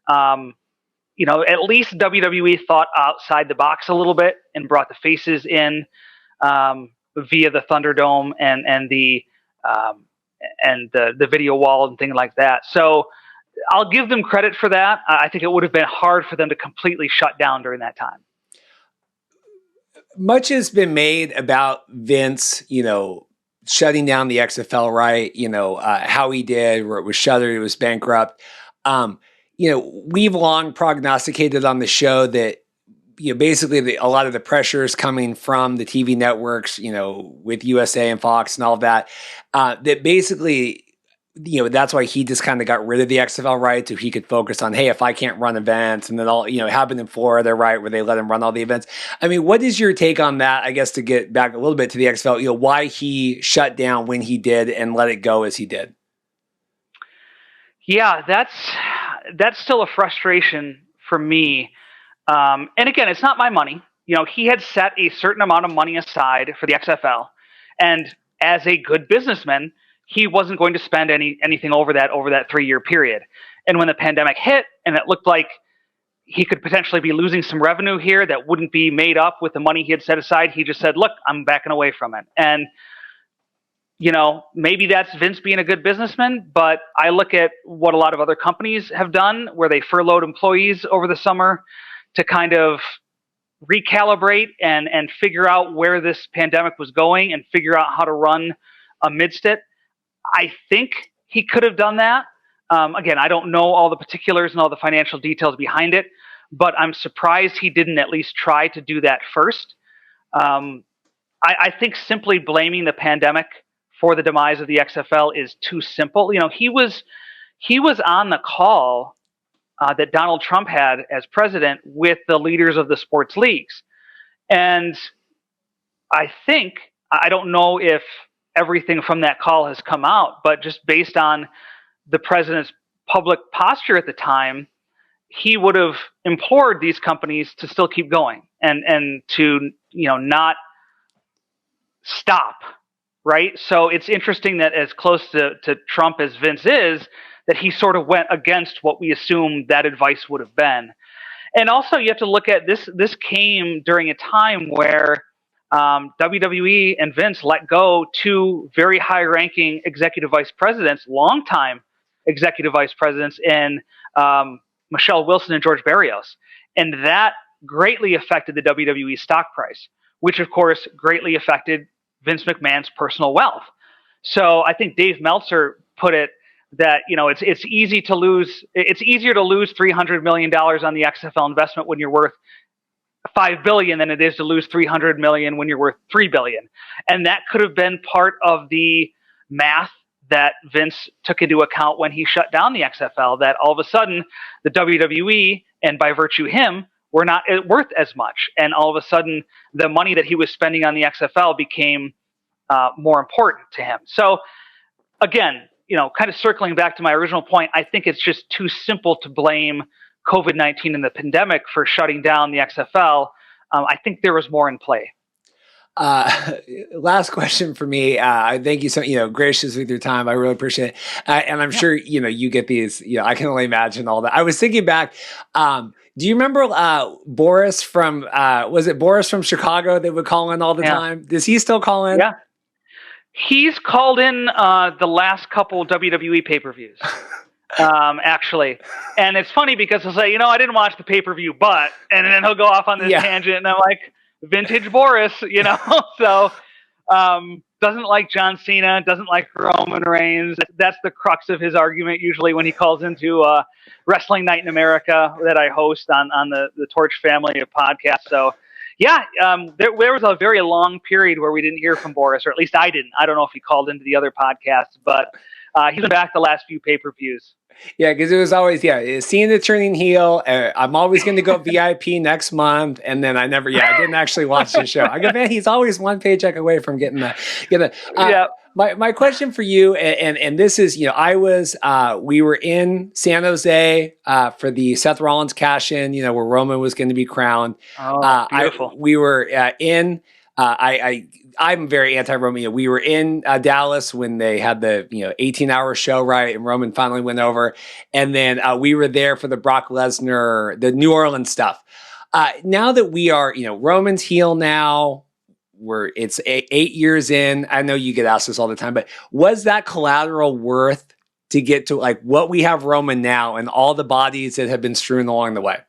[SPEAKER 5] At least WWE thought outside the box a little bit and brought the faces in via the Thunderdome and the video wall and things like that. So I'll give them credit for that. I think it would have been hard for them to completely shut down during that time.
[SPEAKER 2] Much has been made about Vince, shutting down the XFL, right? How he did, where it was shuttered, it was bankrupt. We've long prognosticated on the show that, basically a lot of the pressure is coming from the TV networks, with USA and Fox and all of that, that basically, that's why he just kind of got rid of the XFL, right? So he could focus on, hey, if I can't run events, and then all, it happened in Florida, right, where they let him run all the events. I mean, what is your take on that? I guess to get back a little bit to the XFL, why he shut down when he did and let it go as he did?
[SPEAKER 5] Yeah, that's still a frustration for me. And again, it's not my money. He had set a certain amount of money aside for the XFL, and as a good businessman, he wasn't going to spend anything over that 3-year period. And when the pandemic hit, and it looked like he could potentially be losing some revenue here that wouldn't be made up with the money he had set aside, he just said, "Look, I'm backing away from it." And maybe that's Vince being a good businessman, but I look at what a lot of other companies have done, where they furloughed employees over the summer to kind of recalibrate and figure out where this pandemic was going and figure out how to run amidst it. I think he could have done that. Again, I don't know all the particulars and all the financial details behind it, but I'm surprised he didn't at least try to do that first. I think simply blaming the pandemic for the demise of the XFL is too simple. He was on the call that Donald Trump had as president with the leaders of the sports leagues. And I don't know if everything from that call has come out, but just based on the president's public posture at the time, he would have implored these companies to still keep going and to, not stop. Right. So it's interesting that as close to Trump as Vince is, that he sort of went against what we assumed that advice would have been. And also you have to look at this. This came during a time where WWE and Vince let go two very high-ranking executive vice presidents, longtime executive vice presidents in Michelle Wilson and George Barrios. And that greatly affected the WWE stock price, which of course greatly affected Vince McMahon's personal wealth. So I think Dave Meltzer put it that, it's easier to lose $300 million on the XFL investment when you're worth $5 billion than it is to lose $300 million when you're worth $3 billion. And that could have been part of the math that Vince took into account when he shut down the XFL, that all of a sudden the WWE, and by virtue him, were not worth as much. And all of a sudden the money that he was spending on the XFL became more important to him. So again, kind of circling back to my original point, I think it's just too simple to blame COVID-19 and the pandemic for shutting down the XFL. I think there was more in play.
[SPEAKER 2] Last question for me. I thank you so, gracious with your time. I really appreciate it. And I'm sure, you get these, I can only imagine all that. I was thinking back, do you remember Boris from, was it Boris from Chicago that would call in all the time? Does he still call in?
[SPEAKER 5] Yeah. He's called in the last couple WWE pay-per-views, actually. And it's funny because he'll say, I didn't watch the pay-per-view, but, and then he'll go off on this tangent, and I'm like, vintage Boris, So doesn't like John Cena, doesn't like Roman Reigns. That's the crux of his argument usually when he calls into Wrestling Night in America that I host on the Torch family of podcasts. So there was a very long period where we didn't hear from Boris, or at least I didn't. I don't know if he called into the other podcasts, but he's been back the last few pay-per-views.
[SPEAKER 2] Yeah, because it was always, seeing the turning heel. I'm always going to go VIP next month. And then I didn't actually watch the show. I go, man, he's always one paycheck away from getting that. My question for you, and this is, we were in San Jose for the Seth Rollins cash in, where Roman was going to be crowned.
[SPEAKER 5] Oh, beautiful.
[SPEAKER 2] We were in, I'm very anti-Roman. We were in Dallas when they had the 18-hour show, right? And Roman finally went over. And then we were there for the Brock Lesnar, the New Orleans stuff. Now that we are, Roman's heel now, it's 8 years in. I know you get asked this all the time, but was that collateral worth to get to like what we have Roman now and all the bodies that have been strewn along the way?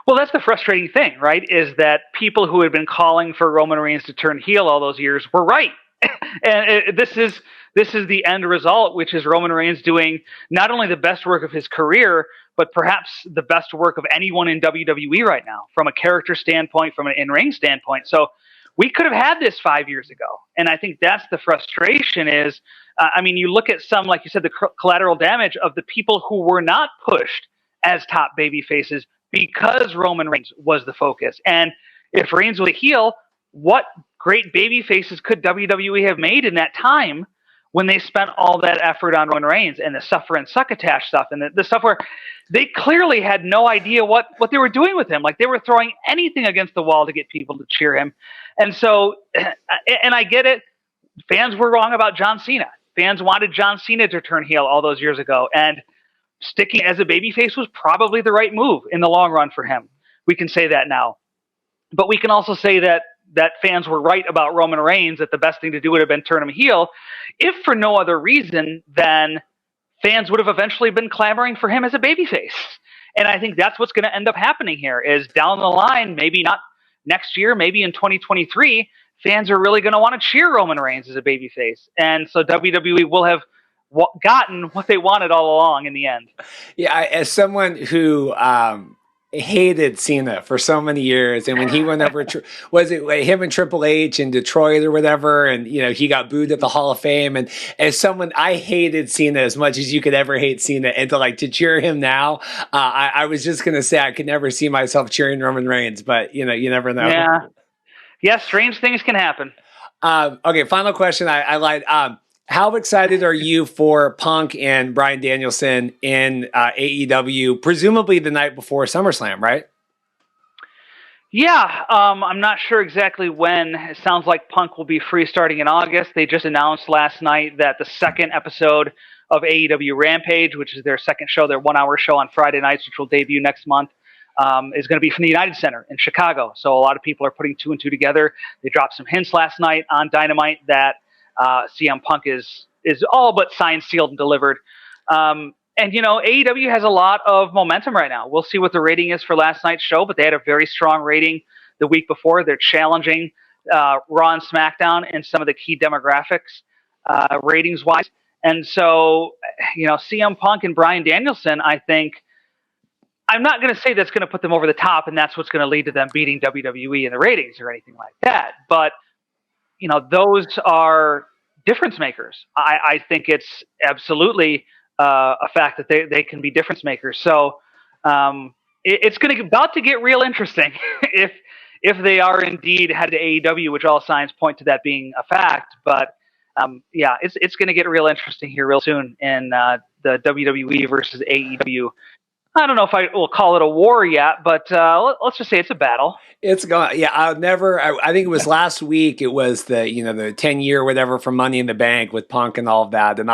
[SPEAKER 5] Well, that's the frustrating thing, right? Is that people who had been calling for Roman Reigns to turn heel all those years were right. And this is the end result, which is Roman Reigns doing not only the best work of his career, but perhaps the best work of anyone in WWE right now, from a character standpoint, from an in-ring standpoint. So we could have had this 5 years ago. And I think that's the frustration is, you look at some, like you said, the collateral damage of the people who were not pushed as top baby faces because Roman Reigns was the focus. And if Reigns was a heel, what great baby faces could WWE have made in that time when they spent all that effort on Roman Reigns and the suffer and succotash stuff and the stuff where they clearly had no idea what they were doing with him. Like they were throwing anything against the wall to get people to cheer him. And so, and I get it. Fans were wrong about John Cena. Fans wanted John Cena to turn heel all those years ago. And sticking as a babyface was probably the right move in the long run for him. We can say that now. But we can also say that fans were right about Roman Reigns, that the best thing to do would have been turn him heel, if for no other reason than fans would have eventually been clamoring for him as a babyface. And I think that's what's going to end up happening here is down the line, maybe not next year, maybe in 2023, fans are really going to want to cheer Roman Reigns as a babyface. And so WWE will have gotten what they wanted all along in the end.
[SPEAKER 2] Yeah, as someone who hated Cena for so many years, and when he went over, was it like him and Triple H in Detroit or whatever, and he got booed at the Hall of Fame. And as someone, I hated Cena as much as you could ever hate Cena, and to cheer him now, I was just gonna say I could never see myself cheering Roman Reigns, but you never know.
[SPEAKER 5] Yeah, strange things can happen.
[SPEAKER 2] Okay, final question. I lied. How excited are you for Punk and Bryan Danielson in AEW, presumably the night before SummerSlam, right?
[SPEAKER 5] Yeah, I'm not sure exactly when. It sounds like Punk will be free starting in August. They just announced last night that the second episode of AEW Rampage, which is their second show, their 1 hour show on Friday nights, which will debut next month, is going to be from the United Center in Chicago. So a lot of people are putting two and two together. They dropped some hints last night on Dynamite that CM Punk is all but signed, sealed, and delivered. And AEW has a lot of momentum right now. We'll see what the rating is for last night's show, but they had a very strong rating the week before. They're challenging Raw and SmackDown in some of the key demographics ratings-wise. And so, CM Punk and Bryan Danielson, I think, I'm not going to say that's going to put them over the top and that's what's going to lead to them beating WWE in the ratings or anything like that. But those are difference makers. I think it's absolutely a fact that they can be difference makers. So it's about to get real interesting if they are indeed headed to AEW, which all signs point to that being a fact. But it's going to get real interesting here real soon in the WWE versus AEW. I don't know if I will call it a war yet, but let's just say it's a battle.
[SPEAKER 2] It's going. Yeah, I think it was last week. It was the 10-year whatever for Money in the Bank with Punk and all of that. And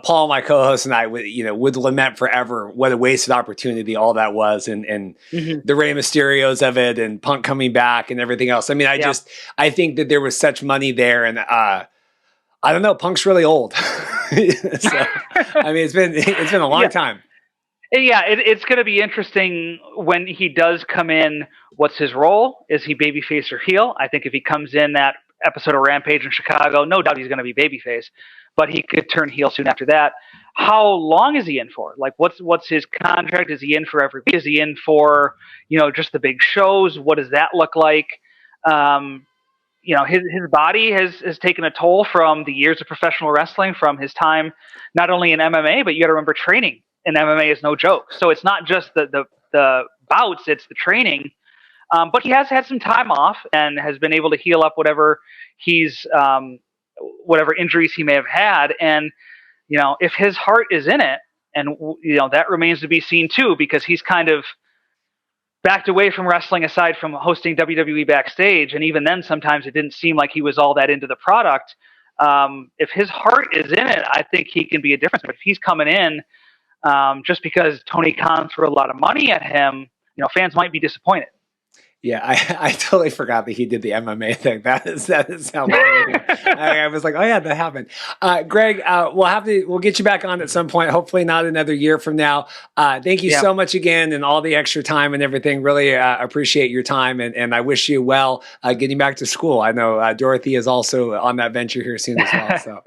[SPEAKER 2] Paul, my co-host, and I would lament forever what a wasted opportunity all that was, and the Rey Mysterios of it, and Punk coming back and everything else. I mean, I think that there was such money there, and I don't know. Punk's really old, so I mean, it's been a long time.
[SPEAKER 5] Yeah, it's going to be interesting when he does come in. What's his role? Is he babyface or heel? I think if he comes in that episode of Rampage in Chicago, no doubt he's going to be babyface, but he could turn heel soon after that. How long is he in for? Like, what's his contract? Is he in for every week? Is he in for just the big shows? What does that look like? His body has taken a toll from the years of professional wrestling, from his time not only in MMA, but you got to remember training. And MMA is no joke. So it's not just the bouts, it's the training. But he has had some time off and has been able to heal up whatever whatever injuries he may have had. And, if his heart is in it, and, that remains to be seen too, because he's kind of backed away from wrestling aside from hosting WWE backstage. And even then, sometimes it didn't seem like he was all that into the product. If his heart is in it, I think he can be a difference. But if he's coming in, just because Tony Khan threw a lot of money at him, fans might be disappointed.
[SPEAKER 2] Yeah, I totally forgot that he did the MMA thing. That is how long I was like, oh yeah, that happened. Greg, we'll get you back on at some point. Hopefully not another year from now. Thank you so much again, and all the extra time and everything. Really appreciate your time, and I wish you well getting back to school. I know Dorothy is also on that venture here soon as well. So.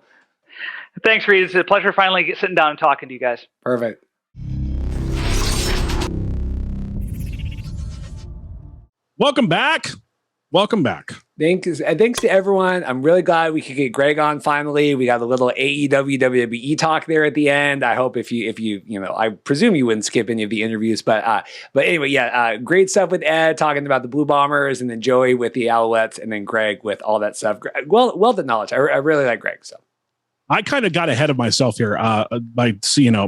[SPEAKER 5] Thanks, Reed. It's a pleasure finally sitting down and talking to you guys.
[SPEAKER 2] Perfect.
[SPEAKER 1] Welcome back.
[SPEAKER 2] Thanks to everyone. I'm really glad we could get Greg on finally. We got a little AEW WWE talk there at the end. I hope if you I presume you wouldn't skip any of the interviews, but anyway, great stuff with Ed talking about the Blue Bombers, and then Joey with the Alouettes, and then Greg with all that stuff. Well done knowledge. I really like Greg. So.
[SPEAKER 1] I kind of got ahead of myself here by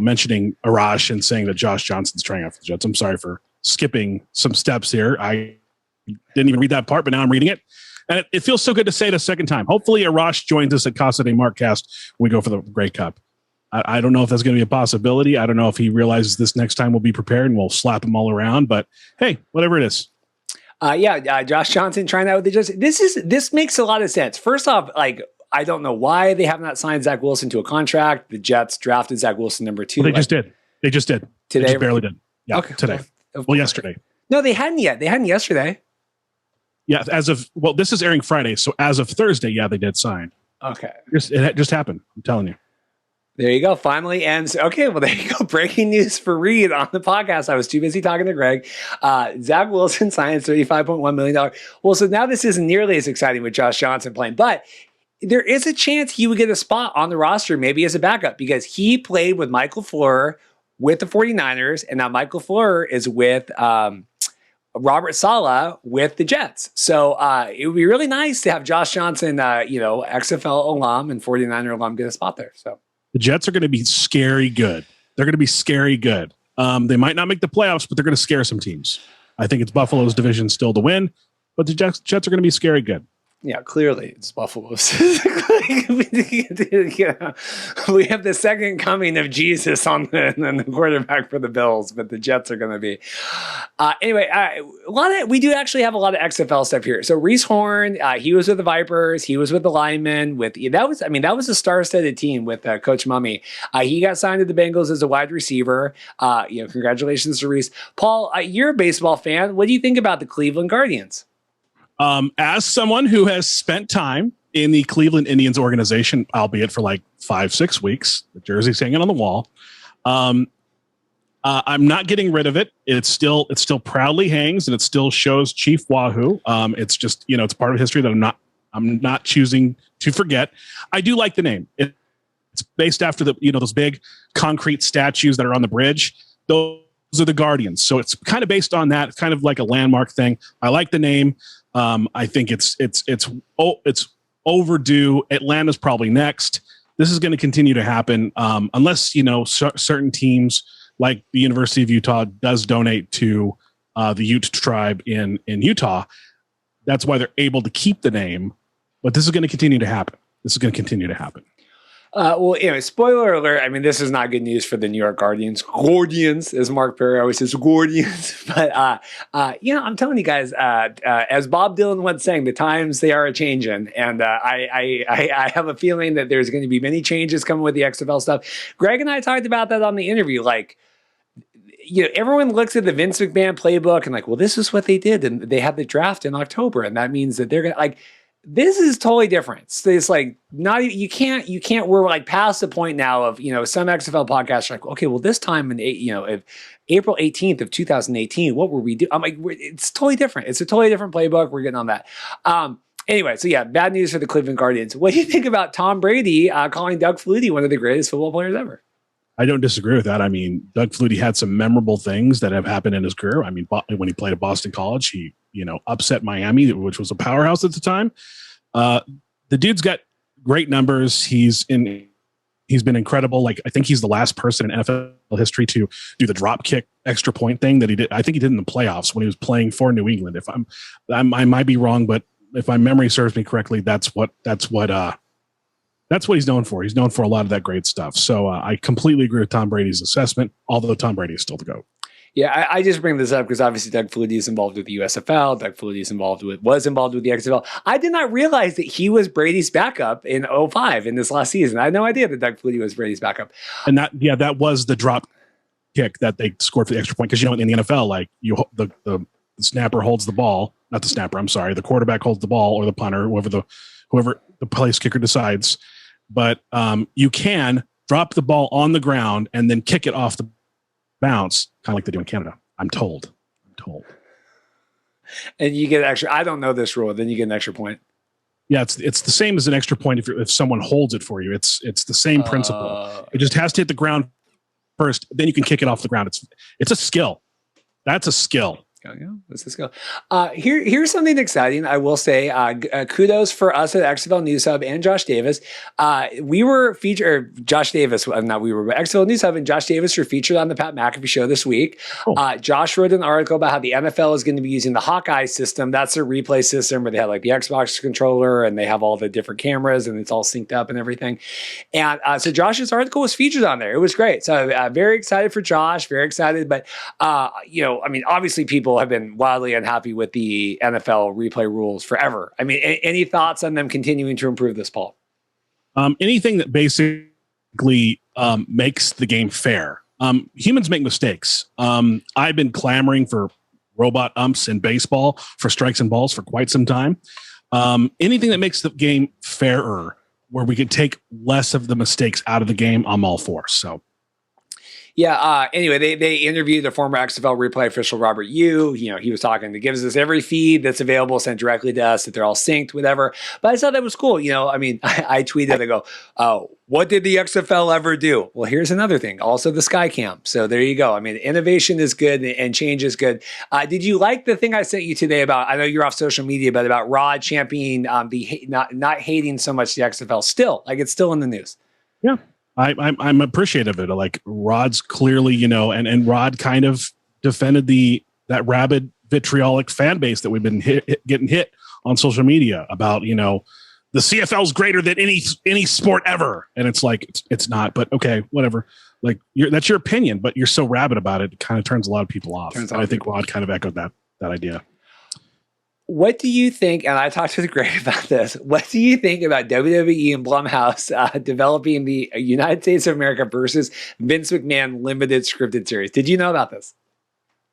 [SPEAKER 1] mentioning Arash and saying that Josh Johnson's trying out for the Jets. I'm sorry for skipping some steps here. I didn't even read that part, but now I'm reading it. And it feels so good to say it a second time. Hopefully Arash joins us at Casa de Markcast when we go for the Grey Cup. I don't know if that's going to be a possibility. I don't know if he realizes this next time we'll be prepared and we'll slap him all around. But hey, whatever it is.
[SPEAKER 2] Josh Johnson trying out with the Jets. This makes a lot of sense. First off, I don't know why they have not signed Zach Wilson to a contract. The Jets drafted Zach Wilson number 2.
[SPEAKER 1] Well, they just did. They
[SPEAKER 2] today.
[SPEAKER 1] They just barely did. Yeah,
[SPEAKER 2] okay.
[SPEAKER 1] Today. Well, yesterday.
[SPEAKER 2] No, they hadn't yet. They hadn't yesterday.
[SPEAKER 1] Yeah, this is airing Friday, so as of Thursday, they did sign.
[SPEAKER 2] Okay.
[SPEAKER 1] It just happened. I'm telling you.
[SPEAKER 2] There you go. Finally ends. Okay, well, there you go. Breaking news for Reed on the podcast. I was too busy talking to Greg. Zach Wilson signs $35.1 million. Well, so now this isn't nearly as exciting with Josh Johnson playing, but there is a chance he would get a spot on the roster, maybe as a backup, because he played with Michael Fleur with the 49ers, and now Michael Fleur is with Robert Saleh with the Jets. So it would be really nice to have Josh Johnson, XFL alum and 49er alum, get a spot there. So
[SPEAKER 1] the Jets are going to be scary good. They're going to be scary good. They might not make the playoffs, but they're going to scare some teams. I think it's Buffalo's division still to win, but the Jets are going to be scary good.
[SPEAKER 2] Yeah, clearly it's Buffalo's. We have the second coming of Jesus on the quarterback for the Bills, but the Jets are going to be. Anyway, we do actually have a lot of XFL stuff here. So Reece Horn, he was with the Vipers, he was with the Linemen. That was a star-studded team with Coach Mummy. He got signed to the Bengals as a wide receiver. Congratulations to Reece. Paul, you're a baseball fan. What do you think about the Cleveland Guardians?
[SPEAKER 1] As someone who has spent time in the Cleveland Indians organization, albeit for like 5-6 weeks, the jersey's hanging on the wall. I'm not getting rid of it. It still proudly hangs, and it still shows Chief Wahoo. It's just, it's part of history that I'm not choosing to forget. I do like the name. It's based after those big concrete statues that are on the bridge. Those are the Guardians. So it's kind of based on that. It's kind of like a landmark thing. I like the name. I think it's overdue. Atlanta's probably next. This is going to continue to happen unless certain teams like the University of Utah does donate to the Ute tribe in Utah. That's why they're able to keep the name. But this is going to continue to happen.
[SPEAKER 2] Spoiler alert. I mean, this is not good news for the New York Guardians, as Mark Perry always says, Guardians. But, I'm telling you guys, as Bob Dylan once sang, the times they are a-changing. And I have a feeling that there's going to be many changes coming with the XFL stuff. Greg and I talked about that on the interview. Everyone looks at the Vince McMahon playbook and well, this is what they did. And they had the draft in October. And that means that they're going to this is totally different. It's you can't, we're past the point now of, some XFL podcasts are okay, well, this time in, April 18th of 2018, what were we doing? I'm it's totally different. It's a totally different playbook. We're getting on that. Anyway, so yeah, bad news for the Cleveland Guardians. What do you think about Tom Brady calling Doug Flutie one of the greatest football players ever?
[SPEAKER 1] I don't disagree with that. I mean, Doug Flutie had some memorable things that have happened in his career. I mean, when he played at Boston College, he, upset Miami, which was a powerhouse at the time. The dude's got great numbers. He's been incredible. I think he's the last person in NFL history to do the drop kick extra point thing that he did. I think he did in the playoffs when he was playing for New England. I might be wrong, but if my memory serves me correctly, that's what he's known for. He's known for a lot of that great stuff. So I completely agree with Tom Brady's assessment, although Tom Brady is still the GOAT.
[SPEAKER 2] Yeah, I just bring this up because obviously Doug Flutie is involved with the USFL. Doug Flutie is was involved with the XFL. I did not realize that he was Brady's backup in 2005 in this last season. I had no idea that Doug Flutie was Brady's backup.
[SPEAKER 1] And that was the drop kick that they scored for the extra point. Because in the NFL, the snapper holds the ball, not the snapper. I'm sorry, the quarterback holds the ball, or the punter, whoever the place kicker decides. But you can drop the ball on the ground and then kick it off the bounce, kind of like they do in Canada. I'm told.
[SPEAKER 2] And you get extra. I don't know this rule. Then you get an extra point.
[SPEAKER 1] Yeah, it's the same as an extra point if someone holds it for you. It's the same principle. It just has to hit the ground first. Then you can kick it off the ground. It's a skill. That's a skill.
[SPEAKER 2] Yeah, let's just go. Here's something exciting. I will say, kudos for us at XFL News Hub and Josh Davis. We were featured, Josh Davis, not we were, but XFL News Hub and Josh Davis were featured on the Pat McAfee show this week. Oh. Josh wrote an article about how the NFL is going to be using the Hawkeye system. That's their replay system where they have the Xbox controller and they have all the different cameras and it's all synced up and everything. And so Josh's article was featured on there. It was great. So very excited for Josh, very excited. But, obviously people have been wildly unhappy with the NFL replay rules forever. I mean, any thoughts on them continuing to improve this, Paul?
[SPEAKER 1] Anything that basically makes the game fair. Humans make mistakes. I've been clamoring for robot umps in baseball, for strikes and balls for quite some time. Anything that makes the game fairer, where we could take less of the mistakes out of the game, I'm all for. So.
[SPEAKER 2] Yeah. Anyway, they interviewed the former XFL replay official, Robert Yu. He was talking, it gives us every feed that's available, sent directly to us, that they're all synced, whatever. But I thought that was cool. I tweeted, I go, oh, what did the XFL ever do? Well, here's another thing. Also the Sky Cam. So there you go. I mean, innovation is good and change is good. Did you like the thing I sent you today about, I know you're off social media, but about Rod championing not hating so much the XFL still, like it's still in the news.
[SPEAKER 1] Yeah. I'm appreciative of it. Like Rod's clearly, and Rod kind of defended that rabid vitriolic fan base that we've been getting hit on social media about, the CFL is greater than any sport ever. And it's like, it's not, but okay, whatever. Like that's your opinion, but you're so rabid about it. It kind of turns a lot of people off. I think Rod kind of echoed that idea.
[SPEAKER 2] What do you think, and I talked with Greg about this, what do you think about WWE and Blumhouse developing the United States of America versus Vince McMahon limited scripted series? Did you know about this?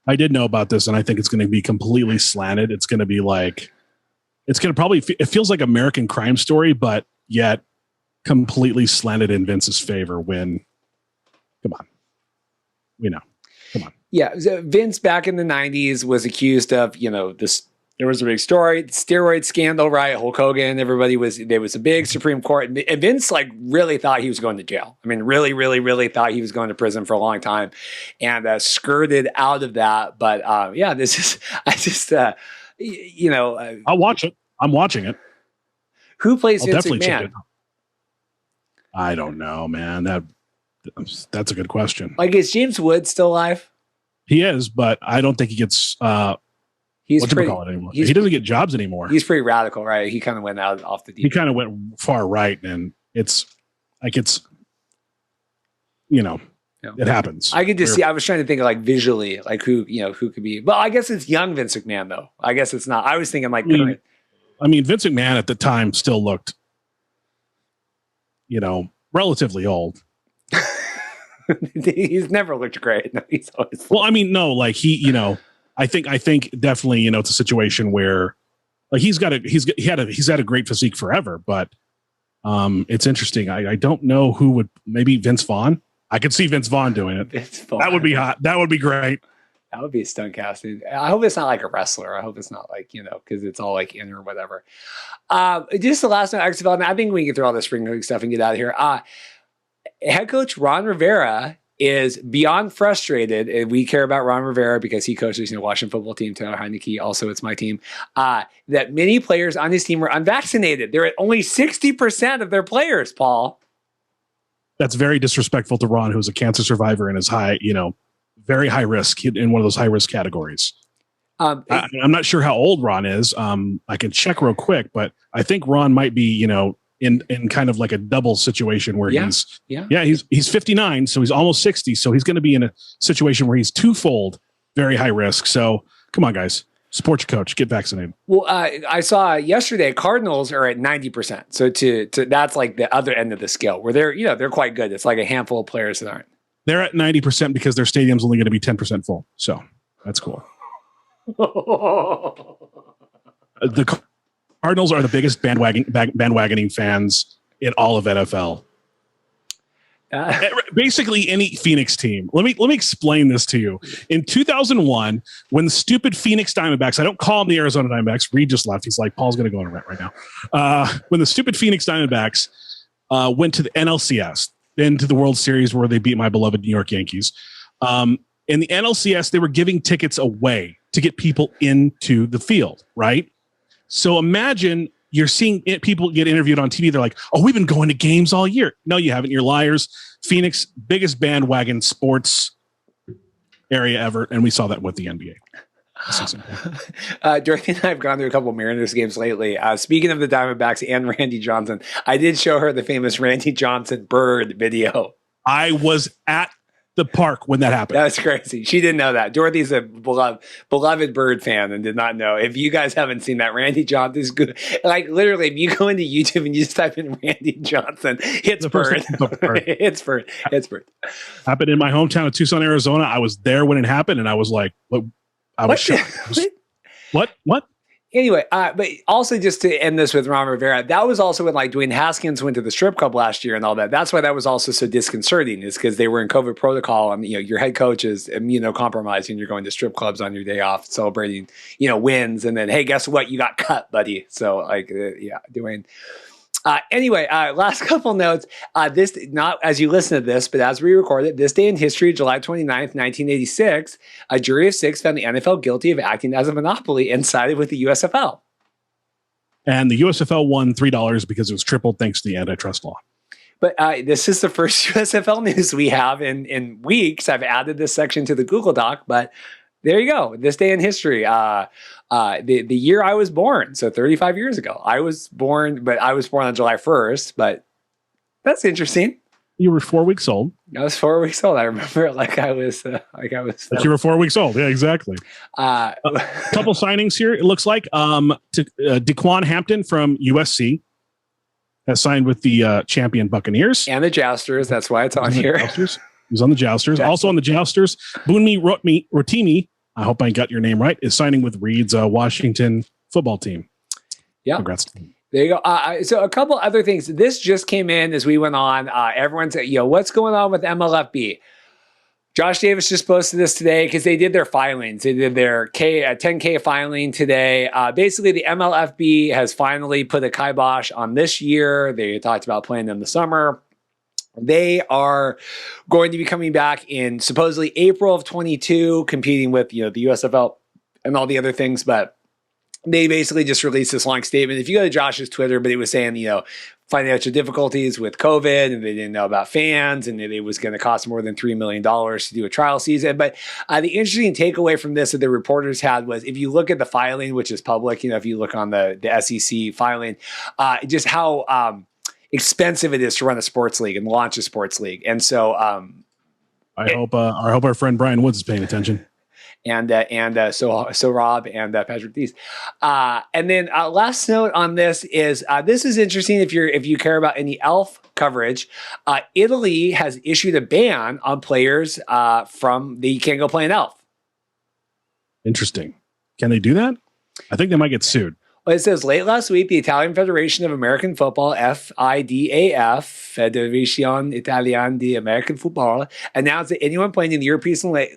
[SPEAKER 1] I did know about this, and I think it's going to be completely slanted. It's going to be like, it's going to probably, it feels like American Crime Story, but yet completely slanted in Vince's favor when, come on, we know, come on.
[SPEAKER 2] Yeah, so Vince back in the 90s was accused of, this. There was a big story, steroid scandal, right? Hulk Hogan, there was a big Supreme Court. And Vince really thought he was going to jail. I mean, really, really, really thought he was going to prison for a long time and skirted out of that. But I'll
[SPEAKER 1] watch it. I'm watching it.
[SPEAKER 2] Who plays Vince
[SPEAKER 1] definitely check
[SPEAKER 2] McMahon?
[SPEAKER 1] it. I don't know, man. That's a good question.
[SPEAKER 2] Like, is James Woods still alive?
[SPEAKER 1] He is, but I don't think he gets, he doesn't get jobs anymore.
[SPEAKER 2] He's pretty radical, right? He kind of went out off the deep.
[SPEAKER 1] He kind of went far right, and it happens.
[SPEAKER 2] I could just see. I was trying to think of visually, who could be. Well, I guess it's young Vince McMahon though. I guess it's not. I was thinking current.
[SPEAKER 1] I mean, Vince McMahon at the time still looked, relatively old.
[SPEAKER 2] He's never looked great. No, he's always.
[SPEAKER 1] Well, I mean, no, I think definitely, it's a situation where he's had a great physique forever, but it's interesting. I don't know who would, maybe Vince Vaughn. I could see Vince Vaughn doing it. That would be hot. That would be great.
[SPEAKER 2] That would be a stunt casting. I hope it's not like a wrestler. I hope it's not because it's all in or whatever. Just the last note, XFL. And I think we can throw all the spring league stuff and get out of here. Head coach Ron Rivera is beyond frustrated, and we care about Ron Rivera because he coaches, Washington football team, Taylor Heineke, also it's my team, that many players on his team were unvaccinated. They're at only 60% of their players, Paul.
[SPEAKER 1] That's very disrespectful to Ron, who's a cancer survivor and is high, very high risk in one of those high risk categories. I'm not sure how old Ron is. I can check real quick, but I think Ron might be, in kind of like a double situation where he's 59, so he's almost 60, so he's going to be in a situation where he's twofold very high risk. So come on, guys, support your coach, get vaccinated.
[SPEAKER 2] Well, I saw yesterday Cardinals are at 90%, so to that's like the other end of the scale where they're quite good. It's like a handful of players that aren't.
[SPEAKER 1] They're at 90% because their stadium's only going to be 10% full, so that's cool. The Cardinals are the biggest bandwagoning fans in all of NFL. Basically, any Phoenix team. Let me explain this to you. In 2001, when the stupid Phoenix Diamondbacks, I don't call them the Arizona Diamondbacks. Reed just left. He's like, Paul's going to go on a rant right now. When the stupid Phoenix Diamondbacks went to the NLCS, then to the World Series where they beat my beloved New York Yankees. In the NLCS, they were giving tickets away to get people into the field, right? So imagine you're seeing people get interviewed on TV. They're like, oh, we've been going to games all year. No, you haven't. You're liars. Phoenix, biggest bandwagon sports area ever. And we saw that with the NBA.
[SPEAKER 2] Dorothy and I have gone through a couple of Mariners games lately. Speaking of the Diamondbacks and Randy Johnson, I did show her the famous Randy Johnson bird video.
[SPEAKER 1] I was at the park when that happened.
[SPEAKER 2] That's crazy. She didn't know that. Dorothy's a beloved bird fan and did not know. If you guys haven't seen that, Randy Johnson is good. Like literally, if you go into YouTube and you just type in Randy Johnson, it's bird. It's bird. It's bird.
[SPEAKER 1] Happened in my hometown of Tucson, Arizona. I was there when it happened, and I was like, "What?" I was shocked. What?
[SPEAKER 2] Anyway, but also just to end this with Ron Rivera, that was also when like Dwayne Haskins went to the strip club last year and all that. That's why that was also so disconcerting, is because they were in COVID protocol and your head coach is immunocompromised and you're going to strip clubs on your day off celebrating wins, and then hey, guess what? You got cut, buddy. So like Dwayne. Anyway, last couple notes. This, not as you listen to this, but as we record it, this day in history, July 29th, 1986, a jury of 6 found the NFL guilty of acting as a monopoly and sided with the USFL.
[SPEAKER 1] And the USFL won $3 because it was tripled thanks to the antitrust law.
[SPEAKER 2] But this is the first USFL news we have in weeks. I've added this section to the Google Doc, but there you go. This day in history. The year I was born, so 35 years ago. I was born on July 1st, but that's interesting.
[SPEAKER 1] You were 4 weeks old.
[SPEAKER 2] I was 4 weeks old. I remember it like I was. Like you
[SPEAKER 1] were 4 weeks old. Yeah, exactly. Couple signings here. It looks like DeQuan Hampton from USC has signed with the champion Buccaneers
[SPEAKER 2] and the Jousters. That's why it's on here.
[SPEAKER 1] He's on the Jousters. Also on the Jousters, Bunmi Rotimi. I hope I got your name right. Is signing with Reed's Washington football team.
[SPEAKER 2] Yeah.
[SPEAKER 1] Congrats.
[SPEAKER 2] There you go. So a couple other things. This just came in as we went on. Everyone's, what's going on with MLFB? Josh Davis just posted this today because they did their filings. They did their 10K filing today. Basically, the MLFB has finally put a kibosh on this year. They talked about playing in the summer. They are going to be coming back in supposedly April of 22, competing with the USFL and all the other things. But they basically just released this long statement. If you go to Josh's Twitter, but it was saying financial difficulties with COVID, and they didn't know about fans, and it was going to cost more than $3 million to do a trial season. But the interesting takeaway from this that the reporters had was, if you look at the filing, which is public, if you look on the SEC filing, just how expensive it is to run a sports league and launch a sports league. And so
[SPEAKER 1] I hope our friend Brian Woods is paying attention.
[SPEAKER 2] So Rob and Patrick Dees. And then last note on this is interesting if you care about any elf coverage. Italy has issued a ban on players you can't go play an elf. Interesting.
[SPEAKER 1] Can they do that? I think they might get sued.
[SPEAKER 2] Well, it says late last week, the Italian Federation of American Football, FIDAF, Federazione Italiana di American Football, announced that anyone playing in the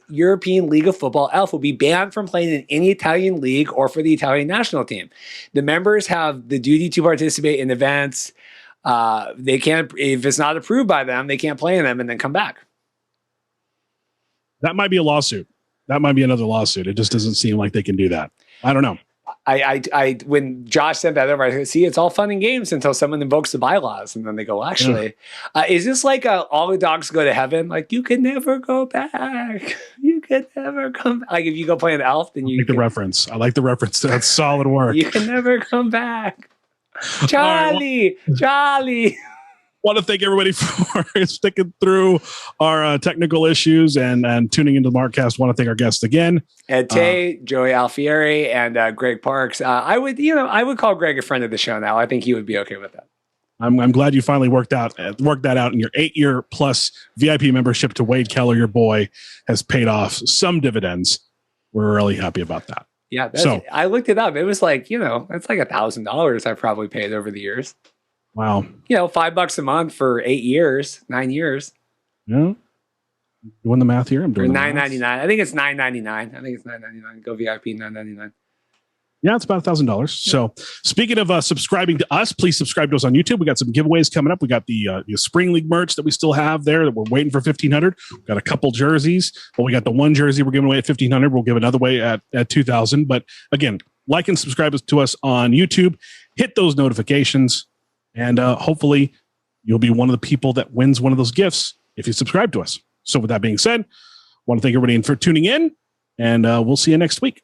[SPEAKER 2] European League of Football, ELF, will be banned from playing in any Italian league or for the Italian national team. The members have the duty to participate in events. They can't, if it's not approved by them, they can't play in them and then come back.
[SPEAKER 1] That might be a lawsuit. That might be another lawsuit. It just doesn't seem like they can do that. I don't know.
[SPEAKER 2] I when Josh sent that over, I said, see, it's all fun and games until someone invokes the bylaws, and then they go, actually, is this like all the dogs go to heaven? Like, you can never go back. You can never come back. Like, if you go play an elf, then you
[SPEAKER 1] I like the reference. That's solid work.
[SPEAKER 2] You can never come back. Charlie, Charlie.
[SPEAKER 1] Want to thank everybody for sticking through our technical issues and tuning into the Markcast. Want to thank our guests again,
[SPEAKER 2] Ed Tait, Joey Alfieri, and Greg Parks. I would call Greg a friend of the show now. I think he would be okay with that.
[SPEAKER 1] I'm glad you finally worked that out, and your 8-year plus VIP membership to Wade Keller, your boy, has paid off some dividends. We're really happy about that.
[SPEAKER 2] Yeah, I looked it up. It was like it's like $1,000 I probably paid over the years.
[SPEAKER 1] Wow.
[SPEAKER 2] $5 a month for 8 years, 9 years.
[SPEAKER 1] Yeah. Doing the math here. I'm doing
[SPEAKER 2] $9.99. I think it's $9.99. Go VIP $9.99.
[SPEAKER 1] Yeah, it's about $1,000. So speaking of subscribing to us, please subscribe to us on YouTube. We got some giveaways coming up. We got the Spring League merch that we still have there that we're waiting for 1,500. We've got a couple jerseys. Well, we got the one jersey we're giving away at 1,500. We'll give another away at 2,000. But again, like and subscribe to us on YouTube. Hit those notifications. And hopefully you'll be one of the people that wins one of those gifts if you subscribe to us. So with that being said, I want to thank everybody for tuning in, and we'll see you next week.